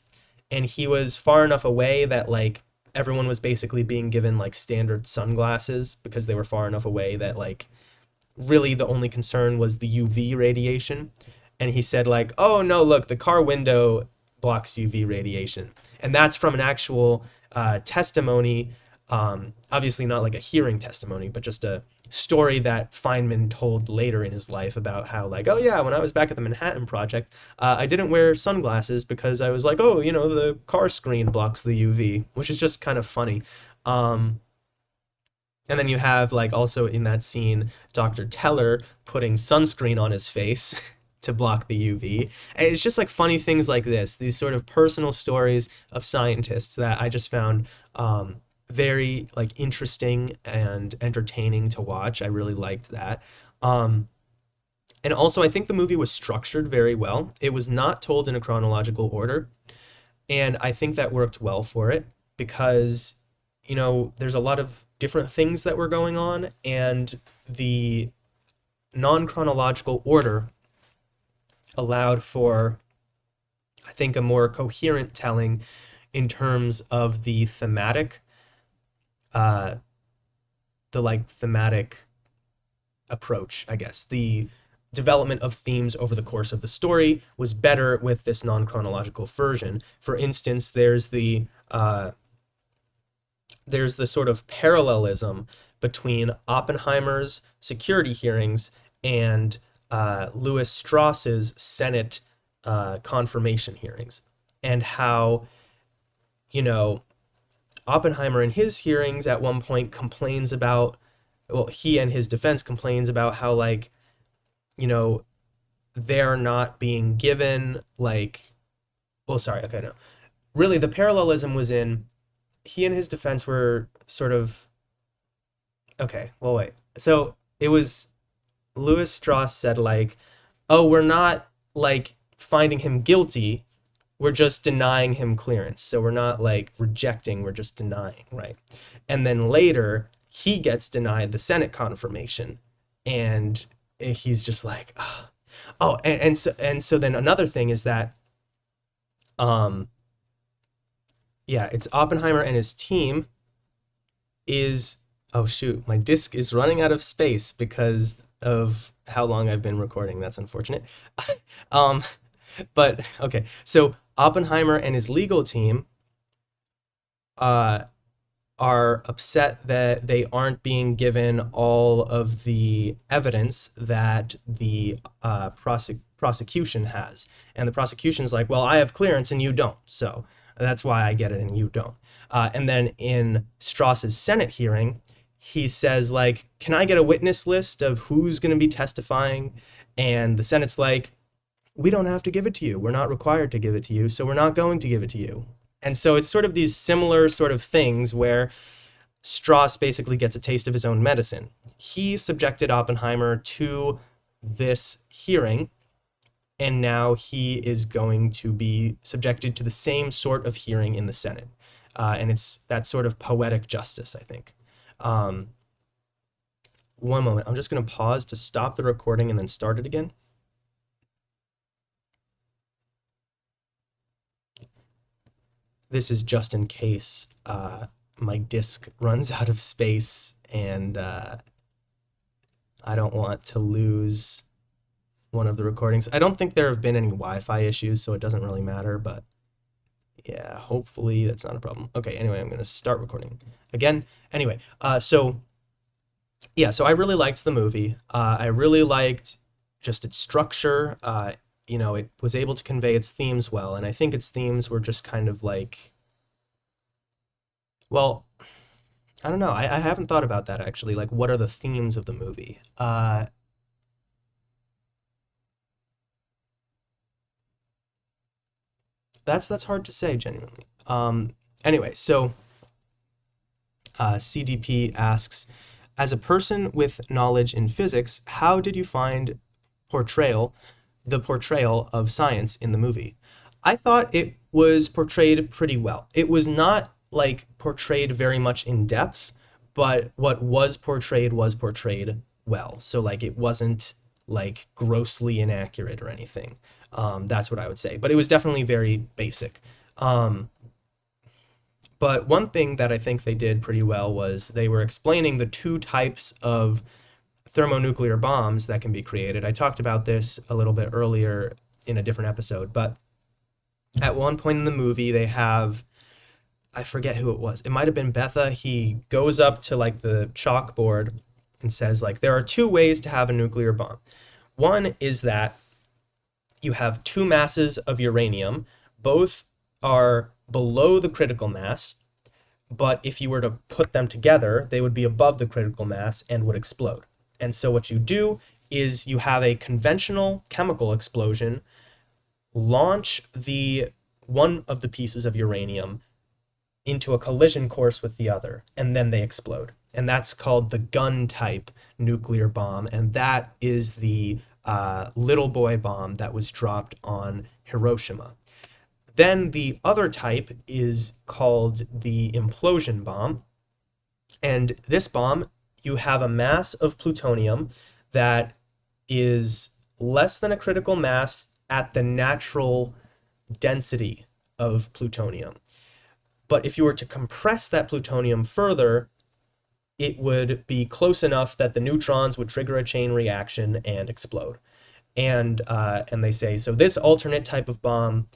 and he was far enough away that like everyone was basically being given like standard sunglasses because they were far enough away that like really the only concern was the UV radiation. And he said like, oh no, look, the car window blocks UV radiation. And that's from an actual testimony, obviously not like a hearing testimony, but just a story that Feynman told later in his life about how like, oh yeah, when I was back at the Manhattan Project, I didn't wear sunglasses because I was like, oh, the car screen blocks the UV, which is just kind of funny. And then you have like also in that scene, Dr. Teller putting sunscreen on his face to block the UV. And it's just like funny things like this, these sort of personal stories of scientists that I just found very like interesting and entertaining to watch. I really liked that. And also, I think the movie was structured very well. It was not told in a chronological order, and I think that worked well for it because, there's a lot of different things that were going on, and the non-chronological order allowed for, I think, a more coherent telling in terms of the thematic, uh, the like thematic approach, I guess. development of themes over the course of the story was better with this non-chronological version. For instance, there's the sort of parallelism between Oppenheimer's security hearings and Louis Strauss's Senate confirmation hearings, and how, you know, Oppenheimer in his hearings at one point complains about, well, he and his defense complains about how, like, you know, they're not being given, like, well, sorry, okay, no. Really, the parallelism was in he and his defense were sort of, okay, well, wait. So it was Louis Strauss said, like, oh, we're not, like, finding him guilty, we're just denying him clearance. So we're not, like, rejecting, we're just denying, right? And then later, he gets denied the Senate confirmation, and he's just like, oh, and so then another thing is that, um, yeah, it's Oppenheimer and his team is, oh shoot, my disk is running out of space because of how long I've been recording. That's unfortunate. um, but okay, so Oppenheimer and his legal team uh, are upset that they aren't being given all of the evidence that the prosecution has. And the prosecution is like, well, I have clearance and you don't. So that's why I get it and you don't. And then in Strauss's Senate hearing, he says, like, can I get a witness list of who's going to be testifying? And the Senate's like, we don't have to give it to you. We're not required to give it to you, so we're not going to give it to you. And so it's sort of these similar sort of things where Strauss basically gets a taste of his own medicine. He subjected Oppenheimer to this hearing, and now he is going to be subjected to the same sort of hearing in the Senate. And it's that sort of poetic justice, I think. One moment. I'm just going to pause to stop the recording and then start it again. This is just in case my disk runs out of space and I don't want to lose one of the recordings. I don't think there have been any Wi-Fi issues, so it doesn't really matter, but yeah, hopefully that's not a problem. Okay, anyway, I'm going to start recording again. Anyway, so I really liked the movie. I really liked just its structure. It was able to convey its themes well, and I think its themes were just kind of like, well, I don't know. I haven't thought about that actually. Like, what are the themes of the movie? That's hard to say genuinely. Anyway, so CDP asks, as a person with knowledge in physics, how did you find the portrayal of science in the movie? I thought it was portrayed pretty well. It was not like portrayed very much in depth, but what was portrayed well. So like it wasn't like grossly inaccurate or anything. That's what I would say. But it was definitely very basic. But one thing that I think they did pretty well was they were explaining the two types of thermonuclear bombs that can be created. I talked about this a little bit earlier in a different episode, but at one point in the movie, they have, I forget who it was. It might have been Betha. He goes up to like the chalkboard and says, like, there are two ways to have a nuclear bomb. One is that you have two masses of uranium, both are below the critical mass, but if you were to put them together, they would be above the critical mass and would explode. And so what you do is you have a conventional chemical explosion, launch one of the pieces of uranium into a collision course with the other, and then they explode. And that's called the gun type nuclear bomb, and that is the little boy bomb that was dropped on Hiroshima. Then the other type is called the implosion bomb. And this bomb, you have a mass of plutonium that is less than a critical mass at the natural density of plutonium. But if you were to compress that plutonium further, it would be close enough that the neutrons would trigger a chain reaction and explode. And they say, so this alternate type of bomb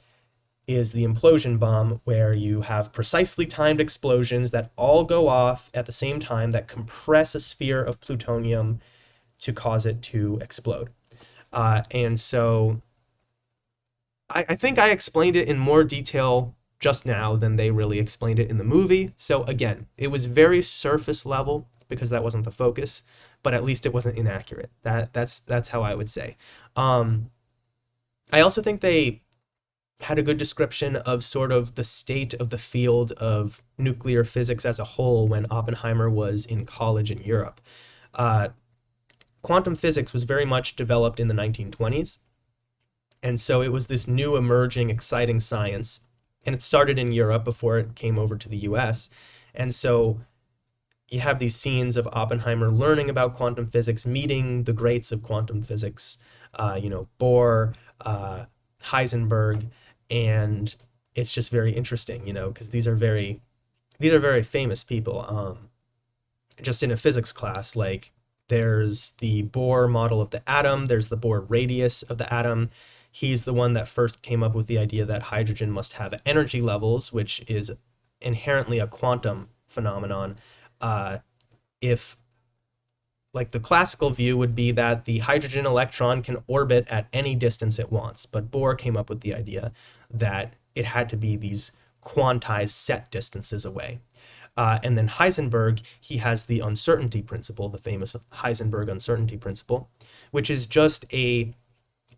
is the implosion bomb, where you have precisely timed explosions that all go off at the same time that compress a sphere of plutonium to cause it to explode. And so I think I explained it in more detail just now than they really explained it in the movie. So again, it was very surface level because that wasn't the focus, but at least it wasn't inaccurate. That's how I would say. Um, I also think they had a good description of sort of the state of the field of nuclear physics as a whole when Oppenheimer was in college in Europe. Uh, Quantum physics was very much developed in the 1920s, and so it was this new emerging, exciting science. And it started in Europe before it came over to the US. And so you have these scenes of Oppenheimer learning about quantum physics, meeting the greats of quantum physics, Bohr, Heisenberg, and it's just very interesting, because these are very famous people. Just in a physics class, like there's the Bohr model of the atom, there's the Bohr radius of the atom. He's the one that first came up with the idea that hydrogen must have energy levels, which is inherently a quantum phenomenon. If like the classical view would be that the hydrogen electron can orbit at any distance it wants, but Bohr came up with the idea that it had to be these quantized set distances away. And then Heisenberg, he has the uncertainty principle, the famous Heisenberg uncertainty principle, which is just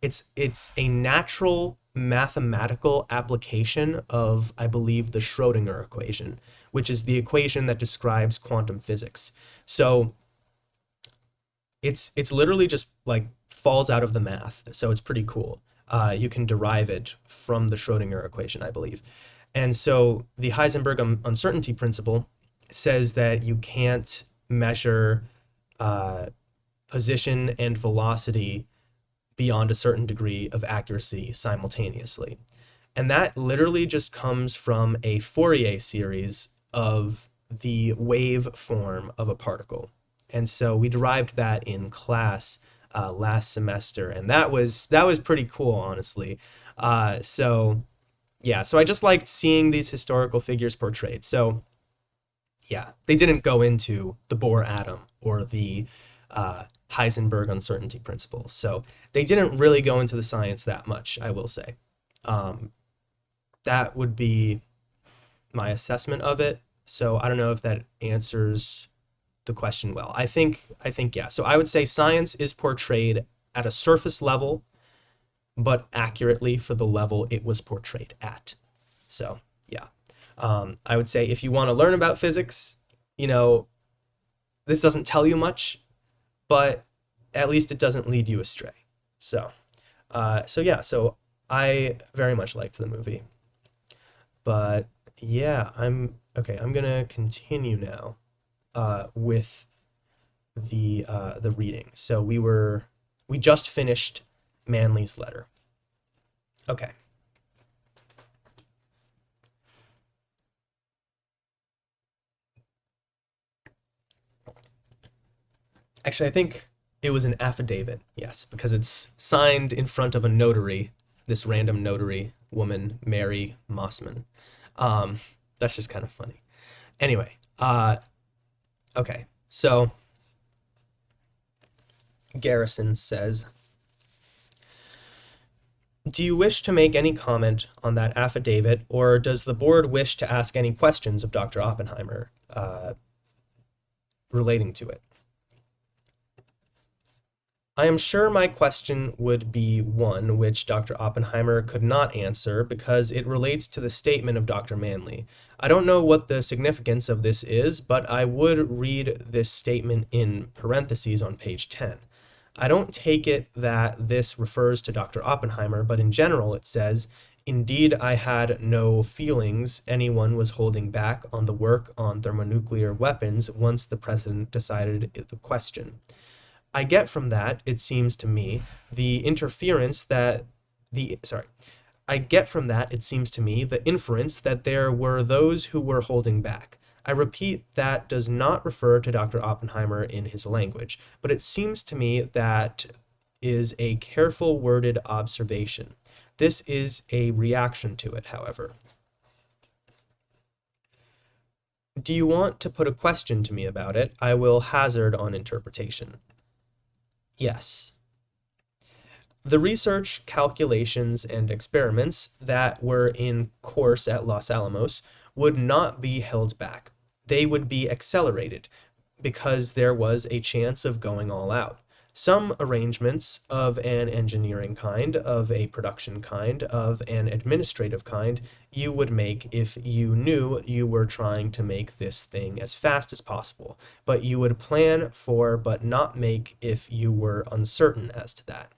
it's a natural mathematical application of, I believe, the Schrödinger equation, which is the equation that describes quantum physics. So it's literally just like falls out of the math. So it's pretty cool. You can derive it from the Schrödinger equation, I believe. And so the Heisenberg uncertainty principle says that you can't measure position and velocity beyond a certain degree of accuracy simultaneously. And that literally just comes from a Fourier series of the wave form of a particle. And so we derived that in class last semester, and that was pretty cool, honestly. So yeah, so I just liked seeing these historical figures portrayed. So yeah, they didn't go into the Bohr atom or the Heisenberg uncertainty principle. So they didn't really go into the science that much, I will say. That would be my assessment of it. So I don't know if that answers the question well. I think yeah. So I would say science is portrayed at a surface level, but accurately for the level it was portrayed at. So yeah. I would say if you want to learn about physics, this doesn't tell you much, but at least it doesn't lead you astray. So yeah, so I very much liked the movie. But yeah, I'm gonna continue now with the reading. So we just finished Manley's letter. Okay. Actually, I think it was an affidavit, yes, because it's signed in front of a notary, this random notary woman, Mary Mossman. That's just kind of funny. Anyway, okay, so Garrison says, do you wish to make any comment on that affidavit, or does the board wish to ask any questions of Dr. Oppenheimer relating to it? I am sure my question would be one which Dr. Oppenheimer could not answer because it relates to the statement of Dr. Manley. I don't know what the significance of this is, but I would read this statement in parentheses on page 10. I don't take it that this refers to Dr. Oppenheimer, but in general it says, indeed, I had no feelings anyone was holding back on the work on thermonuclear weapons once the president decided the question. I get from that, it seems to me, the inference that there were those who were holding back. I repeat, that does not refer to Dr. Oppenheimer in his language, but it seems to me that is a careful worded observation. This is a reaction to it, however. Do you want to put a question to me about it? I will hazard on interpretation. Yes. The research, calculations, and experiments that were in course at Los Alamos would not be held back. They would be accelerated because there was a chance of going all out. Some arrangements of an engineering kind, of a production kind, of an administrative kind, you would make if you knew you were trying to make this thing as fast as possible, but you would plan for but not make if you were uncertain as to that.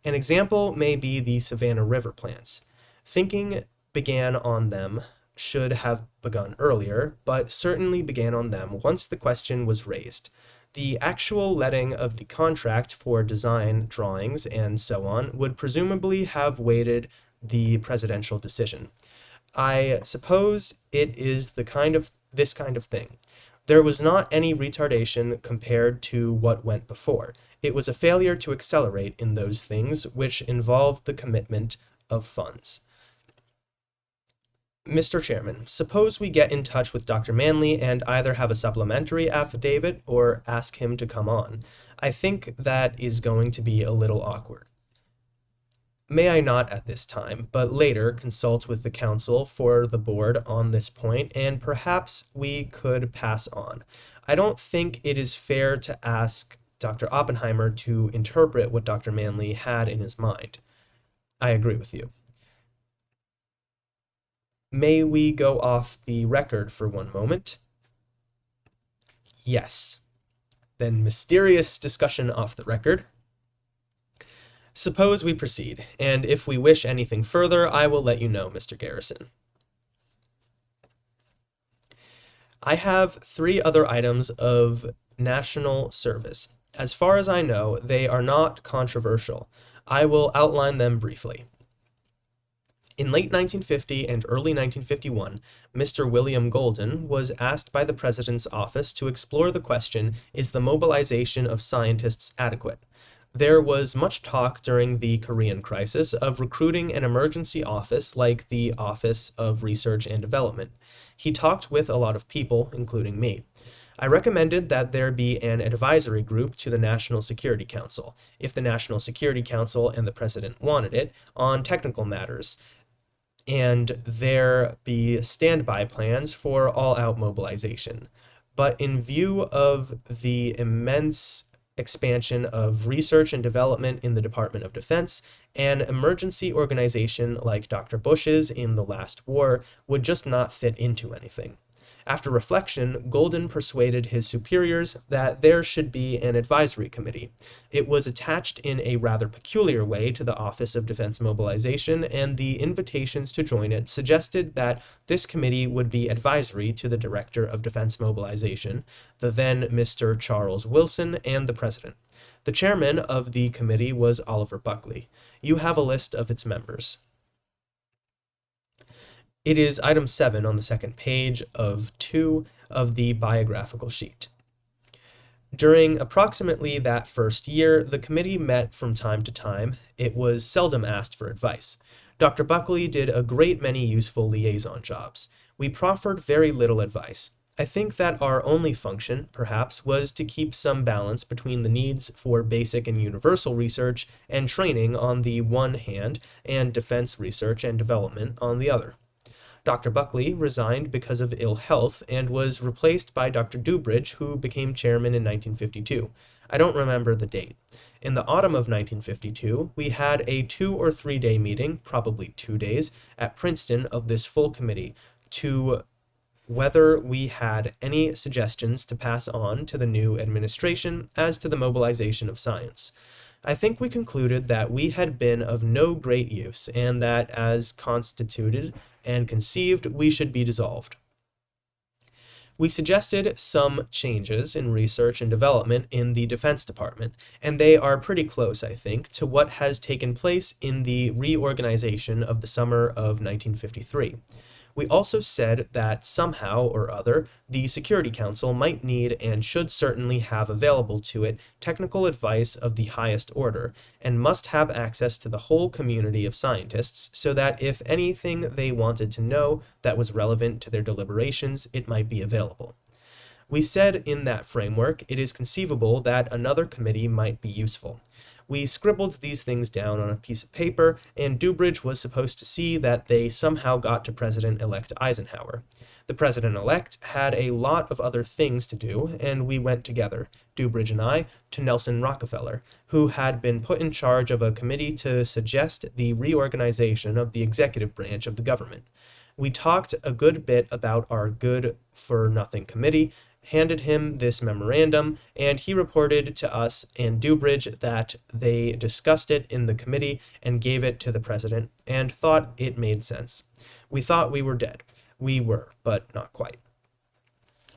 An example may be the Savannah River plants. Thinking began on them should have begun earlier, but certainly began on them once the question was raised. The actual letting of the contract for design drawings and so on would presumably have waited the presidential decision. I suppose it is this kind of thing. There was not any retardation compared to what went before. It was a failure to accelerate in those things which involved the commitment of funds. Mr. Chairman, suppose we get in touch with Dr. Manley and either have a supplementary affidavit or ask him to come on. I think that is going to be a little awkward. May I not at this time, but later consult with the counsel for the board on this point, and perhaps we could pass on. I don't think it is fair to ask Dr. Oppenheimer to interpret what Dr. Manley had in his mind. I agree with you. May we go off the record for one moment? Yes. Then mysterious discussion off the record. Suppose we proceed, and if we wish anything further, I will let you know, Mr. Garrison. I have 3 other items of national service. As far as I know, they are not controversial. I will outline them briefly. In late 1950 and early 1951, Mr. William Golden was asked by the President's office to explore the question, is the mobilization of scientists adequate? There was much talk during the Korean crisis of recruiting an emergency office like the Office of Research and Development. He talked with a lot of people, including me. I recommended that there be an advisory group to the National Security Council, if the National Security Council and the President wanted it, on technical matters, and there be standby plans for all-out mobilization. But in view of the immense expansion of research and development in the Department of Defense, an emergency organization like Dr. Bush's in the last war would just not fit into anything. After reflection, Golden persuaded his superiors that there should be an advisory committee. It was attached in a rather peculiar way to the Office of Defense Mobilization, and the invitations to join it suggested that this committee would be advisory to the Director of Defense Mobilization, the then Mr. Charles Wilson, and the President. The chairman of the committee was Oliver Buckley. You have a list of its members. It is item 7 on the second page of 2 of the biographical sheet. During approximately that first year, the committee met from time to time. It was seldom asked for advice. Dr. Buckley did a great many useful liaison jobs. We proffered very little advice. I think that our only function, perhaps, was to keep some balance between the needs for basic and universal research and training on the one hand and defense research and development on the other. Dr. Buckley resigned because of ill health and was replaced by Dr. Dubridge, who became chairman in 1952. I don't remember the date. In the autumn of 1952, we had a 2 or 3 day meeting, probably 2 days, at Princeton of this full committee to whether we had any suggestions to pass on to the new administration as to the mobilization of science. I think we concluded that we had been of no great use, and that as constituted and conceived, we should be dissolved. We suggested some changes in research and development in the Defense Department, and they are pretty close, I think, to what has taken place in the reorganization of the summer of 1953. We also said that somehow or other, the Security Council might need and should certainly have available to it technical advice of the highest order, and must have access to the whole community of scientists, so that if anything they wanted to know that was relevant to their deliberations, it might be available. We said in that framework it is conceivable that another committee might be useful. We scribbled these things down on a piece of paper, and Dubridge was supposed to see that they somehow got to President-elect Eisenhower. The President-elect had a lot of other things to do, and we went together, Dubridge and I, to Nelson Rockefeller, who had been put in charge of a committee to suggest the reorganization of the executive branch of the government. We talked a good bit about our good-for-nothing committee, handed him this memorandum, and he reported to us and Dubridge that they discussed it in the committee and gave it to the president, and thought it made sense. We thought we were dead. We were, but not quite.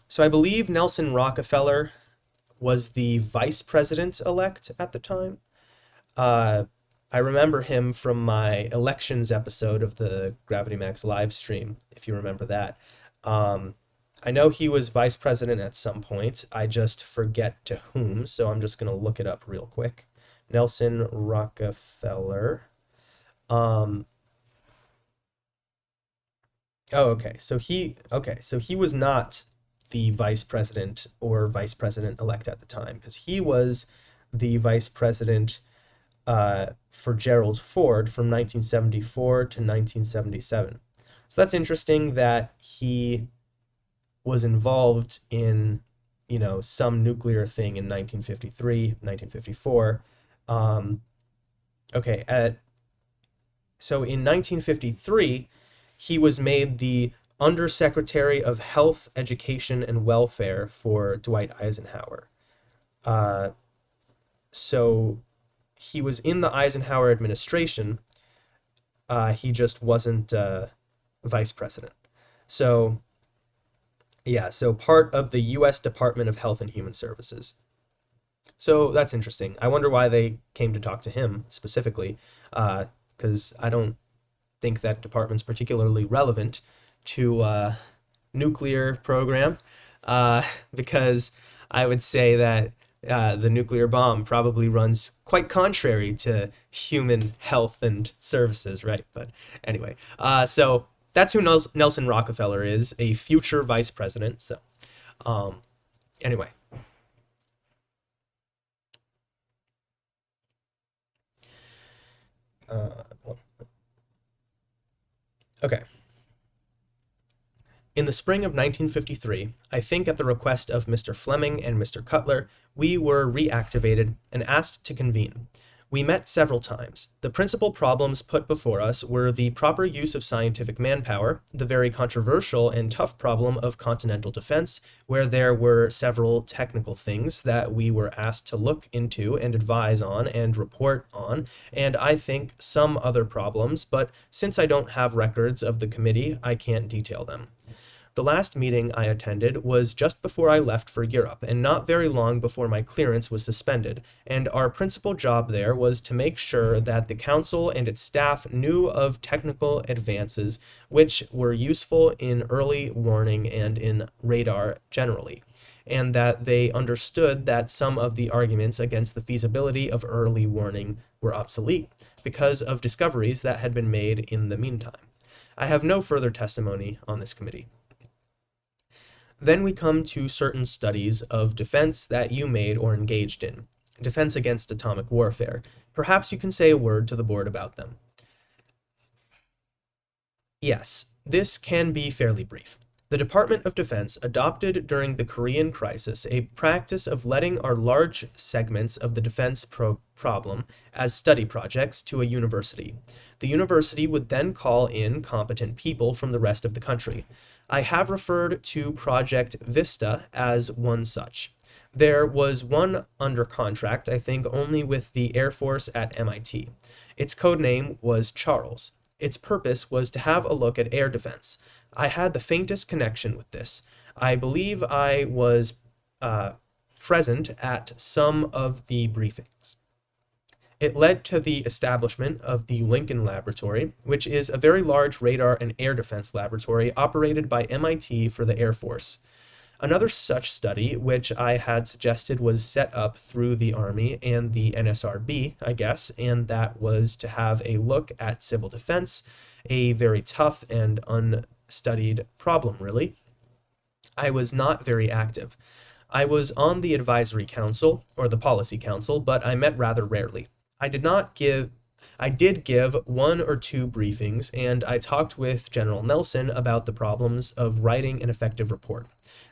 So I believe Nelson Rockefeller was the vice president-elect at the time. I remember him from my elections episode of the Gravity Max live stream, if you remember that. I know he was vice president at some point. I just forget to whom, so I'm just going to look it up real quick. Nelson Rockefeller. Oh, okay. So he was not the vice president or vice president elect at the time, because he was the vice president for Gerald Ford from 1974 to 1977. So that's interesting that he was involved in, some nuclear thing in 1953, 1954. So in 1953, he was made the Undersecretary of Health, Education, and Welfare for Dwight Eisenhower. So he was in the Eisenhower administration. He just wasn't vice president. So part of the U.S. Department of Health and Human Services. So that's interesting. I wonder why they came to talk to him specifically, because I don't think that department's particularly relevant to nuclear program, because I would say that the nuclear bomb probably runs quite contrary to human health and services, right? But anyway, so that's who Nelson Rockefeller is, a future vice president. So, anyway. Okay. In the spring of 1953, I think at the request of Mr. Fleming and Mr. Cutler, we were reactivated and asked to convene. We met several times. The principal problems put before us were the proper use of scientific manpower, the very controversial and tough problem of continental defense, where there were several technical things that we were asked to look into and advise on and report on, and I think some other problems, but since I don't have records of the committee, I can't detail them. The last meeting I attended was just before I left for Europe, and not very long before my clearance was suspended, and our principal job there was to make sure that the council and its staff knew of technical advances which were useful in early warning and in radar generally, and that they understood that some of the arguments against the feasibility of early warning were obsolete because of discoveries that had been made in the meantime. I have no further testimony on this committee. Then we come to certain studies of defense that you made or engaged in. Defense against atomic warfare. Perhaps you can say a word to the board about them. Yes, this can be fairly brief. The Department of Defense adopted during the Korean crisis a practice of letting our large segments of the defense problem as study projects to a university. The university would then call in competent people from the rest of the country. I have referred to Project Vista as one such. There was one under contract, I think only with the Air Force at MIT. Its code name was Charles. Its purpose was to have a look at air defense. I had the faintest connection with this. I believe I was present at some of the briefings. It led to the establishment of the Lincoln Laboratory, which is a very large radar and air defense laboratory operated by MIT for the Air Force. Another such study, which I had suggested, was set up through the Army and the NSRB, I guess, and that was to have a look at civil defense, a very tough and unstudied problem, really. I was not very active. I was on the advisory council, or the policy council, but I met rather rarely. I did give one or two briefings, and I talked with General Nelson about the problems of writing an effective report.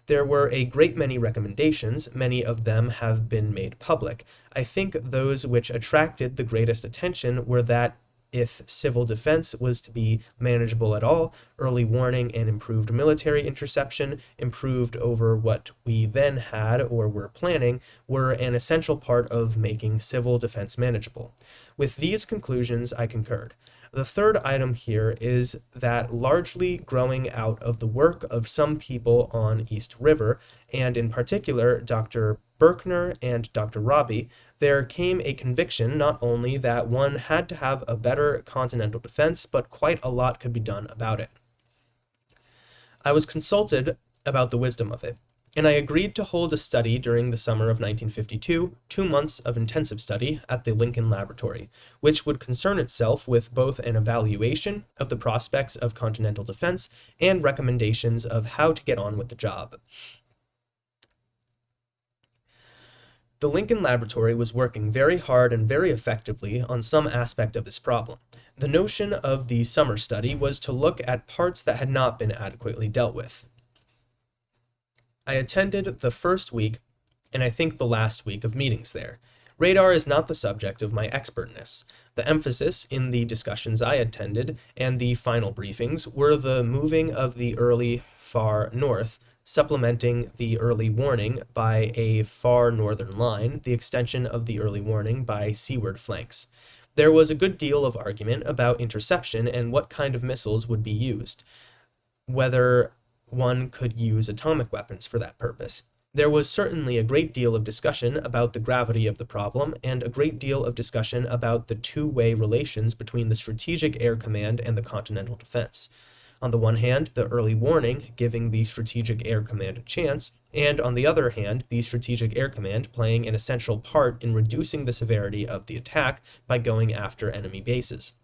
There were a great many recommendations, many of them have been made public. I think those which attracted the greatest attention were that if civil defense was to be manageable at all, early warning and improved military interception, improved over what we then had or were planning, were an essential part of making civil defense manageable. With these conclusions, I concurred. The third item here is that largely growing out of the work of some people on East River, and in particular Dr. Berkner and Dr. Robbie, there came a conviction not only that one had to have a better continental defense, but quite a lot could be done about it. I was consulted about the wisdom of it, and I agreed to hold a study during the summer of 1952, 2 months of intensive study at the Lincoln Laboratory, which would concern itself with both an evaluation of the prospects of continental defense and recommendations of how to get on with the job. The Lincoln Laboratory was working very hard and very effectively on some aspect of this problem. The notion of the summer study was to look at parts that had not been adequately dealt with. I attended the first week, and I think the last week of meetings there. Radar is not the subject of my expertness. The emphasis in the discussions I attended and the final briefings were the moving of the early far north, supplementing the early warning by a far northern line, the extension of the early warning by seaward flanks. There was a good deal of argument about interception and what kind of missiles would be used, whether one could use atomic weapons for that purpose. There was certainly a great deal of discussion about the gravity of the problem and a great deal of discussion about the two-way relations between the Strategic Air Command and the Continental Defense. On the one hand, the early warning giving the Strategic Air Command a chance, and on the other hand, the Strategic Air Command playing an essential part in reducing the severity of the attack by going after enemy bases.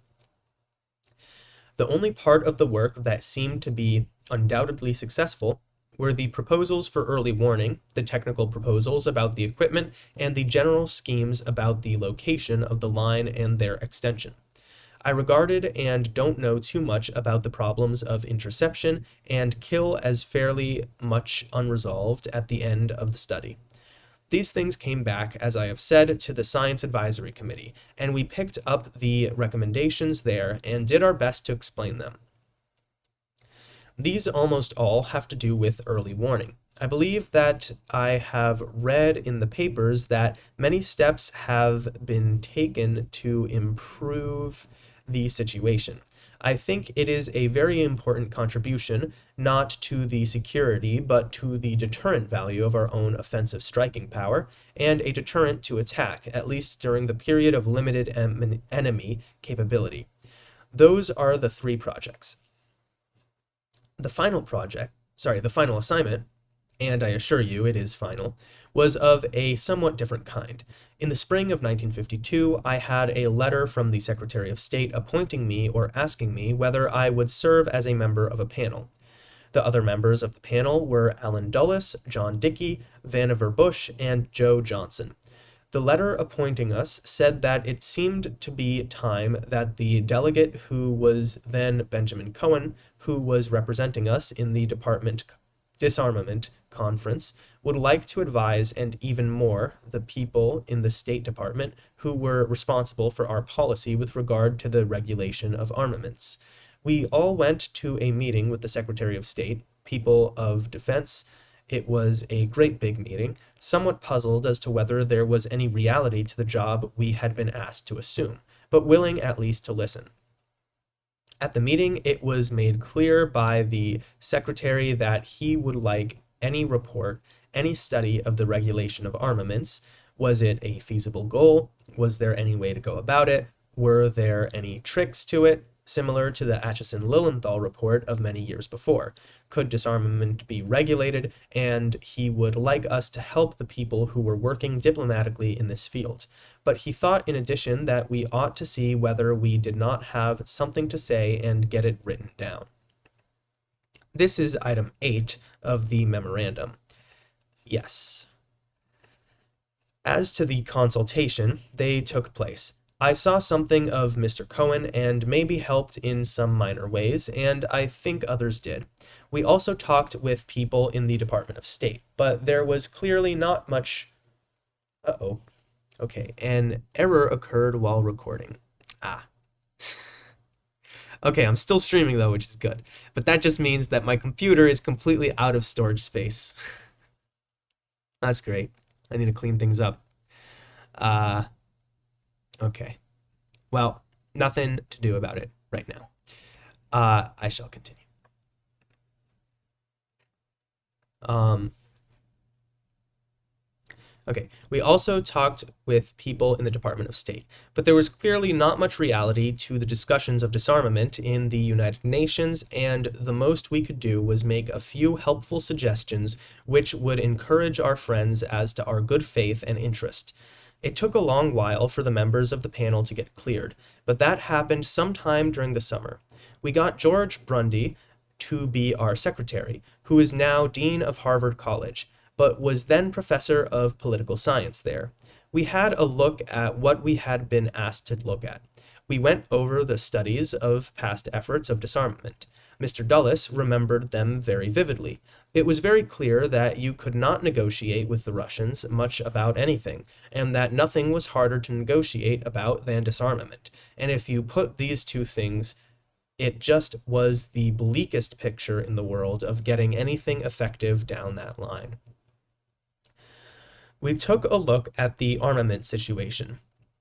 The only part of the work that seemed to be undoubtedly successful were the proposals for early warning, the technical proposals about the equipment, and the general schemes about the location of the line and their extension. I regarded and don't know too much about the problems of interception and kill as fairly much unresolved at the end of the study. These things came back, as I have said, to the Science Advisory Committee, and we picked up the recommendations there and did our best to explain them. These almost all have to do with early warning. I believe that I have read in the papers that many steps have been taken to improve the situation. I think it is a very important contribution, not to the security, but to the deterrent value of our own offensive striking power, and a deterrent to attack, at least during the period of limited enemy capability. Those are the three projects. The final assignment, and I assure you it is final, was of a somewhat different kind. In the spring of 1952, I had a letter from the Secretary of State appointing me or asking me whether I would serve as a member of a panel. The other members of the panel were Allen Dulles, John Dickey, Vannevar Bush, and Joe Johnson. The letter appointing us said that it seemed to be time that the delegate, who was then Benjamin Cohen, who was representing us in the disarmament conference, would like to advise, and even more, the people in the State Department who were responsible for our policy with regard to the regulation of armaments. We all went to a meeting with the Secretary of State, people of defense. It was a great big meeting, somewhat puzzled as to whether there was any reality to the job we had been asked to assume, but willing at least to listen. At the meeting, it was made clear by the Secretary that he would like any report, any study of the regulation of armaments, Was it a feasible goal? Was there any way to go about it? Were there any tricks to it, similar to the Acheson-Lilienthal report of many years before? Could disarmament be regulated? And he would like us to help the people who were working diplomatically in this field. But he thought in addition that we ought to see whether we did not have something to say and get it written down. This is item 8 of the memorandum. Yes. As to the consultation, they took place. I saw something of Mr. Cohen and maybe helped in some minor ways, and I think others did. We also talked with people in the Department of State, but there was clearly not much... Uh-oh. Okay, an error occurred while recording. Ah. Okay, I'm still streaming though, which is good. But that just means that my computer is completely out of storage space. That's great. I need to clean things up. Okay. Well, nothing to do about it right now. I shall continue. Okay, we also talked with people in the Department of State, but there was clearly not much reality to the discussions of disarmament in the United Nations, and the most we could do was make a few helpful suggestions which would encourage our friends as to our good faith and interest. It took a long while for the members of the panel to get cleared, but that happened sometime during the summer. We got George Grundy to be our secretary, who is now Dean of Harvard College, but was then professor of political science there. We had a look at what we had been asked to look at. We went over the studies of past efforts of disarmament. Mr. Dulles remembered them very vividly. It was very clear that you could not negotiate with the Russians much about anything, and that nothing was harder to negotiate about than disarmament. And if you put these two things, it just was the bleakest picture in the world of getting anything effective down that line. We took a look at the armament situation,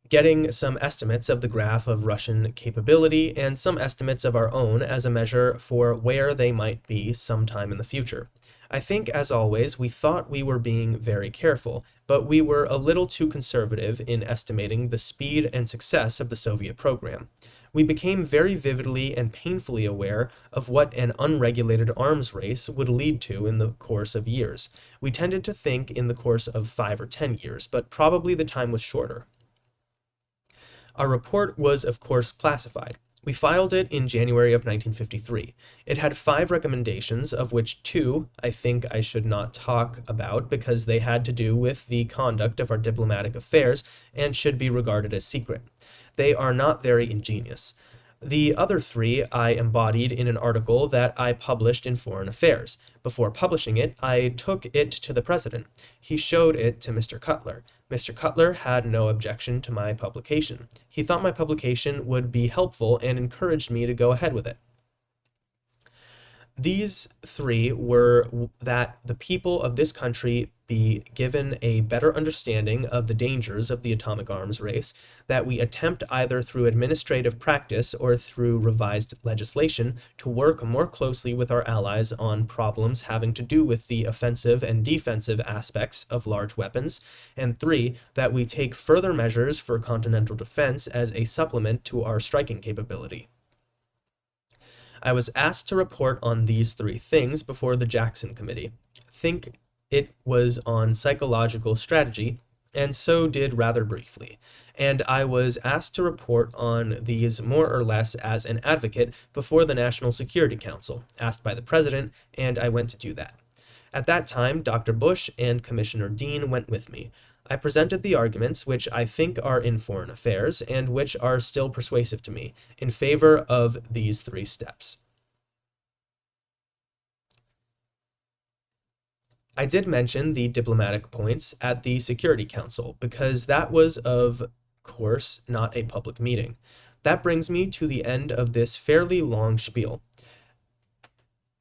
getting some estimates of the graph of Russian capability and some estimates of our own as a measure for where they might be sometime in the future. I think, as always, we thought we were being very careful, but we were a little too conservative in estimating the speed and success of the Soviet program. We became very vividly and painfully aware of what an unregulated arms race would lead to in the course of years. We tended to think in the course of 5 or 10 years, but probably the time was shorter. Our report was, of course, classified. We filed it in January of 1953. It had 5 recommendations, of which 2 I think I should not talk about because they had to do with the conduct of our diplomatic affairs and should be regarded as secret. They are not very ingenious. The other 3 I embodied in an article that I published in Foreign Affairs. Before publishing it, I took it to the president. He showed it to Mr. Cutler. Mr. Cutler had no objection to my publication. He thought my publication would be helpful and encouraged me to go ahead with it. These 3 were that the people of this country be given a better understanding of the dangers of the atomic arms race, that we attempt either through administrative practice or through revised legislation to work more closely with our allies on problems having to do with the offensive and defensive aspects of large weapons, and 3, that we take further measures for continental defense as a supplement to our striking capability. I was asked to report on these 3 things before the Jackson Committee. I think it was on psychological strategy, and so did rather briefly. And I was asked to report on these more or less as an advocate before the National Security Council, asked by the President, and I went to do that. At that time, Dr. Bush and Commissioner Dean went with me. I presented the arguments, which I think are in Foreign Affairs, and which are still persuasive to me, in favor of these 3 steps. I did mention the diplomatic points at the Security Council, because that was, of course, not a public meeting. That brings me to the end of this fairly long spiel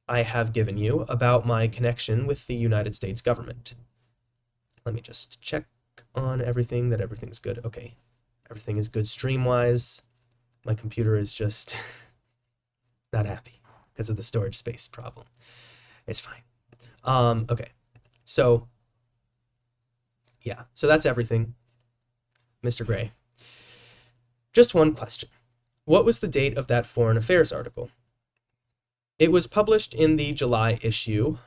I have given you about my connection with the United States government. Let me just check on everything, that everything's good. Okay, everything is good stream-wise. My computer is just not happy because of the storage space problem. It's fine. Okay, so Yeah, so that's everything, Mr. Gray. Just one question. What was the date of that Foreign Affairs article? It was published in the July issue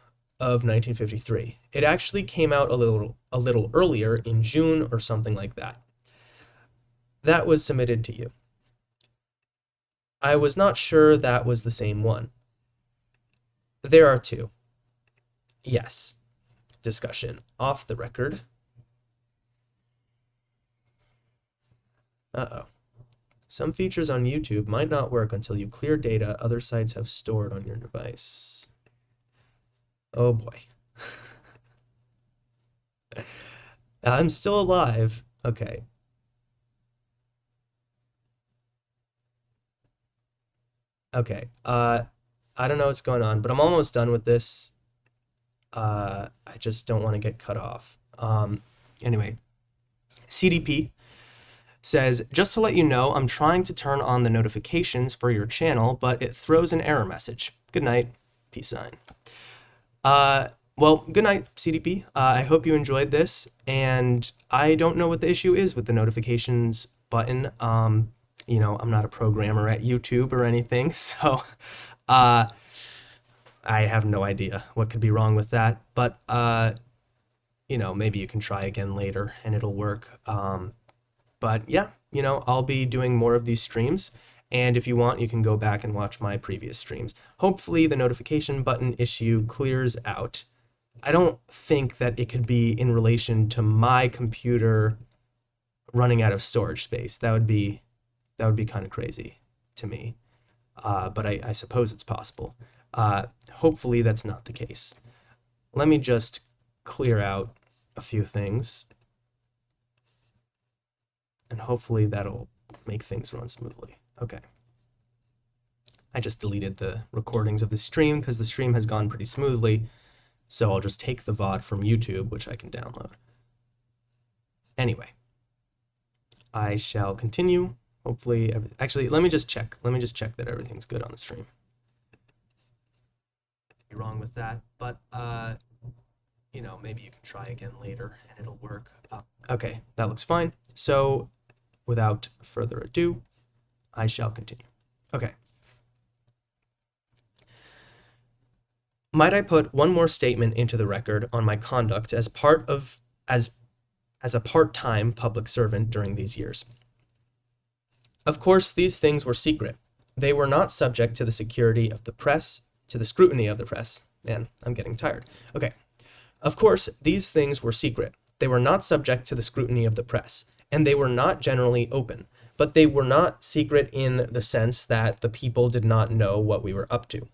of 1953. It actually came out a little earlier, in June or something like that. That was submitted to you. I was not sure that was the same one. There are two. Yes. Discussion off the record. Uh-oh. Some features on YouTube might not work until you clear data other sites have stored on your device. Oh boy. I'm still alive. Okay. Okay. I don't know what's going on, but I'm almost done with this. I just don't want to get cut off. Anyway, CDP says, just to let you know, I'm trying to turn on the notifications for your channel, but it throws an error message. Good night. Peace sign. Well, good night, CDP. I hope you enjoyed this, and I don't know what the issue is with the notifications button. You know, I'm not a programmer at YouTube or anything, so I have no idea what could be wrong with that, but you know, maybe you can try again later and it'll work. But yeah, you know, I'll be doing more of these streams, and if you want, you can go back and watch my previous streams. Hopefully the notification button issue clears out. I don't think that it could be in relation to my computer running out of storage space. That would be kind of crazy to me, but I suppose it's possible. Hopefully that's not the case. Let me just clear out a few things, and hopefully that'll make things run smoothly. Okay. I just deleted the recordings of the stream because the stream has gone pretty smoothly, so I'll just take the VOD from YouTube, which I can download. Anyway, I shall continue. Hopefully, actually, let me just check that everything's good on the stream. Be wrong with that, but you know, maybe you can try again later and it'll work. Okay, that looks fine. So, without further ado, I shall continue. Okay. Might I put one more statement into the record on my conduct as a part-time public servant during these years? Of course, these things were secret. They were not subject to the security of the press, to the scrutiny of the press. Man, I'm getting tired. Okay. Of course, these things were secret. They were not subject to the scrutiny of the press, and they were not generally open. But they were not secret in the sense that the people did not know what we were up to.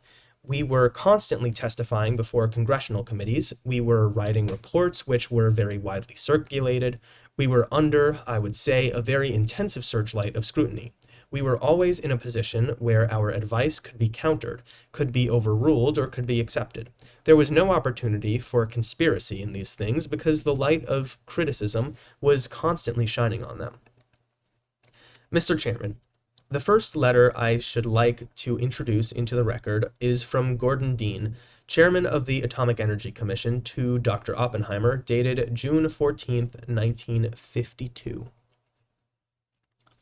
We were constantly testifying before congressional committees. We were writing reports which were very widely circulated. We were under, I would say, a very intensive searchlight of scrutiny. We were always in a position where our advice could be countered, could be overruled, or could be accepted. There was no opportunity for conspiracy in these things because the light of criticism was constantly shining on them. Mr. Chairman, the first letter I should like to introduce into the record is from Gordon Dean, Chairman of the Atomic Energy Commission, to Dr. Oppenheimer, dated June 14th, 1952.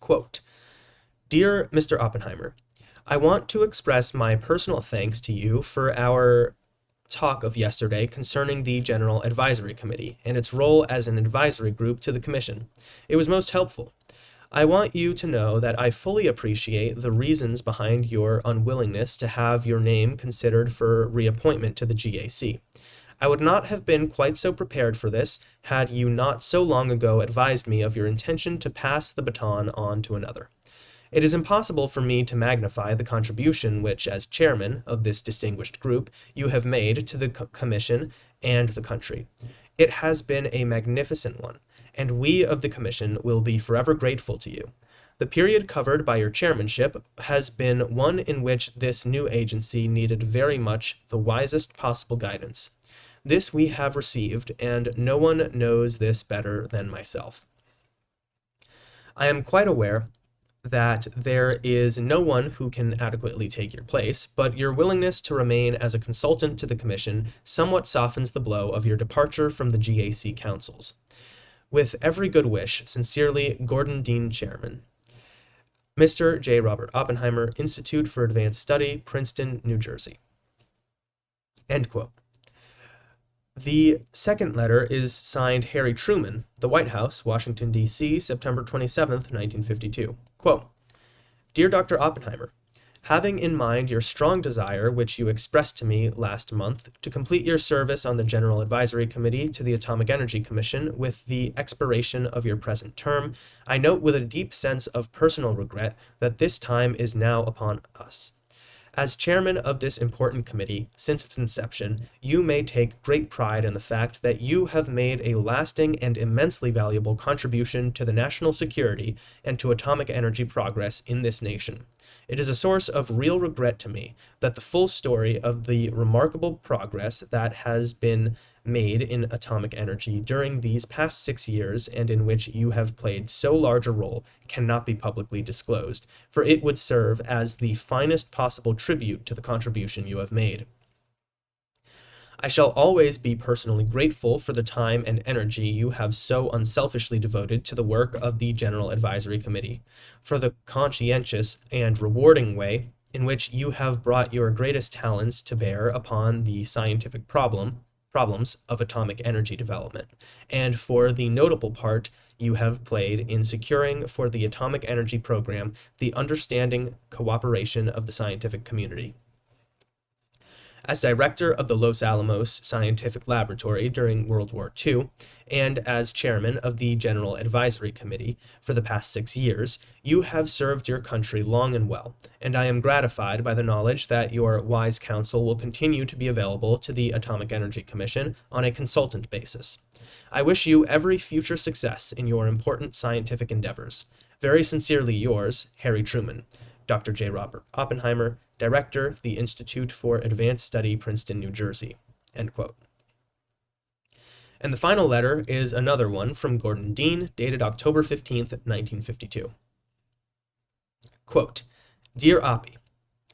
Quote, Dear Mr. Oppenheimer, I want to express my personal thanks to you for our talk of yesterday concerning the General Advisory Committee and its role as an advisory group to the Commission. It was most helpful. I want you to know that I fully appreciate the reasons behind your unwillingness to have your name considered for reappointment to the GAC. I would not have been quite so prepared for this had you not so long ago advised me of your intention to pass the baton on to another. It is impossible for me to magnify the contribution which, as chairman of this distinguished group, you have made to the Commission and the country. It has been a magnificent one, and we of the Commission will be forever grateful to you. The period covered by your chairmanship has been one in which this new agency needed very much the wisest possible guidance. This we have received, and no one knows this better than myself. I am quite aware that there is no one who can adequately take your place, but your willingness to remain as a consultant to the Commission somewhat softens the blow of your departure from the GAC councils. With every good wish, sincerely, Gordon Dean, Chairman. Mr. J. Robert Oppenheimer, Institute for Advanced Study, Princeton, New Jersey. End quote. The second letter is signed Harry Truman, the White House, Washington, D.C., September 27th, 1952. Quote, Dear Dr. Oppenheimer, having in mind your strong desire, which you expressed to me last month, to complete your service on the General Advisory Committee to the Atomic Energy Commission with the expiration of your present term, I note with a deep sense of personal regret that this time is now upon us. As chairman of this important committee, since its inception, you may take great pride in the fact that you have made a lasting and immensely valuable contribution to the national security and to atomic energy progress in this nation. It is a source of real regret to me that the full story of the remarkable progress that has been made in atomic energy during these past 6 years and in which you have played so large a role cannot be publicly disclosed, for it would serve as the finest possible tribute to the contribution you have made. I shall always be personally grateful for the time and energy you have so unselfishly devoted to the work of the General Advisory Committee, for the conscientious and rewarding way in which you have brought your greatest talents to bear upon the scientific problems of atomic energy development, and for the notable part you have played in securing for the atomic energy program the understanding cooperation of the scientific community. As director of the Los Alamos Scientific Laboratory during World War II, and as chairman of the General Advisory Committee for the past 6 years, you have served your country long and well, and I am gratified by the knowledge that your wise counsel will continue to be available to the Atomic Energy Commission on a consultant basis. I wish you every future success in your important scientific endeavors. Very sincerely yours, Harry Truman. Dr. J. Robert Oppenheimer, Director, the Institute for Advanced Study, Princeton, New Jersey. End quote. And the final letter is another one from Gordon Dean, dated October 15th, 1952. Quote, Dear Oppie,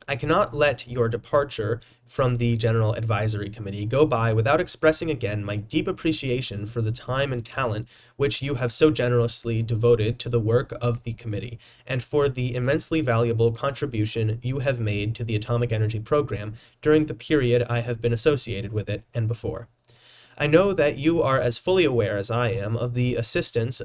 I cannot let your departure from the General Advisory Committee go by without expressing again my deep appreciation for the time and talent which you have so generously devoted to the work of the committee, and for the immensely valuable contribution you have made to the atomic energy program during the period I have been associated with it and before. I know that you are as fully aware as I am of the assistance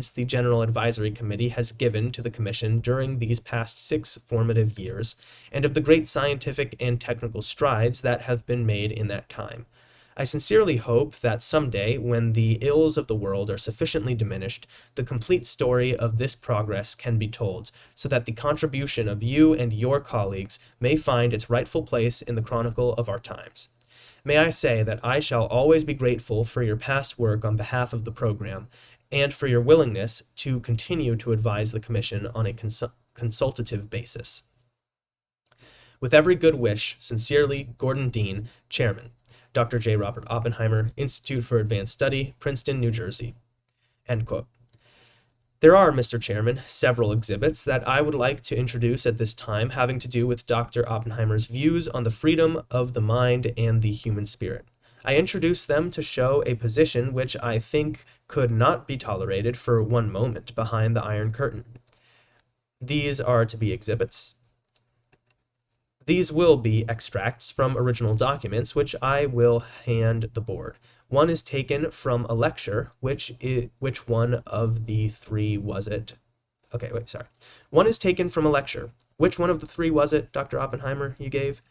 the General Advisory Committee has given to the Commission during these past 6 formative years, and of the great scientific and technical strides that have been made in that time. I sincerely hope that someday, when the ills of the world are sufficiently diminished, the complete story of this progress can be told, so that the contribution of you and your colleagues may find its rightful place in the chronicle of our times. May I say that I shall always be grateful for your past work on behalf of the program, and for your willingness to continue to advise the Commission on a consultative basis. With every good wish, sincerely, Gordon Dean, Chairman. Dr. J. Robert Oppenheimer, Institute for Advanced Study, Princeton, New Jersey. End quote. There are, Mr. Chairman, several exhibits that I would like to introduce at this time having to do with Dr. Oppenheimer's views on the freedom of the mind and the human spirit. I introduce them to show a position which I think could not be tolerated for one moment behind the Iron Curtain. These are to be exhibits. These will be extracts from original documents which I will hand the board. One is taken from a lecture. Which one of the 3 was it? Okay, wait, sorry. One is taken from a lecture. Which one of the 3 was it, Dr. Oppenheimer, you gave?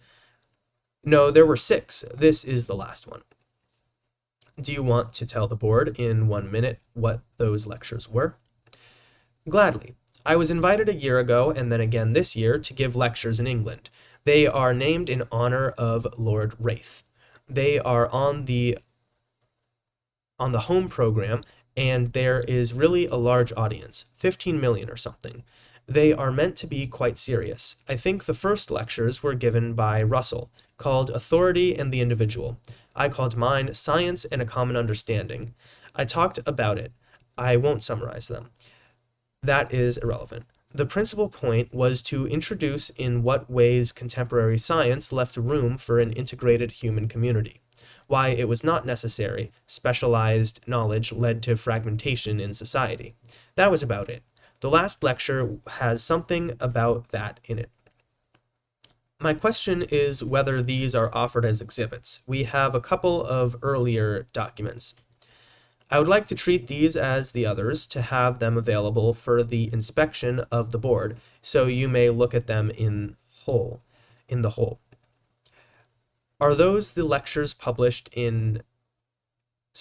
No, there were 6. This is the last one. Do you want to tell the board in 1 minute what those lectures were? Gladly. I was invited a year ago and then again this year to give lectures in England. They are named in honor of Lord Wraith. They are on the home program, and there is really a large audience, 15 million or something. They are meant to be quite serious. I think the first lectures were given by Russell, called Authority and the Individual. I called mine Science and a Common Understanding. I talked about it. I won't summarize them. That is irrelevant. The principal point was to introduce in what ways contemporary science left room for an integrated human community. why it was not necessary. Specialized knowledge led to fragmentation in society. That was about it. The last lecture has something about that in it. My question is whether these are offered as exhibits. We have a couple of earlier documents. I would like to treat these as the others to have them available for the inspection of the board, so you may look at them in the whole. Are those the lectures published in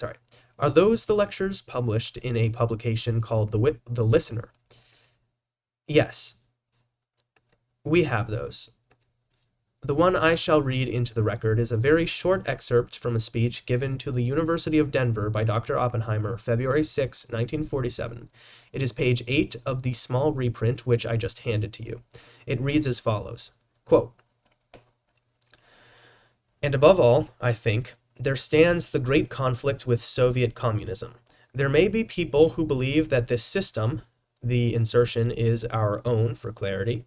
a publication called The Listener? Yes, we have those. The one I shall read into the record is a very short excerpt from a speech given to the University of Denver by Dr. Oppenheimer, February 6, 1947. It is page 8 of the small reprint which I just handed to you. It reads as follows, quote, "And above all, I think, there stands the great conflict with Soviet communism. There may be people who believe that this system," the insertion is our own for clarity,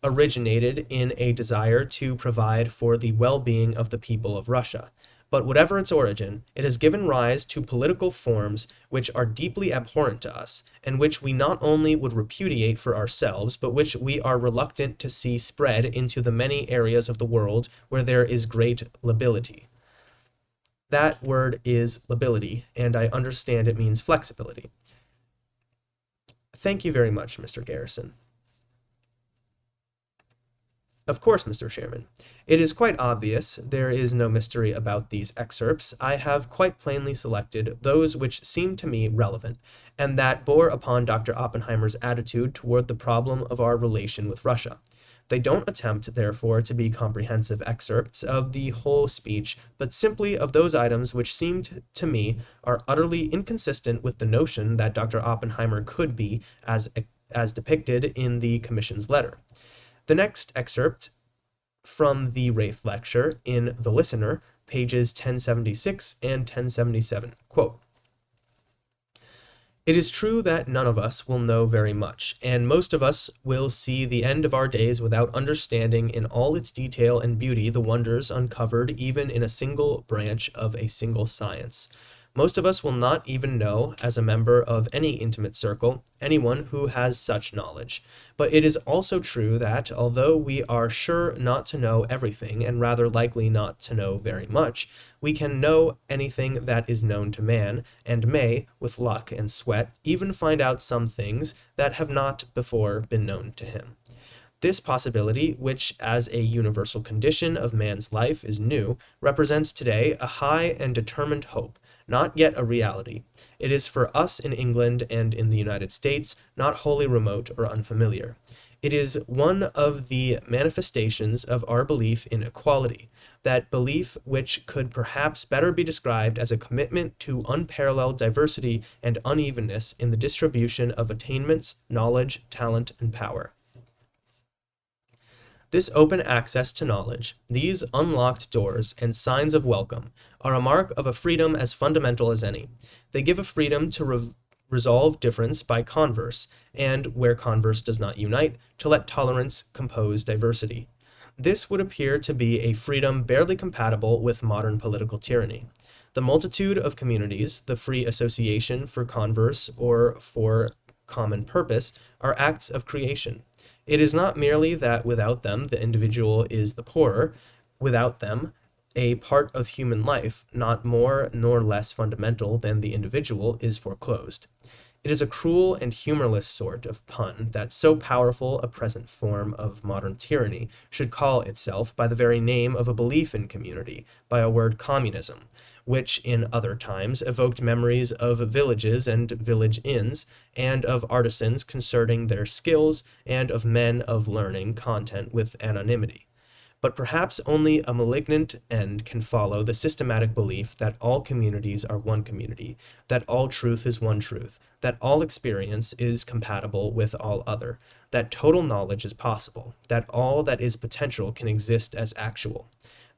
"originated in a desire to provide for the well-being of the people of Russia. But whatever its origin, it has given rise to political forms which are deeply abhorrent to us, and which we not only would repudiate for ourselves, but which we are reluctant to see spread into the many areas of the world where there is great lability." That word is lability, and I understand it means flexibility. Thank you very much, Mr. Garrison. Of course, Mr. Chairman. It is quite obvious, there is no mystery about these excerpts. I have quite plainly selected those which seem to me relevant, and that bore upon Dr. Oppenheimer's attitude toward the problem of our relation with Russia. They don't attempt, therefore, to be comprehensive excerpts of the whole speech, but simply of those items which seemed to me are utterly inconsistent with the notion that Dr. Oppenheimer could be as depicted in the Commission's letter. The next excerpt from the Wraith lecture in The Listener, pages 1076 and 1077, quote, "It is true that none of us will know very much, and most of us will see the end of our days without understanding in all its detail and beauty the wonders uncovered even in a single branch of a single science. Most of us will not even know, as a member of any intimate circle, anyone who has such knowledge. But it is also true that, although we are sure not to know everything, and rather likely not to know very much, we can know anything that is known to man, and may, with luck and sweat, even find out some things that have not before been known to him. This possibility, which as a universal condition of man's life is new, represents today a high and determined hope, not yet a reality. It is for us in England and in the United States not wholly remote or unfamiliar. It is one of the manifestations of our belief in equality, that belief which could perhaps better be described as a commitment to unparalleled diversity and unevenness in the distribution of attainments, knowledge, talent, and power. This open access to knowledge, these unlocked doors and signs of welcome, are a mark of a freedom as fundamental as any. They give a freedom to resolve difference by converse, and, where converse does not unite, to let tolerance compose diversity. This would appear to be a freedom barely compatible with modern political tyranny. The multitude of communities, the free association for converse or for common purpose, are acts of creation. It is not merely that without them the individual is the poorer, without them a part of human life, not more nor less fundamental than the individual, is foreclosed. It is a cruel and humorless sort of pun that so powerful a present form of modern tyranny should call itself by the very name of a belief in community, by a word communism, which in other times evoked memories of villages and village inns, and of artisans concerting their skills, and of men of learning content with anonymity. But perhaps only a malignant end can follow the systematic belief that all communities are one community, that all truth is one truth, that all experience is compatible with all other, that total knowledge is possible, that all that is potential can exist as actual.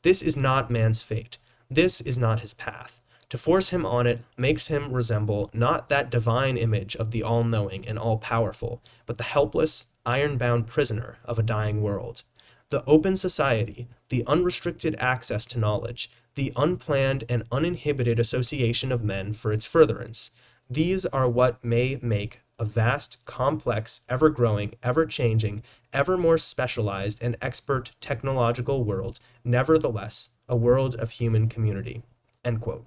This is not man's fate. This is not his path. To force him on it makes him resemble not that divine image of the all-knowing and all-powerful, but the helpless, iron-bound prisoner of a dying world. the open society, the unrestricted access to knowledge, the unplanned and uninhibited association of men for its furtherance. These are what may make a vast, complex, ever-growing, ever-changing, ever more specialized and expert technological world, nevertheless, a world of human community." End quote.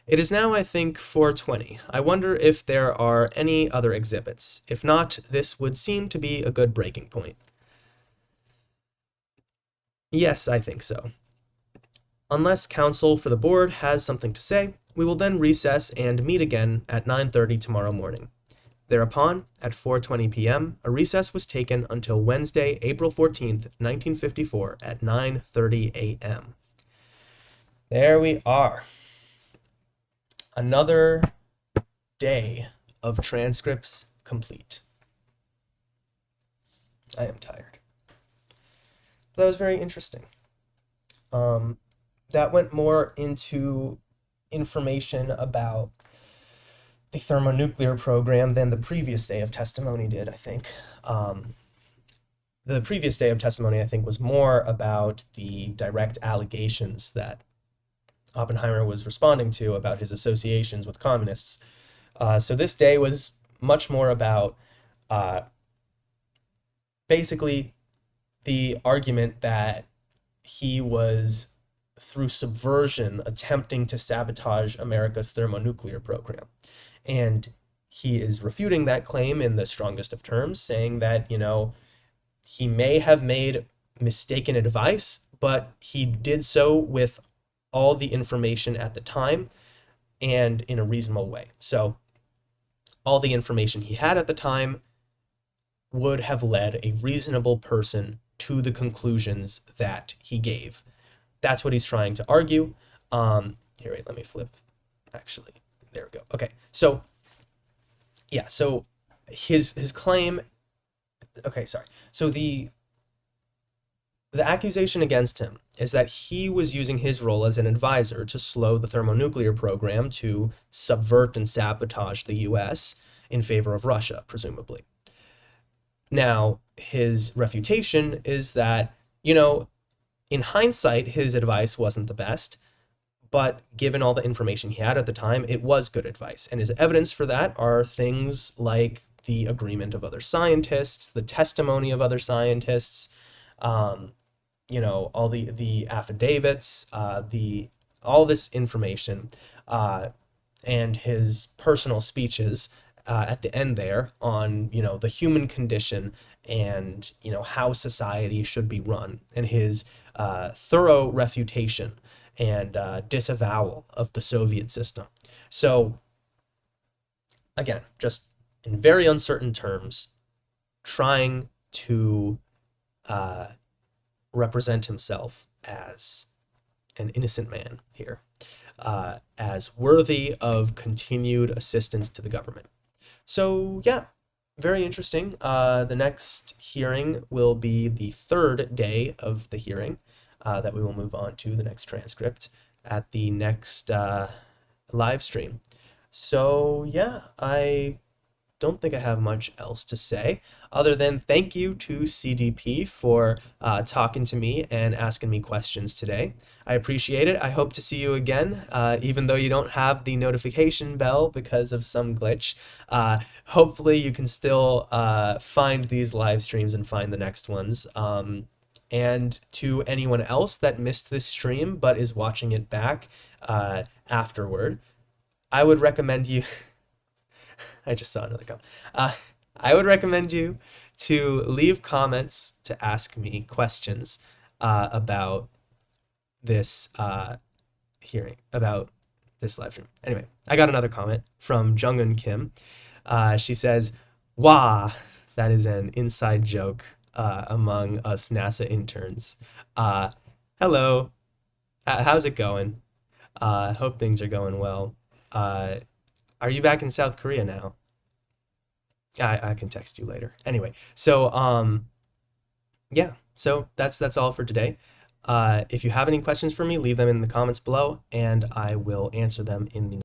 It is now, I think, 4:20. I wonder if there are any other exhibits. If not, this would seem to be a good breaking point. Yes, I think so. Unless counsel for the board has something to say, we will then recess and meet again at 9:30 tomorrow morning. Thereupon, at 4:20 p.m., a recess was taken until Wednesday, April 14th, 1954 at 9:30 a.m. There we are. Another day of transcripts complete. I am tired. That was very interesting. That went more into information about the thermonuclear program than the previous day of testimony did, I think. The previous day of testimony, I think, was more about the direct allegations that Oppenheimer was responding to about his associations with communists. So this day was much more about basically the argument that he was, through subversion, attempting to sabotage America's thermonuclear program. And he is refuting that claim in the strongest of terms, saying that, he may have made mistaken advice, but he did so with all the information at the time and in a reasonable way. So all the information he had at the time would have led a reasonable person to the conclusions that he gave. That's what he's trying to argue. Here, wait, let me flip. Actually, there we go. Okay, so yeah, so his claim. Okay, sorry. So the accusation against him is that he was using his role as an advisor to slow the thermonuclear program to subvert and sabotage the U.S. in favor of Russia, presumably. Now, his refutation is that, in hindsight, his advice wasn't the best, but given all the information he had at the time, it was good advice. And his evidence for that are things like the agreement of other scientists, the testimony of other scientists, all the affidavits, all this information, and his personal speeches at the end there on, the human condition and, how society should be run, and his thorough refutation and disavowal of the Soviet system. So, again, just in very uncertain terms, trying to represent himself as an innocent man here, as worthy of continued assistance to the government. So, yeah, very interesting. The next hearing will be the third day of the hearing that we will move on to the next transcript at the next live stream. So, yeah, I don't think I have much else to say other than thank you to CDP for talking to me and asking me questions today. I appreciate it. I hope to see you again, even though you don't have the notification bell because of some glitch. Hopefully you can still find these live streams and find the next ones. And to anyone else that missed this stream but is watching it back afterward, I would recommend you... I just saw another comment. I would recommend you to leave comments to ask me questions about this hearing, about this live stream. Anyway, I got another comment from Jung-un Kim. She says, "Wah, that is an inside joke among us NASA interns. Hello, how's it going? Hope things are going well. Are you back in South Korea now?" I can text you later. Anyway, so yeah, so that's all for today. If you have any questions for me, leave them in the comments below, and I will answer them in the